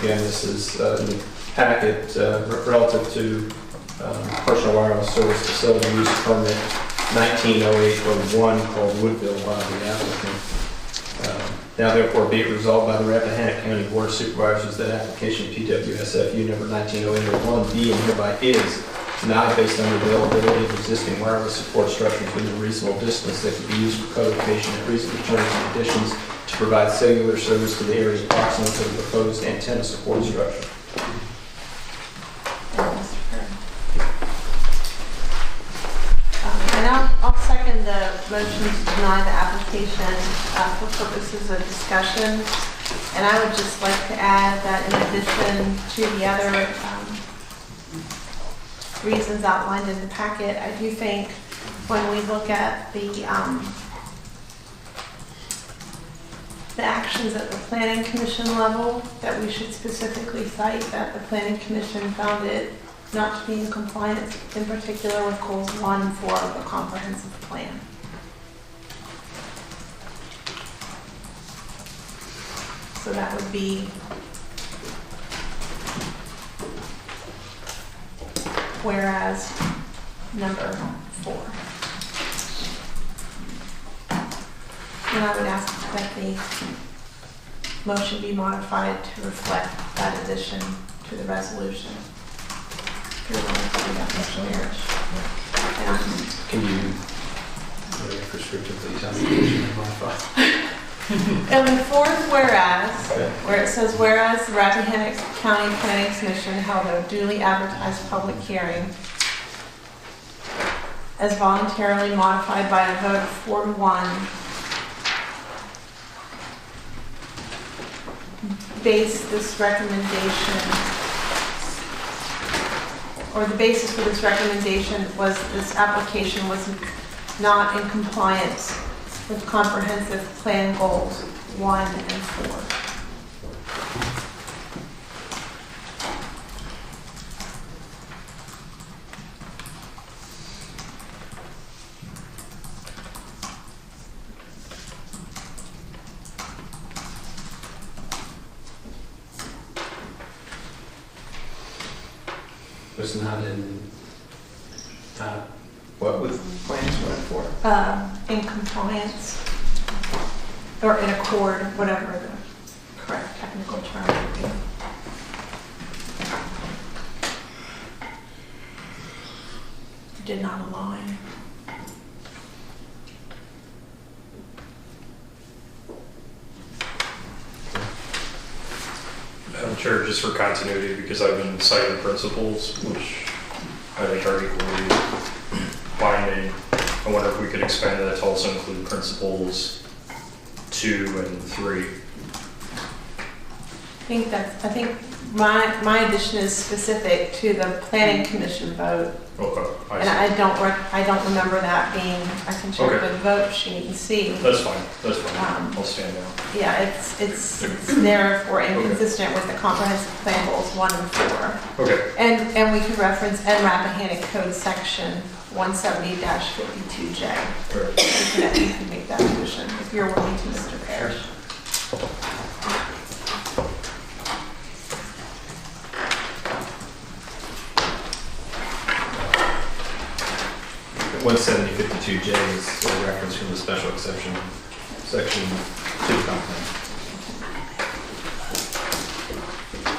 Again, this is in the packet relative to personal wireless service facility use permit 190801 called Woodville by the applicant. Now therefore be it resolved by the Rappahannock County Board of Supervisors that application PWSFU number 190801 be and hereby is denied based on the availability of existing wireless support structures within a reasonable distance that could be used for co-location at reasonable terms and conditions to provide cellular service to the area proximate to the proposed antenna support structure. And I'll second the motion to deny the application for purposes of discussion. And I would just like to add that in addition to the other reasons outlined in the packet, I do think when we look at the actions at the Planning Commission level, that we should specifically cite that the Planning Commission found it not to be in compliance, in particular with goals 1 and 4 of the comprehensive plan. So that would be whereas number 4. And I would ask that the motion be modified to reflect that addition to the resolution. If you're willing to do that, Mr. Parrish. Can you very prescriptively tell me what you modify? And the fourth whereas, where it says, whereas the Rappahannock County Planning Commission held a duly advertised public hearing as voluntarily modified by a vote of 4-1, base this recommendation, or the basis for this recommendation was this application was not in compliance with comprehensive plan goals 1 and 4. Was not in, what was plans went for? In compliance, or in accord, whatever the correct technical term would be. Did not align. Madam Chair, just for continuity, because I've been citing principles, which I think are equally binding, I wonder if we could expand that to also include principles 2 and 3. I think my addition is specific to the planning commission vote. Okay. And I don't remember that being, I can check Okay. the vote sheet and see. That's fine, I'll stand down. Yeah, it's therefore inconsistent with the comprehensive plan goals 1 and 4. Okay. And we can reference Rappahannock Code section 170-52J. You can make that addition if you're willing to, Mr. Parrish. 17052J is a reference from the special exception section to the comp plan,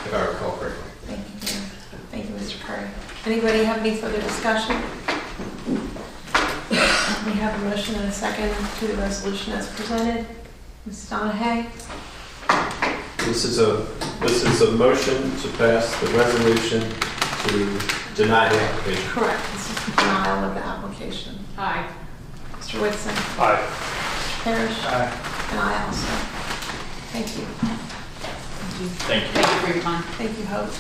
if I recall correctly. Thank you, Mayor. Thank you, Mr. Curry. Anybody have any further discussion? We have a motion and a second to the resolution as presented. Ms. Donahue? This is a motion to pass the resolution to deny the application. Correct. This is the denial of the application. Aye. Mr. Whitson? Aye. Mr. Parrish? Aye. And I also. Thank you. Thank you. Thank you for your time. Thank you, Hope.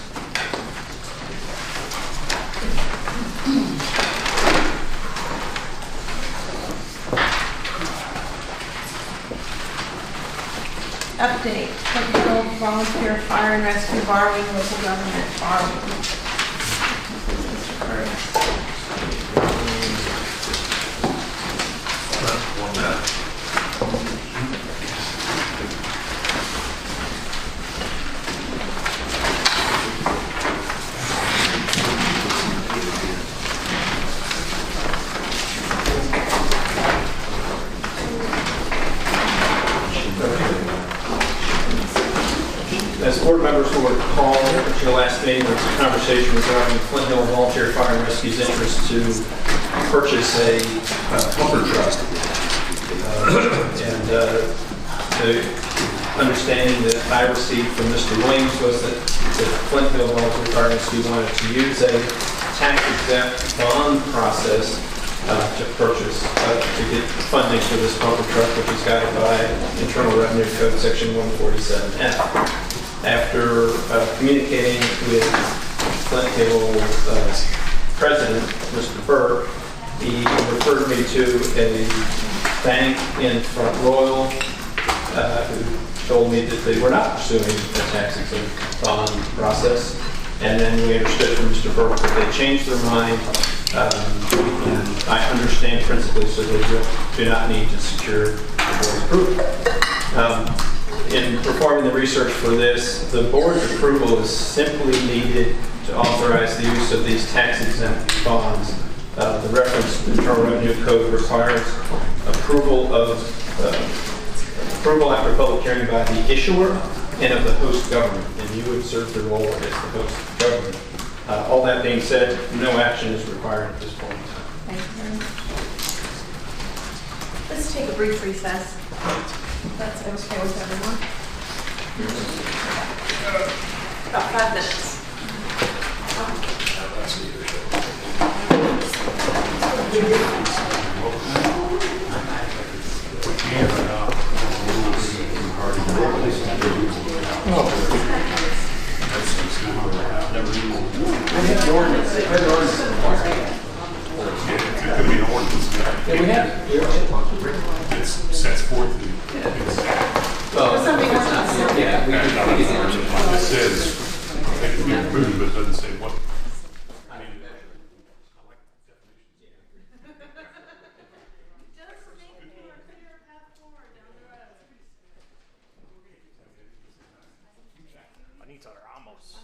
Update, Technical Volunteer Fire and Rescue Borrowing, Local Government Borrowing. Mr. Curry. As board members will recall, at your last meeting, there was a conversation regarding Flint Hill Volunteer Fire and Rescue's interest to purchase a pumper truck. And the understanding that I received from Mr. Williams was that Flint Hill Volunteer Fire and Rescue wanted to use a tax-exempt bond process to purchase, to get funding for this pumper truck, which is guided by Internal Revenue Code Section 147F. After communicating with Flint Hill President, Mr. Burke, he referred me to a bank in Front Royal who told me that they were not pursuing a tax-exempt bond process. And then we understood from Mr. Burke that they changed their mind. And I understand principally, so they do not need to secure the board's approval. In performing the research for this, the board's approval is simply needed to authorize the use of these tax-exempt bonds. The reference to the Internal Revenue Code requires approval after public hearing by the issuer and of the host government, and you would serve the role as the host government. All that being said, no action is required at this point in time. Thank you very much. Let's take a brief recess. That's okay with everyone. About 5 minutes. Yeah, we have. It sets forth the. Well, if it's not, yeah, we can. It says, they can be approved, but it doesn't say what. Anita Ramos.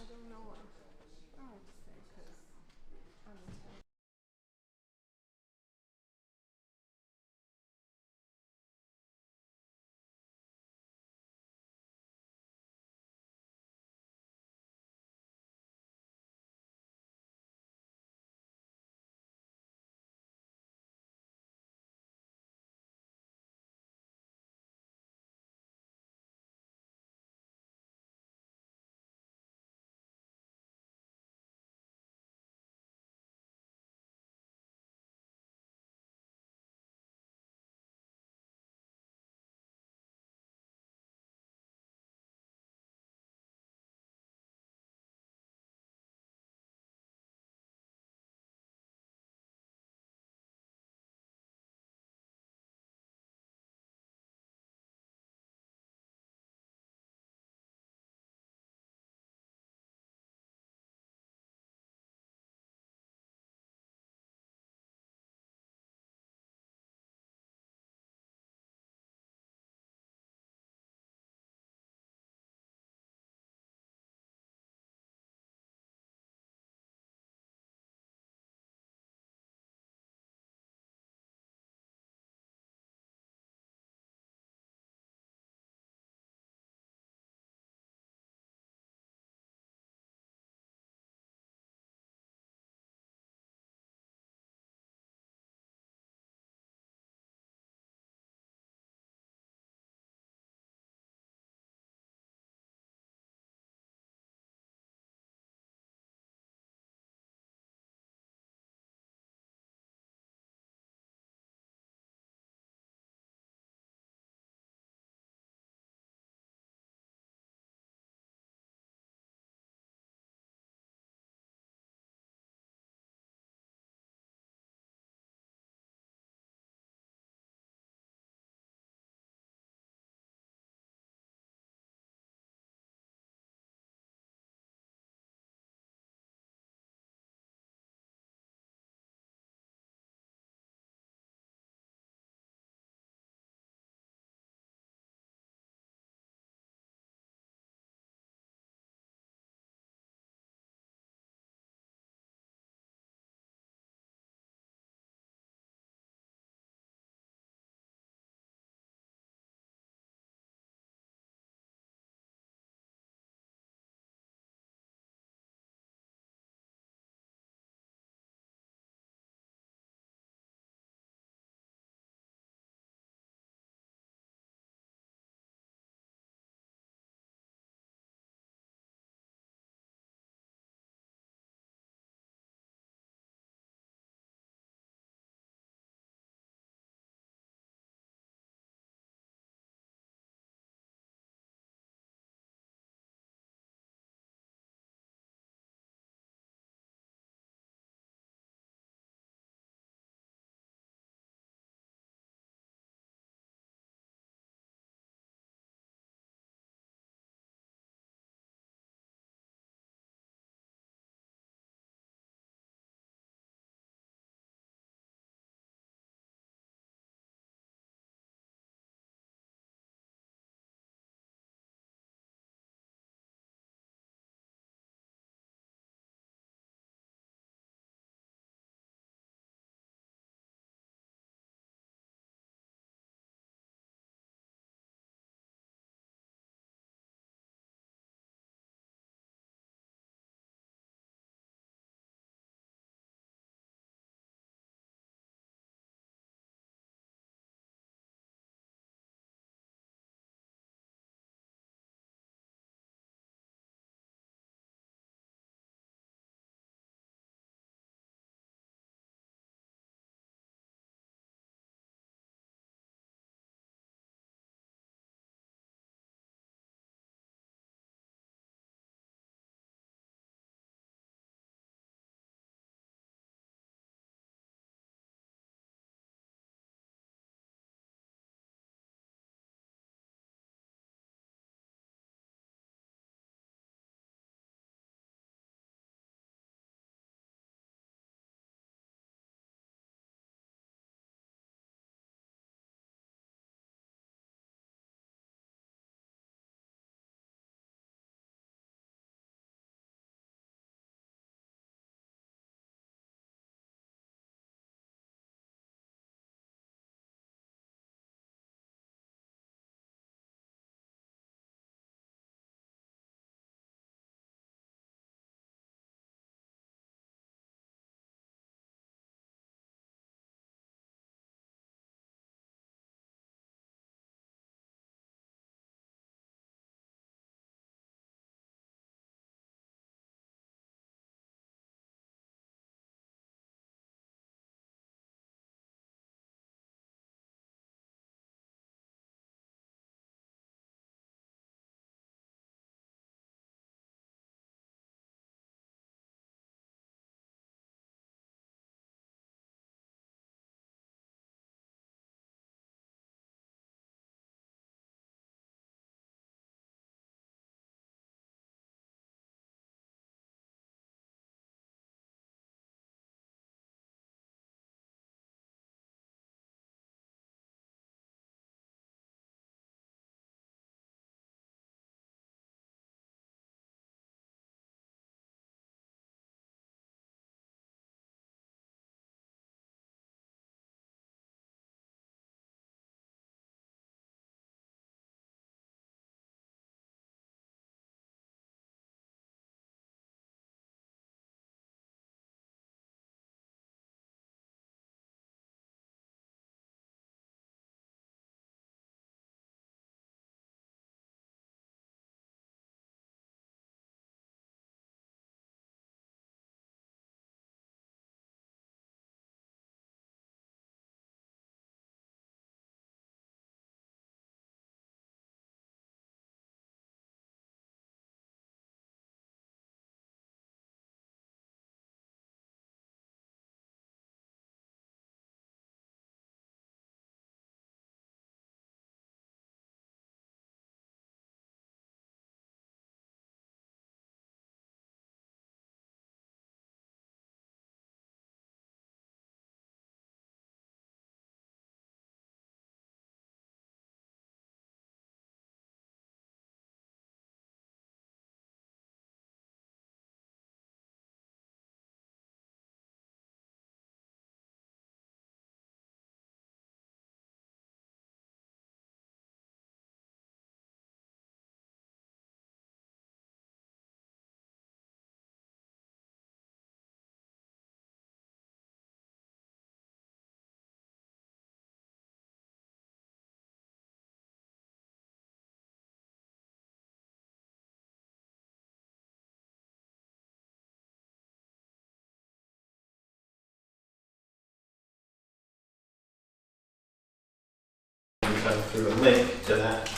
through a link to that.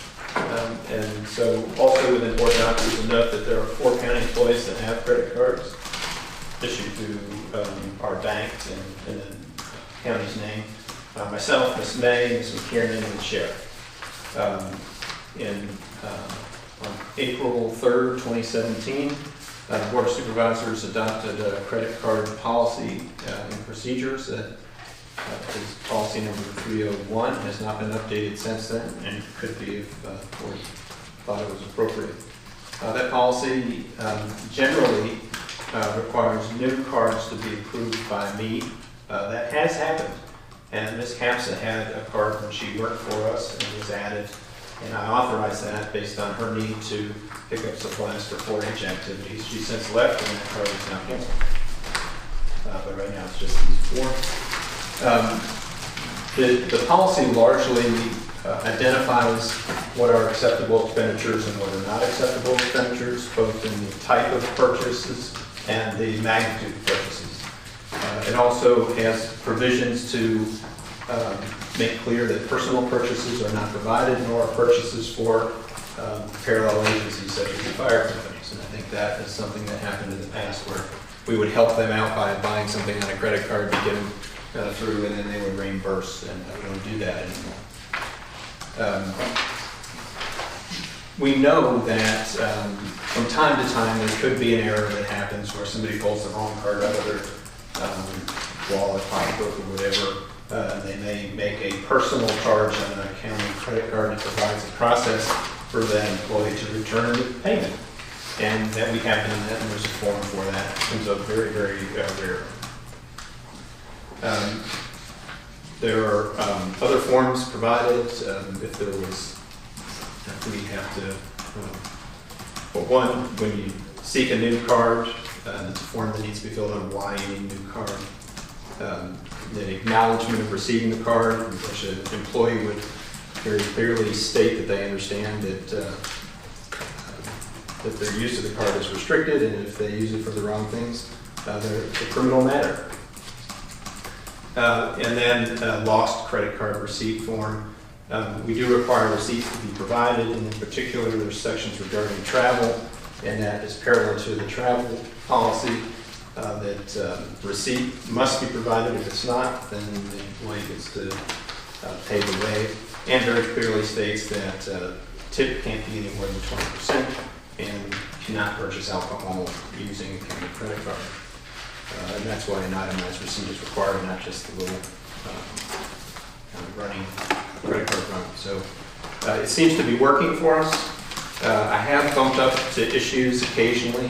And so also within board documents, to note that there are 4 county employees that have credit cards issued through our bank and the county's name. Myself, Ms. May, Ms. McKiernan, and the sheriff. On April 3rd, 2017, the Board of Supervisors adopted a credit card policy and procedures that is policy number 301, has not been updated since then, and could be if the board thought it was appropriate. That policy generally requires new cards to be approved by me. That has happened, and Ms. Capsa had a card when she worked for us and was added, and I authorized that based on her need to pick up supplies for 4-H activities. She's since left, and that card is now canceled. But right now it's just these 4. The policy largely identifies what are acceptable expenditures and what are not acceptable expenditures, both in the type of purchases and the magnitude of purchases. It also has provisions to make clear that personal purchases are not provided, nor purchases for parallel agencies such as the fire companies. And I think that is something that happened in the past where we would help them out by buying something on a credit card to get them through, and then they would reimburse, and we don't do that anymore. We know that from time to time there could be an error that happens where somebody pulls the wrong card out of their wallet, pocketbook, or whatever. They may make a personal charge on an county credit card that provides a process for that employee to return the payment. And that we have done that, and there's a form for that. It comes up very, very rare. There are other forms provided if there was, we have to, well, one, when you seek a new card, it's a form that needs to be filled out why you need a new card. The acknowledgement of receiving the card, which an employee would very clearly state that they understand that that their use of the card is restricted, and if they use it for the wrong things, it's a criminal matter. And then lost credit card receipt form. We do require receipts to be provided, and in particular there's sections regarding travel, and that is parallel to the travel policy, that receipt must be provided. If it's not, then the employee gets to pay the way, and very clearly states that tip can't be any more than 20%, and cannot purchase alcohol using a county credit card. And that's why an itemized receipt is required, not just the little kind of running credit card run. So it seems to be working for us. I have bumped up to issues occasionally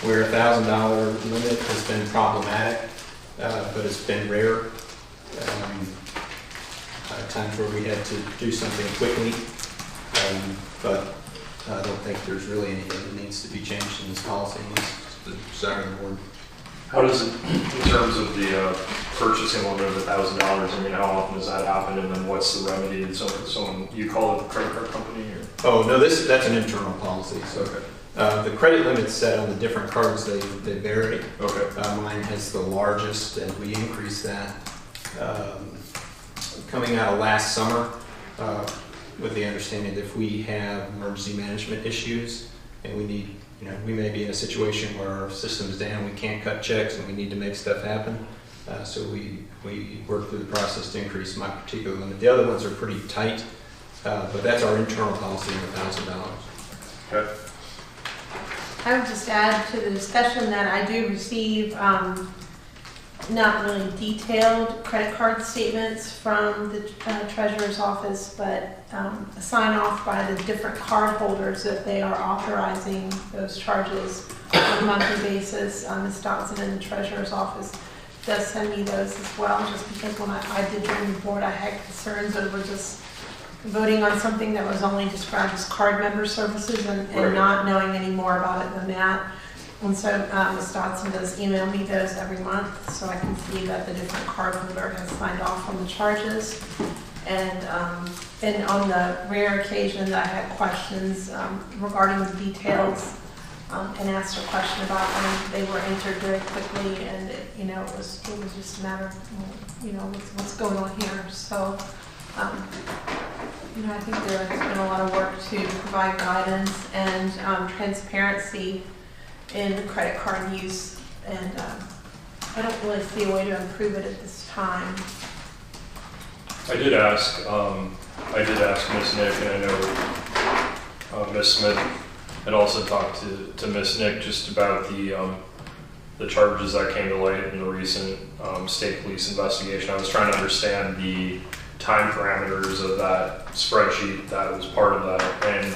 where $1,000 limit has been problematic, but it's been rare. Times where we had to do something quickly, but I don't think there's really anything that needs to be changed in this policy. It's the desire of the board. How does it, in terms of the purchasing limit of $1,000, I mean, how often does that happen, and then what's the remedy? And someone, you call it the credit card company? Or? Oh, no, that's an internal policy. So okay. The credit limits set on the different cards, they vary. Okay. Mine has the largest, and we increased that coming out of last summer with the understanding that if we have emergency management issues and we need, we may be in a situation where our system's down, we can't cut checks, and we need to make stuff happen. So we work through the process to increase my particular limit. The other ones are pretty tight, but that's our internal policy of $1,000. Okay. I would just add to the discussion that I do receive not really detailed credit card statements from the treasurer's office, but a sign off by the different card holders that they are authorizing those charges on a monthly basis. Ms. Dotson in the treasurer's office does send me those as well, just because when I did join the board, I had concerns over just voting on something that was only described as card member services and not knowing any more about it than that. And so Ms. Dotson does email me those every month, so I can see that the different card holder has signed off on the charges. And on the rare occasion that I had questions regarding the details and asked a question about them, they were entered very quickly, and it was just a matter of what's going on here. So You know, I think there has been a lot of work to provide guidance and transparency in the credit card use, and I don't really see a way to improve it at this time. I did ask Ms. Nick, and I know Ms. Smith had also talked to Ms. Nick just about the charges that came to light in the recent state police investigation. I was trying to understand the time parameters of that spreadsheet that was part of that, and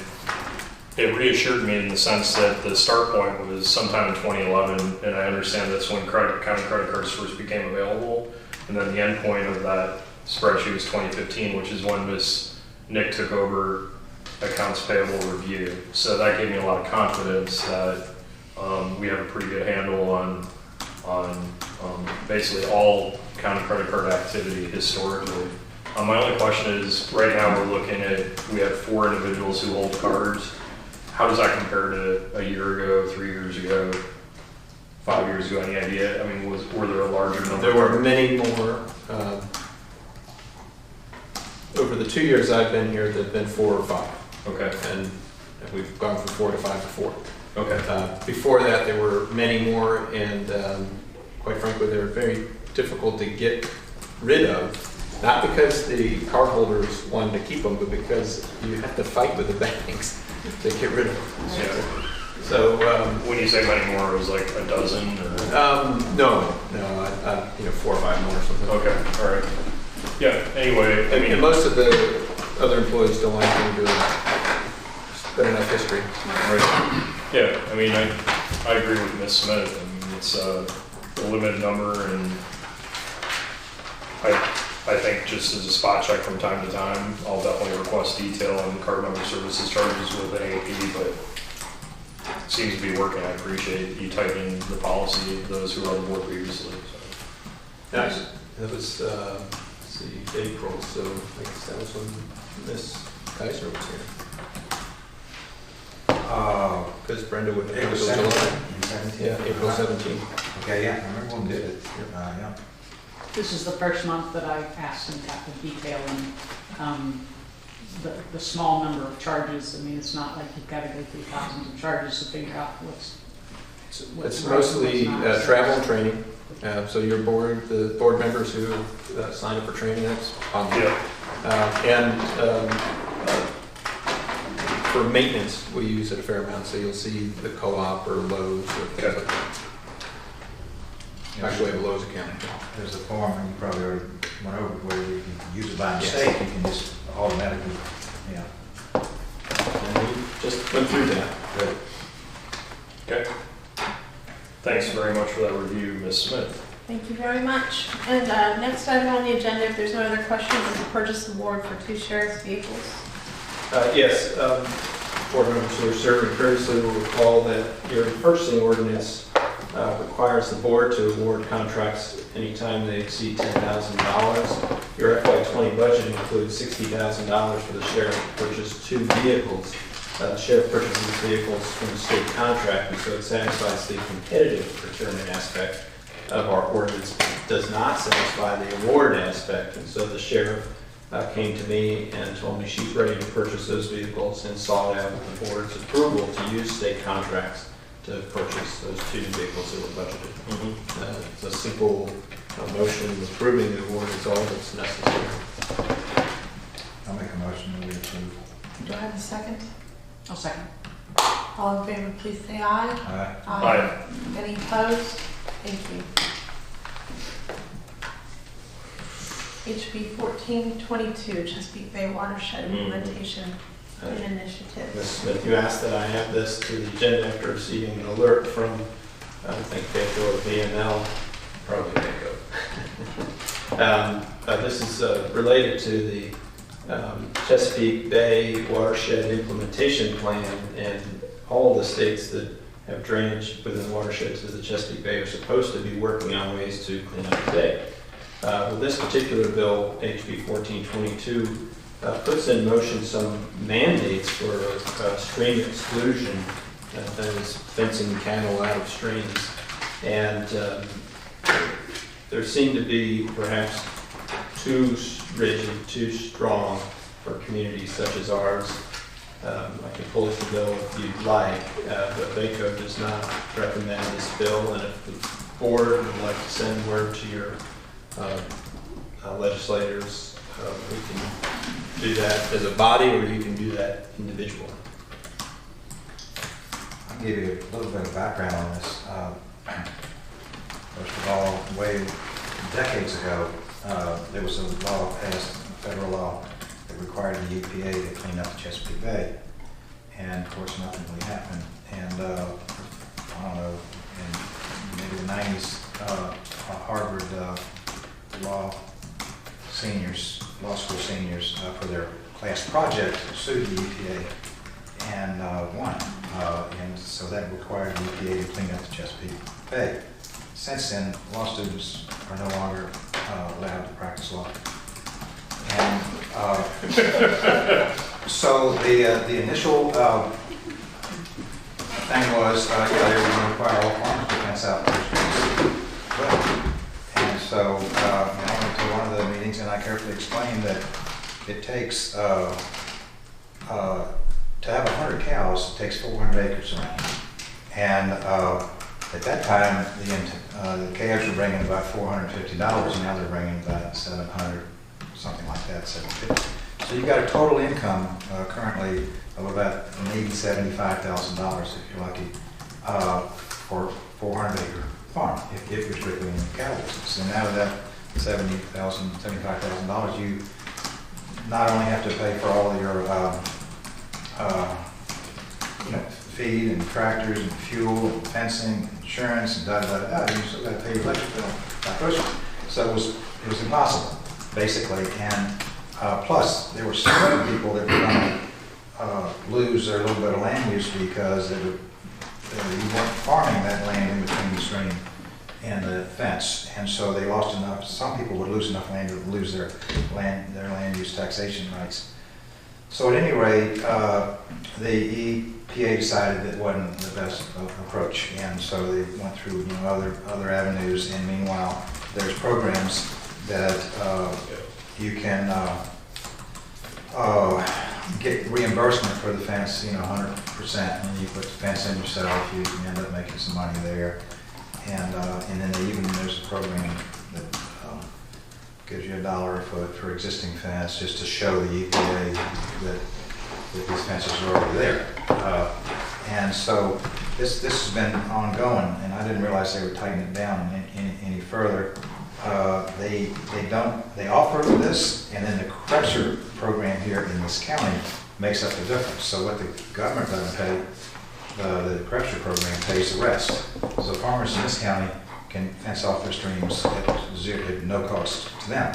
it reassured me in the sense that the start point was sometime in 2011, and I understand that's when county credit cards first became available, and then the end point of that spreadsheet was 2015, which is when Ms. Nick took over accounts payable review. So that gave me a lot of confidence that we have a pretty good handle on basically all county credit card activity historically. My only question is, right now we have 4 individuals who hold cards. How does that compare to a year ago, 3 years ago, 5 years ago? Any idea? I mean, were there a larger number? There were many more. Over the 2 years I've been here, there have been 4 or 5. Okay. And we've gone from 4 to 5 to 4. Okay. Before that, there were many more, and quite frankly, they were very difficult to get rid of. Not because the cardholders wanted to keep them, but because you have to fight with the banks to get rid of them. Yeah. So when you say many more, it was like a dozen? Or? No, 4 or 5 more or something. Okay, all right. Yeah, anyway, I mean... And most of the other employees don't like them doing good enough history. Right. Yeah, I mean, I agree with Ms. Smith. I mean, it's a limited number, and I think just as a spot check from time to time, I'll definitely request detail on card member services charges with AAP, but it seems to be working. I appreciate you tightening the policy of those who were on the board previously. So. Actually, that was, April, so I guess that was when Ms. Kaiser was here. Because Brenda would have April July. 17th. Yeah, April 17th. Okay, yeah, I remember when we did it. Yeah. This is the first month that I asked them to have the detail and the small number of charges. I mean, it's not like you've got to go through thousands of charges to figure out what's It's mostly travel and training. So your board, the board members who sign up for training, that's on there. For maintenance, we use it a fair amount. So you'll see the co-op or Lowe's or things like that. Actually, we have a Lowe's account. There's a form, and you probably already went over, where you can use it by mistake, you can just automatically, And we just went through that. Good. Okay. Thanks very much for that review, Ms. Smith. Thank you very much. And next item on the agenda, if there's no other questions, is the purchase award for 2 sheriff's vehicles. Yes, board members who are serving previously will recall that your purchasing ordinance requires the board to award contracts anytime they exceed $10,000. Your FY20 budget includes $60,000 for the sheriff to purchase 2 vehicles. The sheriff purchases vehicles from the state contract, and so it satisfies the competitive procurement aspect of our ordinance, but does not satisfy the award aspect. And so the sheriff came to me and told me she's ready to purchase those vehicles and sought out the board's approval to use state contracts to purchase those 2 vehicles that were budgeted. It's a simple motion approving the award is all that's necessary. I'll make a motion that we approve. Do I have a second? I'll second. All in favor, please say aye. Aye. Aye. Any opposed? Thank you. HB 1422, Chesapeake Bay Watershed Implementation Initiative. Ms. Smith, you asked that I have this to the agenda after receiving an alert from, I think, VACO or VML, probably VACO. This is related to the Chesapeake Bay Watershed Implementation Plan, and all the states that have drainage within the watersheds of the Chesapeake Bay are supposed to be working on ways to clean up the bay. Well, this particular bill, HB 1422, puts in motion some mandates for stream exclusion, that is fencing cattle out of streams. And there seem to be perhaps too rigid, too strong for communities such as ours. I can pull up the bill if you'd like, but VACO does not recommend this bill, and if the board would like to send word to your legislators, we can do that as a body, or you can do that individually. I'll give you a little bit of background on this. First of all, way decades ago, there was a law passed, a federal law, that required the EPA to clean up Chesapeake Bay. And of course, nothing really happened. And I don't know, in maybe the 90s, Harvard law school seniors, for their class project, sued the EPA and won. And so that required the EPA to clean up the Chesapeake Bay. Since then, law students are no longer allowed to practice law. And so the initial thing was, yeah, they were going to require all farmers to fence out their streets. And so I went to one of the meetings and I carefully explained that it takes, to have 100 cows, it takes 400 acres around. And at that time, the calves were bringing about $450, and now they're bringing about $700, something like that, $750. So you've got a total income currently of about maybe $75,000 if you're lucky for 400-acre farm, if you're strictly in the cattle business. And out of that $75,000, you not only have to pay for all of your feed and tractors and fuel and fencing, insurance and da-da-da-da, you still got to pay your electric bill by grocery. So it was impossible, basically. And plus, there were so many people that were going to lose their little bit of land use because you weren't farming that land in between the stream and the fence. And so they lost enough. Some people would lose enough land to lose their land use taxation rights. So at any rate, the EPA decided that wasn't the best approach, and so they went through other avenues. And meanwhile, there's programs that you can get reimbursement for the fence, 100%, and you put the fence in yourself, you end up making some money there. And then there's a program that gives you $1 a foot for existing fence, just to show the EPA that these fences are already there. And so this has been ongoing, and I didn't realize they were tightening it down any further. They offer this, and then the CREPSR program here in this county makes up the difference. So what the government doesn't pay, the CREPSR program pays the rest. So farmers in this county can fence off their streams at no cost to them.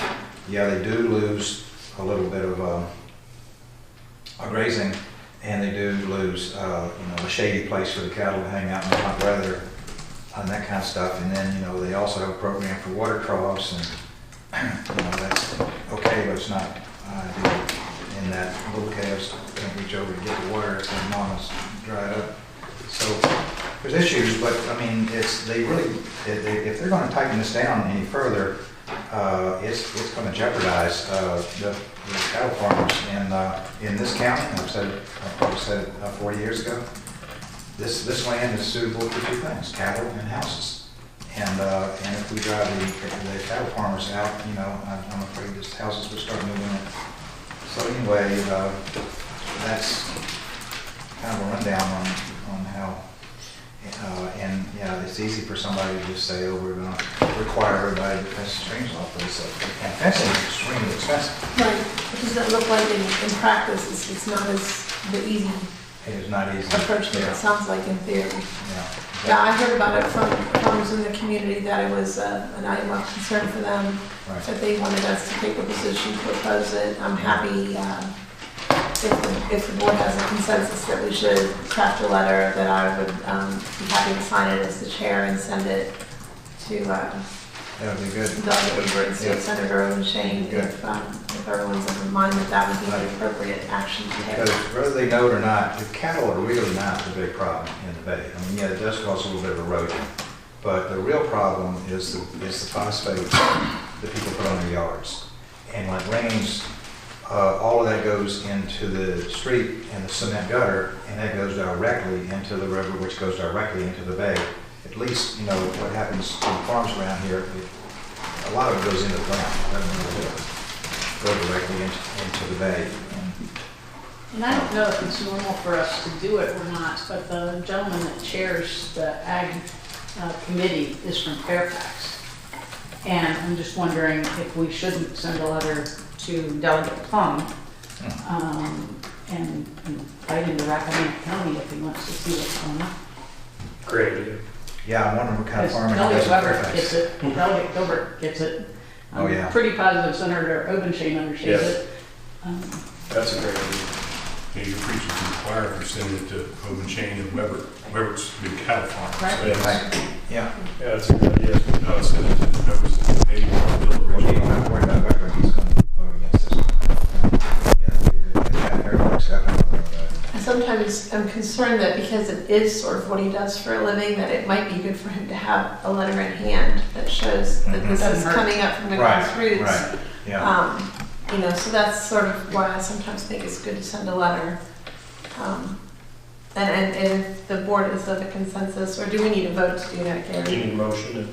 Yeah, they do lose a little bit of grazing, and they do lose a shady place for the cattle to hang out in the hot weather and that kind of stuff. And then they also have a program for water troughs, and that's okay, but it's not ideal in that little calves can't reach over to get the water if their mama's dried up. So there's issues, but I mean, if they're going to tighten this down any further, it's going to jeopardize the cattle farmers in this county. I probably said it 40 years ago. This land is suitable for two things: cattle and houses. And if we drive the cattle farmers out, I'm afraid these houses will start moving in. So anyway, that's kind of a rundown on how. And it's easy for somebody to just say, "Oh, we're going to require everybody to fence the streams off." But fencing is extremely expensive. Right. It doesn't look like in practice it's not as the easy. It is not easy approach that it sounds like in theory. Yeah, I heard about it from farmers in the community that it was an item of concern for them, right. That they wanted us to take a position to oppose it. I'm happy if the board has a consensus that we should craft a letter, that I would be happy to sign it as the chair and send it to that would be good. Delegate Woodward and State Senator Owen Shane, if everyone's of the mind that would be the appropriate action to take. Because whether they know it or not, the cattle are really not the big problem in the bay. I mean, yeah, it does cause a little bit of erosion, but the real problem is the phosphate that people put on their yards. And when it rains all of that goes into the street and the cement gutter, and that goes directly into the river, which goes directly into the bay. At least, you know, what happens in farms around here, a lot of it goes into the ground. It doesn't go directly into the bay. And I don't know if it's normal for us to do it or not, but the gentleman that chairs the Ag Committee is from Fairfax. And I'm just wondering if we shouldn't send a letter to Delegate Plum and invite him to Rappahannock County if he wants to see what's going on. Great idea. Yeah, I'm wondering what kind of farming Delegate does in Weber Fairfax. gets it, Delegate Gilbert gets it. Oh, yeah. Pretty positive Senator Obenshain understands Yes. it. That's a great idea. Yeah, you're preaching to the choir if you're sending it to Obenshain and Weber. Weber's a big cattle farm. Right. So it's- Yeah. Yeah, that's a good idea. No, it's going to, that was maybe Bill Well, originally. I'm not worried about Weber, he's going to vote against this one. Yeah, Fairfax, I don't know about it. I sometimes am concerned that because it is sort of what he does for a living, that it might be good for him to have a letter in hand that shows that this Doesn't is hurt. coming up from the Right, grassroots. right, yeah. You know, so that's sort of why I sometimes think it's good to send a letter. And if the board is of a consensus, or do we need a vote to do that, Do you Gary? need a motion?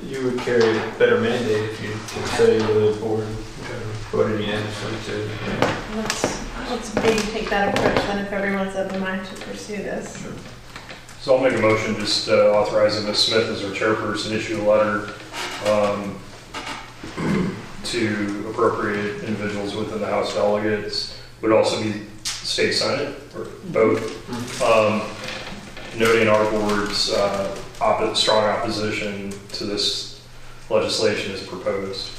You would carry a better mandate if you could say the board voted unanimously to. Let's maybe take that approach then if everyone's open-minded to pursue this. So I'll make a motion just authorizing Ms. Smith as our chairperson issue a letter to appropriate individuals within the House delegates. Would also be state senate or both. Noting our board's strong opposition to this legislation as proposed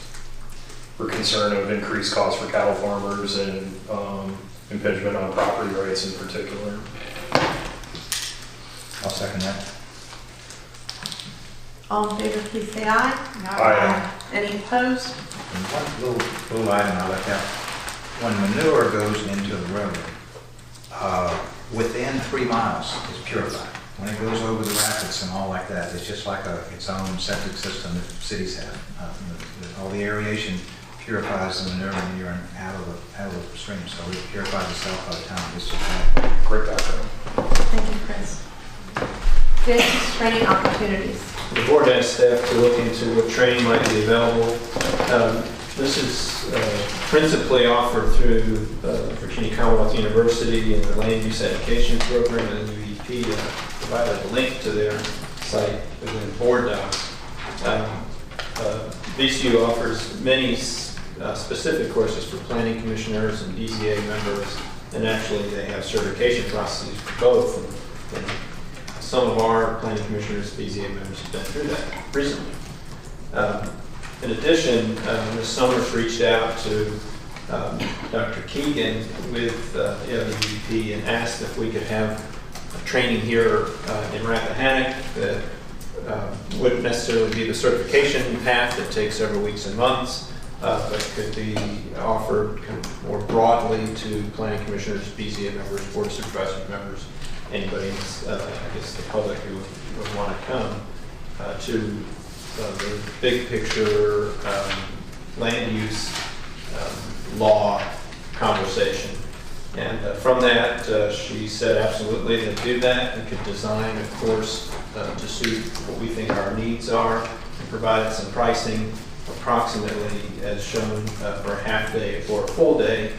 for concern of increased costs for cattle farmers and impingement on property rights in particular. I'll second that. All in favor, please say aye. Aye. Any opposed? And one little item I left out. When manure goes into the river, within 3 miles, it's purified. When it goes over the rapids and all like that, it's just like its own septic system that cities have. All the aeration purifies the manure and urine out of the stream, so it purifies itself by the time it gets to the plant. Great background. Thank you, Chris. This training opportunities. The board asked staff to look into what training might be available. This is principally offered through Virginia Commonwealth University and the Land Use Education Program, and UEP provided a link to their site within board docs. VCU offers many specific courses for planning commissioners and DZA members, and actually they have certification processes for both. And some of our planning commissioners, BZA members, have been through that recently. In addition, Ms. Summers reached out to Dr. Keegan with the UEP and asked if we could have a training here in Rappahannock that wouldn't necessarily be the certification path that takes several weeks and months, but could be offered kind of more broadly to planning commissioners, BZA members, board of supervisors members, anybody, I guess the public who would want to come to the big picture land use law conversation. And from that, she said absolutely to do that. We could design a course to suit what we think our needs are and provide some pricing approximately as shown for a half day or a full day.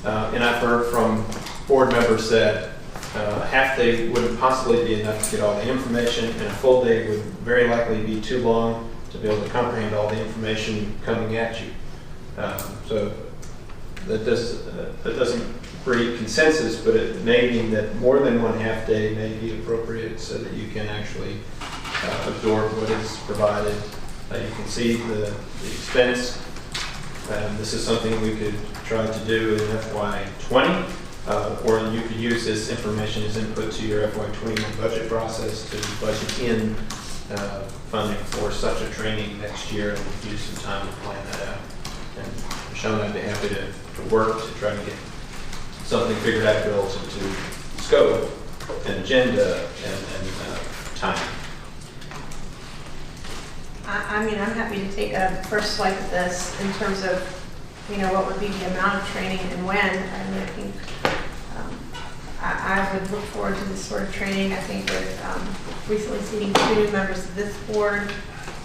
And I've heard from board members that a half day wouldn't possibly be enough to get all the information, and a full day would very likely be too long to be able to comprehend all the information coming at you. So that doesn't breed consensus, but it may mean that more than one half day may be appropriate so that you can actually absorb what is provided. You can see the expense. This is something we could try to do in FY20. Or you could use this information as input to your FY21 budget process to budget in funding for such a training next year and use some time to plan that out. And Sean, I'd be happy to work to try to get something figured out relative to scope and agenda and time. I mean, I'm happy to take a first swipe at this in terms of what would be the amount of training and when. I mean, I think I would look forward to this sort of training. I think with recently seating 2 new members of this board,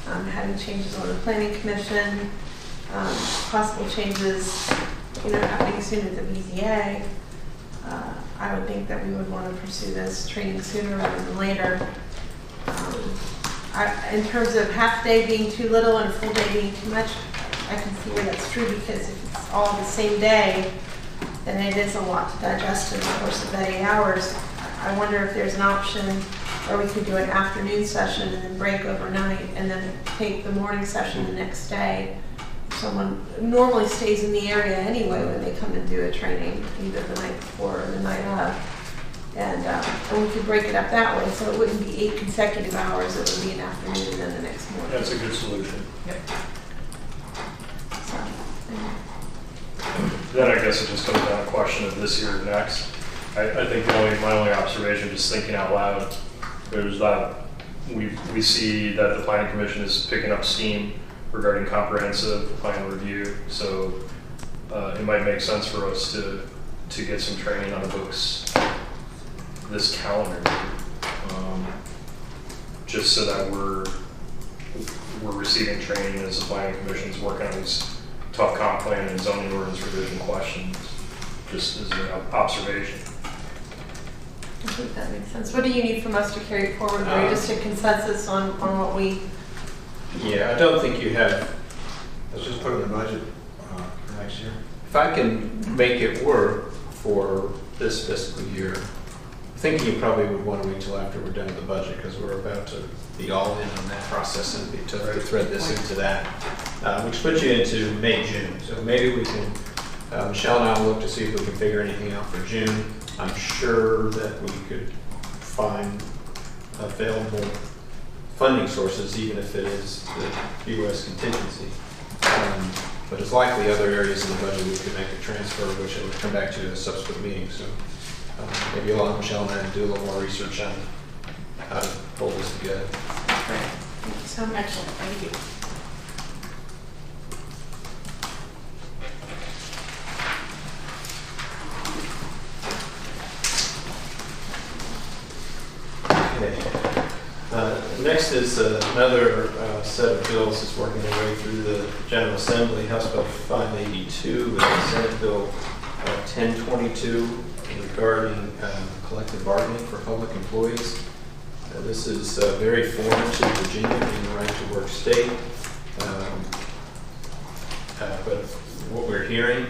having changes on the planning commission, possible changes, happening soon at the BZA, I would think that we would want to pursue this training sooner rather than later. In terms of half day being too little and a full day being too much, I can see where that's true, because if it's all the same day, then it is a lot to digest in the course of that 8 hours. I wonder if there's an option where we could do an afternoon session and then break overnight and then take the morning session the next day. Someone normally stays in the area anyway when they come and do a training, either the night before or the night of. And we could break it up that way, so it wouldn't be 8 consecutive hours, it would be an afternoon and then the next morning. That's a good solution. Yep. So, Then I guess it just comes down to a question of this year or next. I think my only observation, just thinking out loud, is that we see that the planning commission is picking up steam regarding comprehensive plan review. So it might make sense for us to get some training on the books this calendar year, just so that we're receiving training as the planning commission is working on these tough comp plan and zoning ordinance revision questions, just as an observation. I think that makes sense. What do you need from us to carry it forward? Or just a consensus on what we... Yeah, I don't think you have. Let's just put it in the budget for next year. If I can make it work for this fiscal year, I think you probably would want to wait till after we're done with the budget, because we're about to be all in on that process and be to thread this into that, which puts you into May, June. So maybe we can, Michelle and I will look to see if we can figure anything out for June. I'm sure that we could find available funding sources, even if it is the BOS contingency. But it's likely other areas in the budget we could make a transfer, which I will come back to in a subsequent meeting. So maybe you'll allow Michelle and I to do a little more research on how to pull this together. Great. Thank you so much. Excellent, thank you. Next is another set of bills that's working their way through the General Assembly, House Bill 582 and Senate Bill 1022 regarding collective bargaining for public employees. This is very foreign to Virginia, being a right-to-work state. But what we're hearing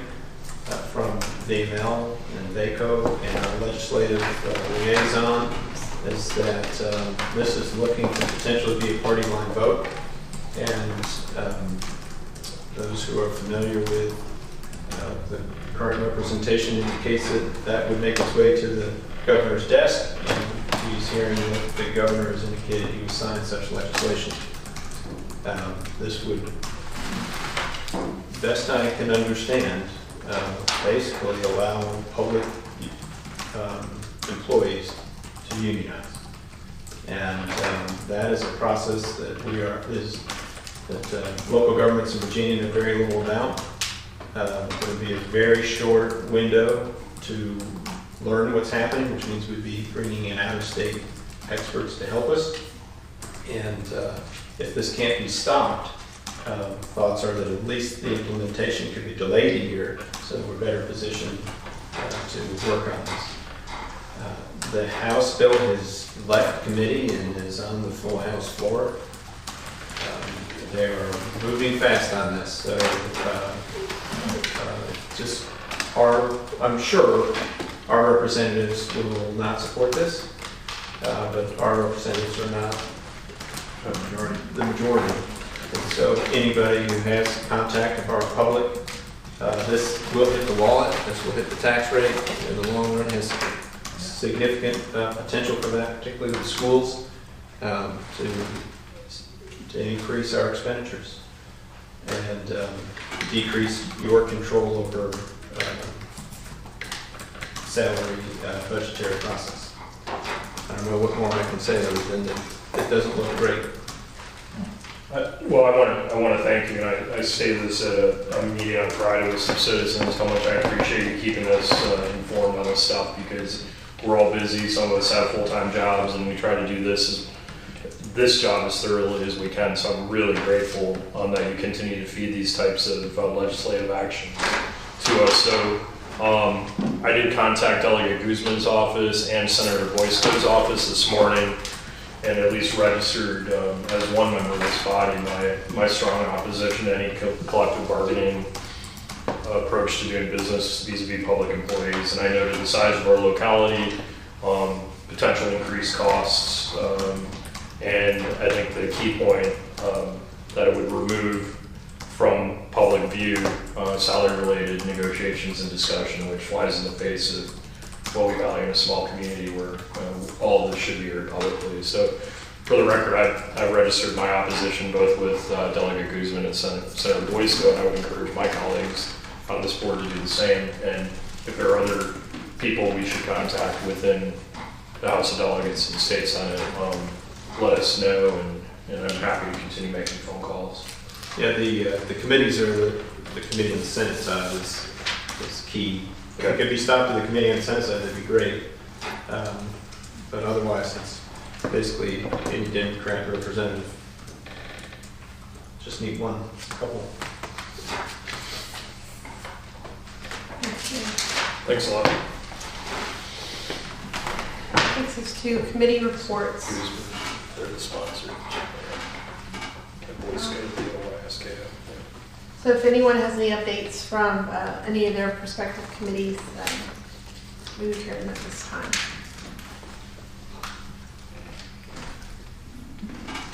from VML and VACO and our legislative liaison is that this is looking to potentially be a party line vote. And those who are familiar with the current representation indicates that that would make its way to the governor's desk. And he's hearing that the governor has indicated he would sign such legislation. This would, best I can understand, basically allow public employees to unionize. And that is a process that local governments in Virginia know very little about. It would be a very short window to learn what's happening, which means we'd be bringing in out-of-state experts to help us. And if this can't be stopped, thoughts are that at least the implementation could be delayed a year, so we're better positioned to work on this. The House bill has left committee and is on the full House floor. They're moving fast on this, so I'm sure our representatives will not support this, but our representatives are not the majority. And so anybody who has contact of our public, this will hit the wallet, this will hit the tax rate, in the long run has significant potential for that, particularly with schools, to increase our expenditures and decrease your control over salary budgetary process. I don't know what more I can say other than that it doesn't look great. Well, I want to thank you, and I stated this at a meeting on Friday with some citizens, how much I appreciate you keeping us informed on this stuff, because we're all busy, some of us have full-time jobs, and we try to do this job as thoroughly as we can, so I'm really grateful that you continue to feed these types of legislative action to us. So I did contact Delegate Guzman's office and Senator Boysko's office this morning, and at least registered as one member of this body my strong opposition to any collective bargaining approach to doing business vis-a-vis public employees. And I noted the size of our locality, potential increased costs, and I think the key point that it would remove from public view salary-related negotiations and discussion, which flies in the face of what we value in a small community where all of this should be heard publicly. So for the record, I registered my opposition both with Delegate Guzman and Senator Boysko, and I would encourage my colleagues on this board to do the same. And if there are other people we should contact within the House of Delegates and the State Senate, let us know, and I'm happy to continue making phone calls. Yeah, the committees are the committee on the Senate side is key. If it could be stopped to the committee on the Senate side, that'd be great. But otherwise, it's basically any Democrat representative. Just need one couple. Thanks a lot. Takes us to committee reports. They're the sponsor. So if anyone has any updates from any of their prospective committees, we would hear them at this time.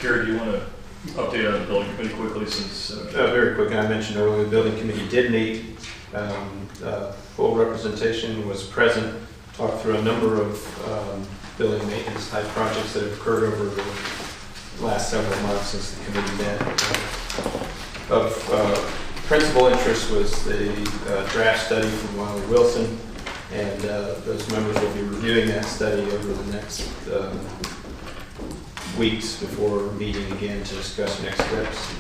Gary, do you want to update on the building committee quickly since... Very quickly, I mentioned earlier, the building committee did meet. Full representation was present, talked through a number of building maintenance type projects that have occurred over the last several months since the committee met. Of principal interest was the draft study from Wiley Wilson, and those members will be reviewing that study over the next weeks before meeting again to discuss next steps.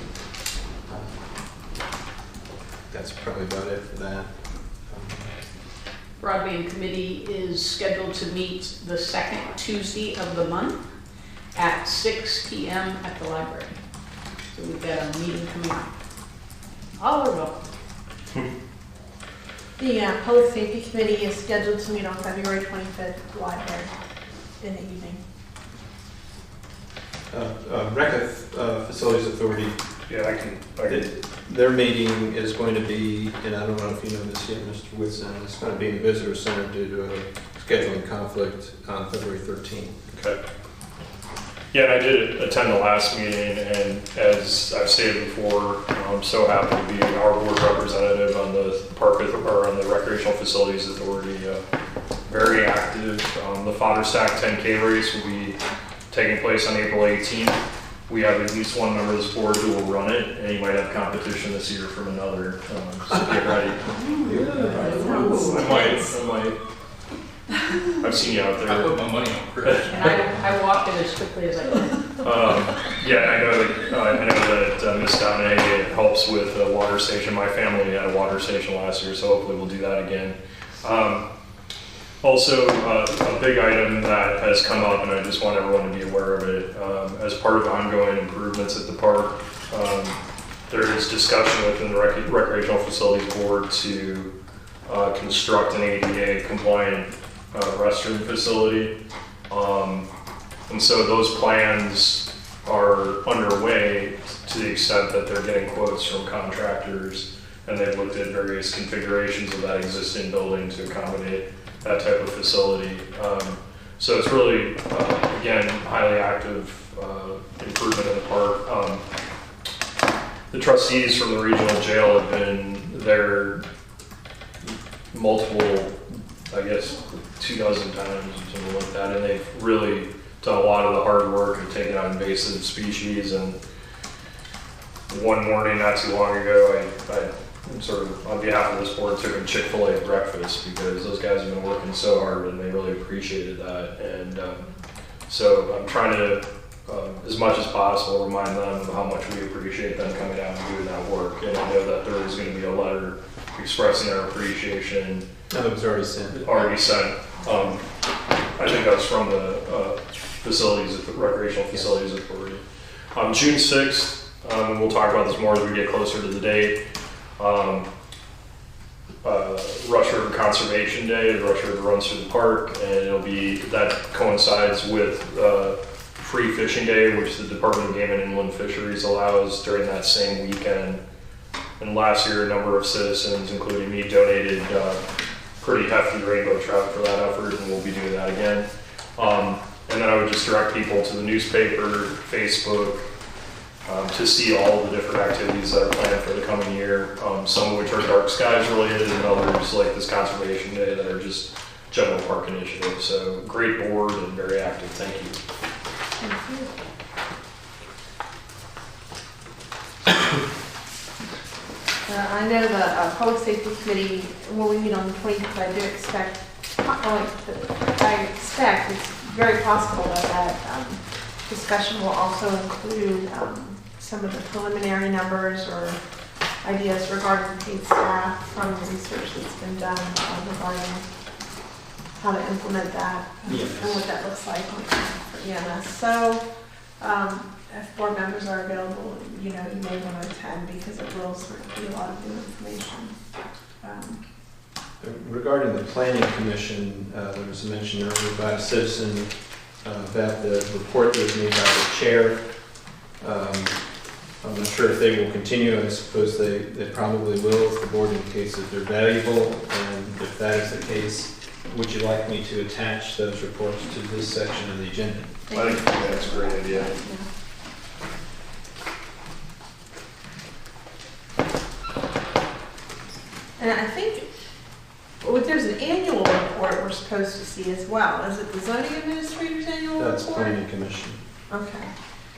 That's probably about it for that. Broadband Committee is scheduled to meet the second Tuesday of the month at 6 p.m. at the library. So we've got a meeting coming up. All are welcome. The Public Safety Committee is scheduled to meet on February 25th at the library in the evening. Facilities Authority. Yeah, I can. Their meeting is going to be, and I don't know if you know this yet, Mr. Whitson, it's going to be in the Visitor Center due to a scheduling conflict on February 13th. Okay. Yeah, and I did attend the last meeting, and as I've stated before, I'm so happy to be our board representative on the on the Recreational Facilities Authority. Very active. The Fodder Stack 10K race will be taking place on April 18th. We have at least one member of this board who will run it, and he might have competition this year from another. So get ready. I might. I've seen you out there. I put my money on Chris. And I walked it as quickly as I could. Yeah, I know that Ms. Donne helps with a water station. My family had a water station last year, so hopefully we'll do that again. Also, a big item that has come up, and I just want everyone to be aware of it, as part of ongoing improvements at the park, there is discussion within the Recreational Facilities Board to construct an ADA compliant restroom facility. And so those plans are underway to the extent that they're getting quotes from contractors, and they've looked at various configurations of that existing building to accommodate that type of facility. So it's really, again, highly active improvement in the park. The trustees from the regional jail have been there multiple, I guess, 2,000 times or something like that, and they've really done a lot of the hard work of taking out invasive species. And one morning not too long ago, I sort of, on behalf of this board, took them Chick-fil-A breakfast because those guys have been working so hard and they really appreciated that. And so I'm trying to as much as possible, remind them of how much we appreciate them coming out and doing that work. And I know that there is going to be a letter expressing our appreciation. That was already sent. Already sent. I think that's from the recreational facilities authority. June 6th, and we'll talk about this more as we get closer to the date. Rush River Conservation Day. The Rush River runs through the park, and that coincides with Free Fishing Day, which the Department of Game and Inland Fisheries allows during that same weekend. And last year, a number of citizens, including me, donated pretty hefty rainbow trout for that effort, and we'll be doing that again. And then I would just direct people to the newspaper, Facebook, to see all the different activities that are planned for the coming year, some of which are dark skies related, and others like this Conservation Day that are just general park initiatives. So great board and very active. Thank you. Thank you. I know the Public Safety Committee, when we meet on the 20th, I expect it's very possible that discussion will also include some of the preliminary numbers or ideas regarding paid staff from the research that's been done regarding how to implement that and what that looks like for EMS. So if board members are available, you may want to attend because it will certainly be a lot of new information. Regarding the Planning Commission, there was a mention earlier by a citizen about the report that was made by the chair. I'm not sure if they will continue. I suppose they probably will if the board indicates that they're valuable. And if that is the case, would you like me to attach those reports to this section of the agenda? I think that's a great idea. And I think there's an annual report we're supposed to see as well. Is it the zoning administrator's annual report? That's Planning Commission. Okay.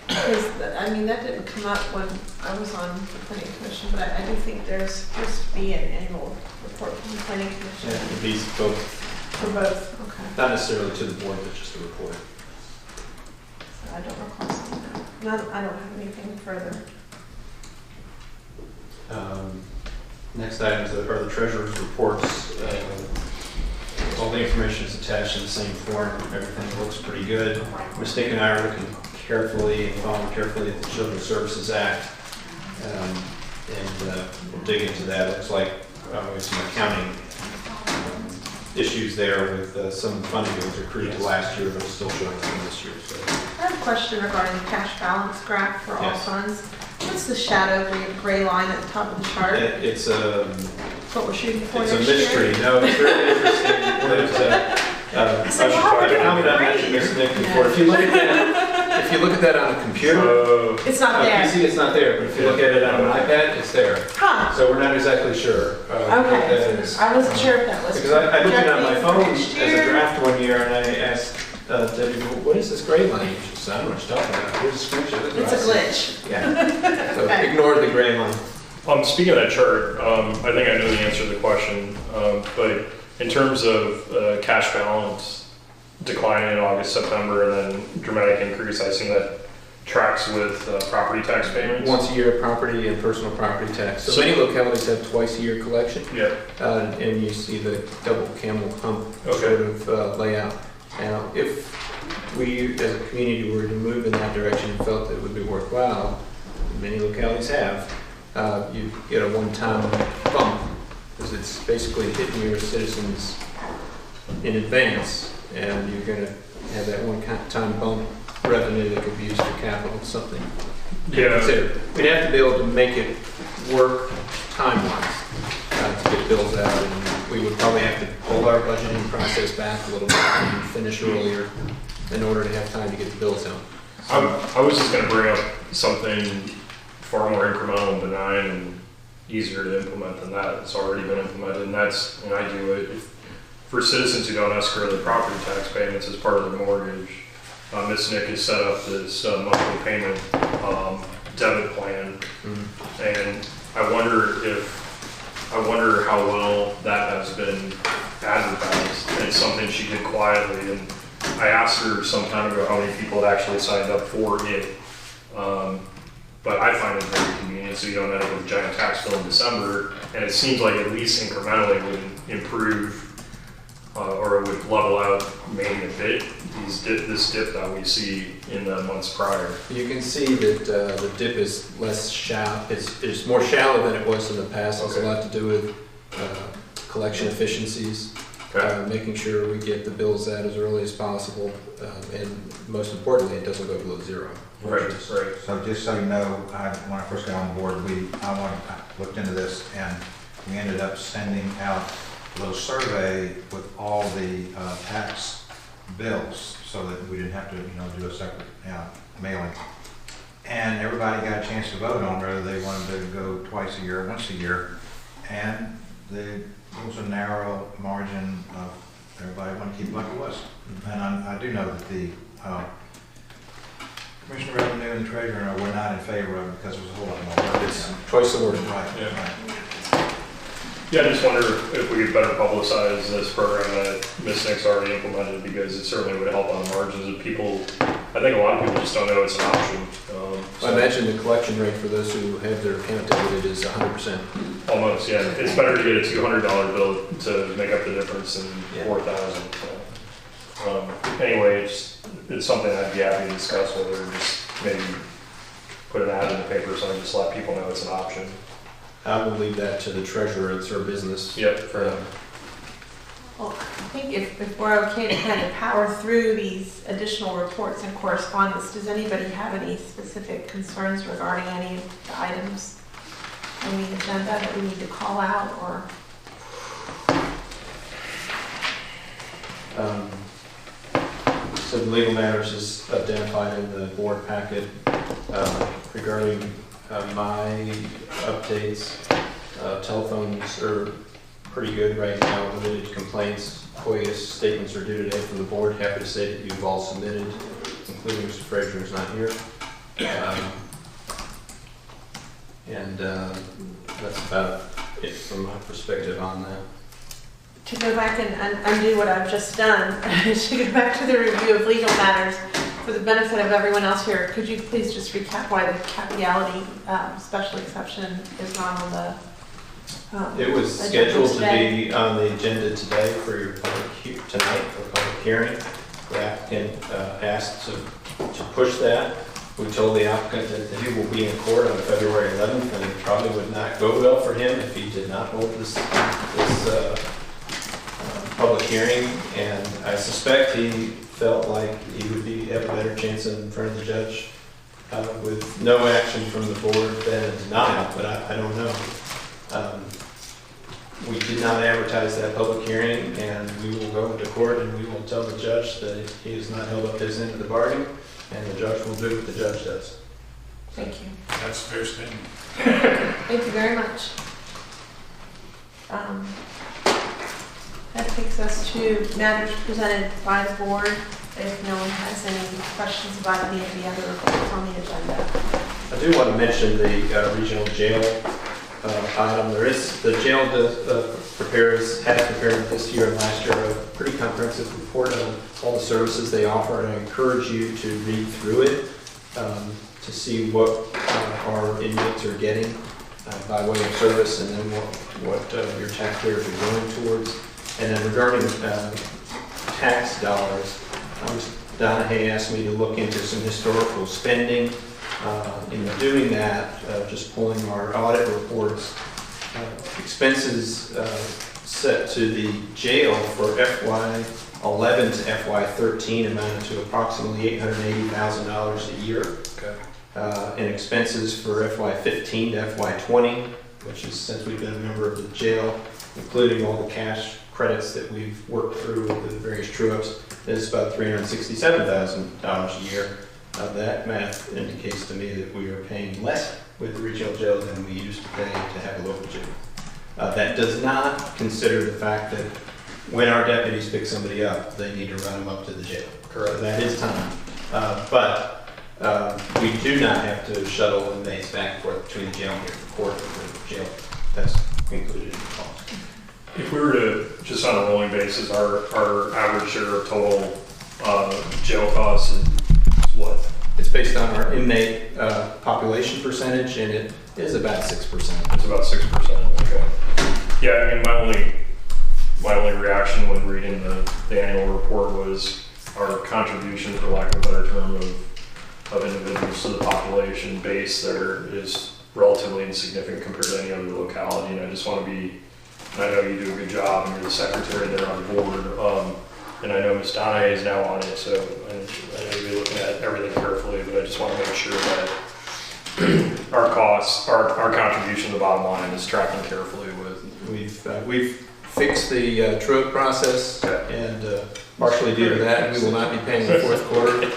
Because, that didn't come up when I was on the Planning Commission, but I do think there's supposed to be an annual report from the Planning Commission. Yeah, it be both. For both, okay. Not necessarily to the board, but just a report. So I don't recall seeing that. I don't have anything further. Next items are the treasurer's reports. All the information is attached in the same form. Everything looks pretty good. Ms. Nick and I are looking carefully and following carefully at the Children's Services Act. We'll dig into that. It looks like we have some accounting issues there with some funding that was accrued to last year, but still showing from this year. So. I have a question regarding the cash balance graph for all funds. What's the shadow gray line at the top of the chart? It's what we're shooting for it's a mystery. Year? No, it's very interesting. I mentioned this, Nick, before. If you look at that on a computer, it's not there. PC, it's not there. But if you look at it on an iPad, it's there. Huh. So we're not exactly sure. Okay. I wasn't sure if that was because I looked at it on my phone as a draft one year, and I asked Debbie, what is this gray line? She said, I don't know what you're talking about. Here's a screenshot. It's a glitch. Yeah. So ignore the gray line. Speaking of that chart, I think I know the answer to the question, but in terms of cash balance declining in August, September, and then dramatic increase, I assume that tracks with property tax payments? Once a year property and personal property tax. So many localities have twice a year collection. Yeah. And you see the double camel hump sort of layout. Now, if we as a community were to move in that direction and felt that it would be worthwhile, many localities have, you get a one-time bump because it's basically hitting your citizens in advance, and you're going to have that one-time bump revenue that could be used for capital, something to consider. We'd have to be able to make it work time-wise to get bills out, and we would probably have to pull our budgeting process back a little bit and finish earlier in order to have time to get the bills out. I was just going to bring up something far more incremental and benign and easier to implement than that. It's already been implemented, and I do it. For citizens who don't escrow their property tax payments as part of their mortgage, Ms. Nick has set up this monthly payment debit plan, and I wonder how well that has been advertised. It's something she did quietly, and I asked her some time ago how many people had actually signed up for it. But I find it very convenient, so you don't end up with a giant tax bill in December. And it seems like at least incrementally would improve, or it would level out maybe a bit this dip that we see in the months prior. You can see that the dip is less shallow. It's more shallow than it was in the past. It's a lot to do with collection efficiencies, making sure we get the bills out as early as possible, and most importantly, it doesn't go below zero. Right. So just so you know, when I first got on board, I looked into this, and we ended up sending out a little survey with all the tax bills, so that we didn't have to, do a separate mailing. And everybody got a chance to vote on whether they wanted to go twice a year or once a year. And there was a narrow margin of everybody wanted to keep it like it was. And I do know that the Commissioner of Revenue and the Treasurer were not in favor of it because it was a whole lot more work. It's twice the word. Right. Yeah. Right. Yeah, I just wonder if we could better publicize this program that Ms. Nick's already implemented, because it certainly would help on the margins of people. I think a lot of people just don't know it's an option. I imagine the collection rate for those who have their account debited is 100%. Almost, yeah. It's better to get a $200 bill to make up the difference than $4,000. So, anyway, it's something I'd be happy to discuss, whether just maybe put an ad in the paper so I just let people know it's an option. I will leave that to the treasurer. It's her business. Yep, fair enough. Well, I think if we're okay to kind of power through these additional reports and correspondence, does anybody have any specific concerns regarding any of the items on the agenda that we need to call out, or? So the legal matters is identified in the board packet regarding my updates. Telephones are pretty good right now, limited complaints. COIAS statements are due today from the board. Happy to say that you've all submitted, including Mr. Frazier, who's not here. And that's about it from my perspective on that. To go back and undo what I've just done, to go back to the review of legal matters, for the benefit of everyone else here, could you please just recap why the capitality special exception is not on the it was scheduled to be on the agenda today for your public hearing. The applicant asked to push that. We told the applicant that he will be in court on February 11th, and it probably would not go well for him if he did not hold this public hearing. And I suspect he felt like he would have a better chance in front of the judge with no action from the board than a denial, but I don't know. We did not advertise that public hearing, and we will go into court and we will tell the judge that he has not held up his end of the bargain, and the judge will do what the judge does. Thank you. That's a fair statement. Thank you very much. That takes us to matters presented by the board. If no one has any questions about any of the other reports on the agenda. I do want to mention the regional jail item. The jail has prepared this year and last year a pretty comprehensive report on all the services they offer, and I encourage you to read through it to see what our inmates are getting by way of service, and then what your taxpayers are going towards. And then regarding tax dollars, Donna Hay asked me to look into some historical spending. In doing that, just pulling our audit reports, expenses set to the jail for FY11 to FY13 amounted to approximately $880,000 a year. Okay. And expenses for FY15 to FY20, which is since we've been a member of the jail, including all the cash credits that we've worked through with the various true-ups, is about $367,000 a year. That math indicates to me that we are paying less with the regional jail than we used to pay to have a local jail. That does not consider the fact that when our deputies pick somebody up, they need to run them up to the jail. Correct. That is time. But we do not have to shuttle inmates back and forth between the jail here, the court, and the jail. That's included in the cost. If we were to, just on a rolling basis, our average share of total jail costs is what? It's based on our inmate population percentage, and it is about 6%. It's about 6%, okay. Yeah, I mean, my only reaction when reading the annual report was our contribution, for lack of a better term, of individuals to the population base there is relatively insignificant compared to any other locality, and I just want to be, and I know you do a good job, and you're the secretary there on the board, and I know Ms. Donahue is now on it, so I know you'll be looking at everything carefully, but I just want to make sure that our costs, our contribution to the bottom line is tracking carefully with. We've fixed the true-up process, and partially due to that, we will not be paying the fourth quarter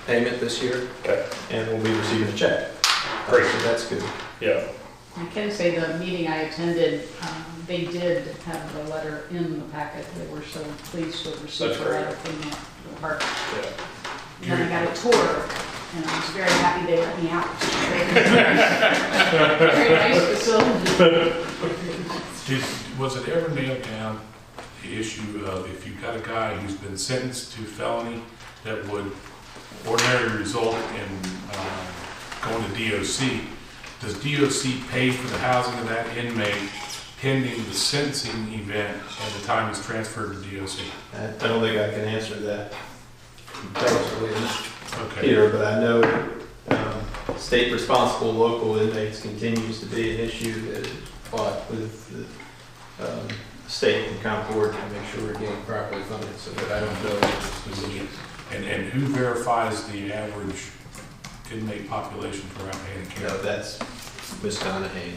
payment this year, and we'll be receiving a check. Great. So that's good. Yeah. I can say the meeting I attended, they did have the letter in the packet. They were so pleased to receive the letter from the department. Yeah. And then I got a tour, and I was very happy they let me out. Very nice facility. Was it ever nailed down, the issue of if you've got a guy who's been sentenced to felony that would ordinarily result in going to DOC, does DOC pay for the housing of that inmate pending the sentencing event at the time he's transferred to DOC? I don't think I can answer that intelligently, okay, Peter, but I know state responsible local inmates continues to be an issue that is fought with the state and county board to make sure we're getting properly funded, so that I don't know specifics. and who verifies the average inmate population for Rappahannock County? No, that's Ms. Donahue.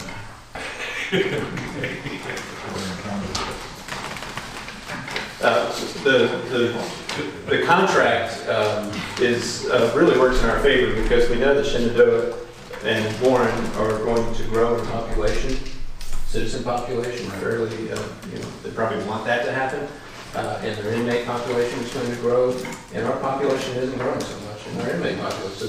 The contract is really works in our favor because we know that Shenandoah and Warren are going to grow in population, citizen population, fairly, they probably want that to happen. And their inmate population is going to grow, and our population isn't growing so much in our inmate population. So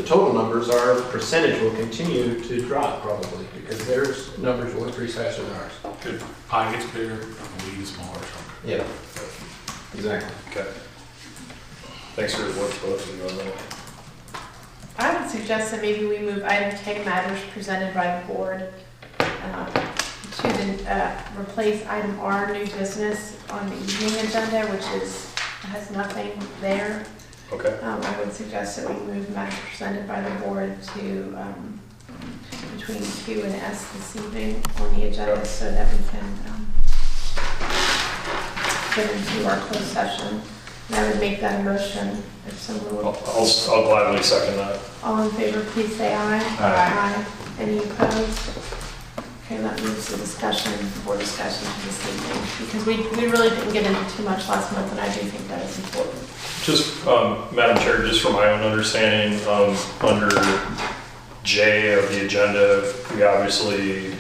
the total numbers, our percentage will continue to drop probably because their numbers will increase faster than ours. Good. Pie gets bigger, we get smaller. Yeah, exactly. Okay. Thanks for your work, both of you on that. I would suggest that maybe we move item K, matters presented by the board, to replace item R, new business, on the evening agenda, which has nothing there. Okay. I would suggest that we move matters presented by the board to between Q and S this evening on the agenda, so that we can get into our closed session. And I would make that a motion if someone would. I'll gladly second that. All in favor, please say aye. Aye. Any opposed? Okay, that moves the discussion, board discussion to this evening, because we really didn't get into too much last month, and I do think that is important. Just, Madam Chair, just from my own understanding, under J of the agenda, we obviously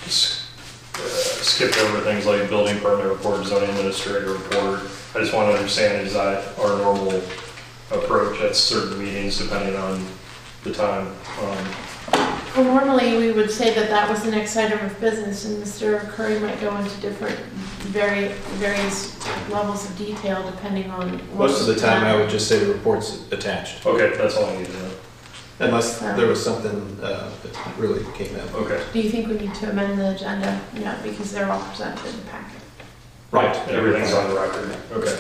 skipped over things like building permit report, zoning administrator report. I just want to understand, is that our normal approach at certain meetings, depending on the time? Well, normally we would say that that was the next item of business, and Mr. Curry might go into different, various levels of detail depending on. Most of the time, I would just say the report's attached. Okay, that's all I need to know. Unless there was something that really came out. Okay. Do you think we need to amend the agenda? No, because they're all presented in the packet. Right, everything's on the record. Okay.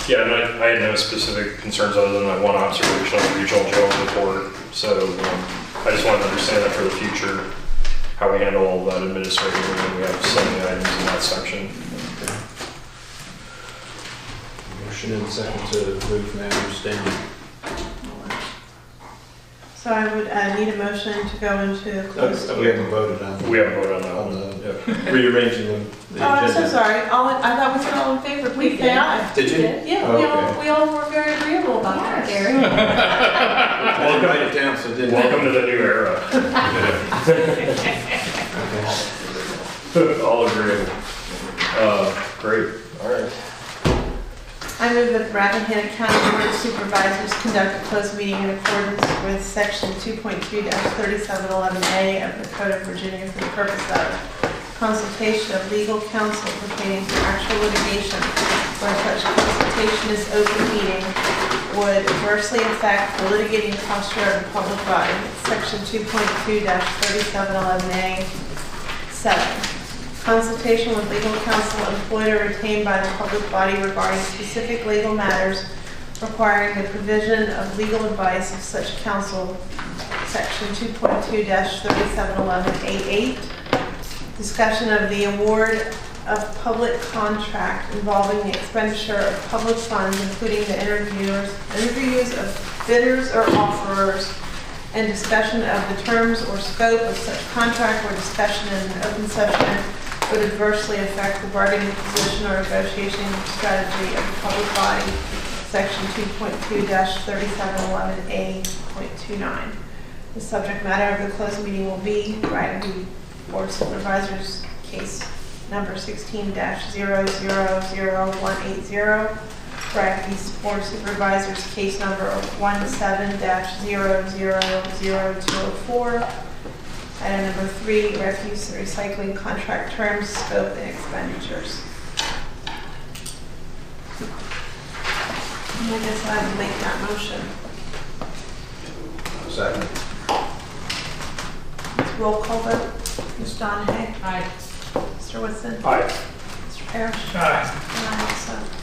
Yeah, and I had no specific concerns other than my one observation on the regional jail report. So I just wanted to understand that for the future, how we handle all that administratively when we have so many items in that section. Motion and second to move matters standing. So I would need a motion to go into closed. We haven't voted on. We haven't voted on that one. Rearranging the agenda. Oh, I'm so sorry. I thought we said all in favor. Please say aye. Did you? Yeah, we all were very agreeable about that, Gary. Welcome to the new era. All agreeable. Great. All right. I move that the Rappahannock County Board of Supervisors conduct a closed meeting in accordance with Section 2.3-3711A of the Code of Virginia for the purpose of consultation of legal counsel pertaining to actual litigation where such consultation consultation is open meeting would adversely affect the litigating posture of the public body. Section 2.2-3711A 7. Consultation with legal counsel employed or retained by the public body regarding specific legal matters requiring the provision of legal advice of such counsel. Section 2.2-3711A8. Discussion of the award of public contract involving the expenditure of public funds, including the interviews of bidders or offerers, and discussion of the terms or scope of such contract or discussion in an open session would adversely affect the bargaining position or negotiation strategy of the public body. Section 2.2-3711A.29. The subject matter of the closed meeting will be Rappahannock Board of Supervisors case number 16-000180. Rappahannock Board of Supervisors case number 17-000204. Item number 3, refuse and recycling contract terms, scope, and expenditures. I guess I would make that motion. Second. Roll call vote. Ms. Donahue? Aye. Mr. Woodson? Aye. Mr. Parrish? Aye. And I also.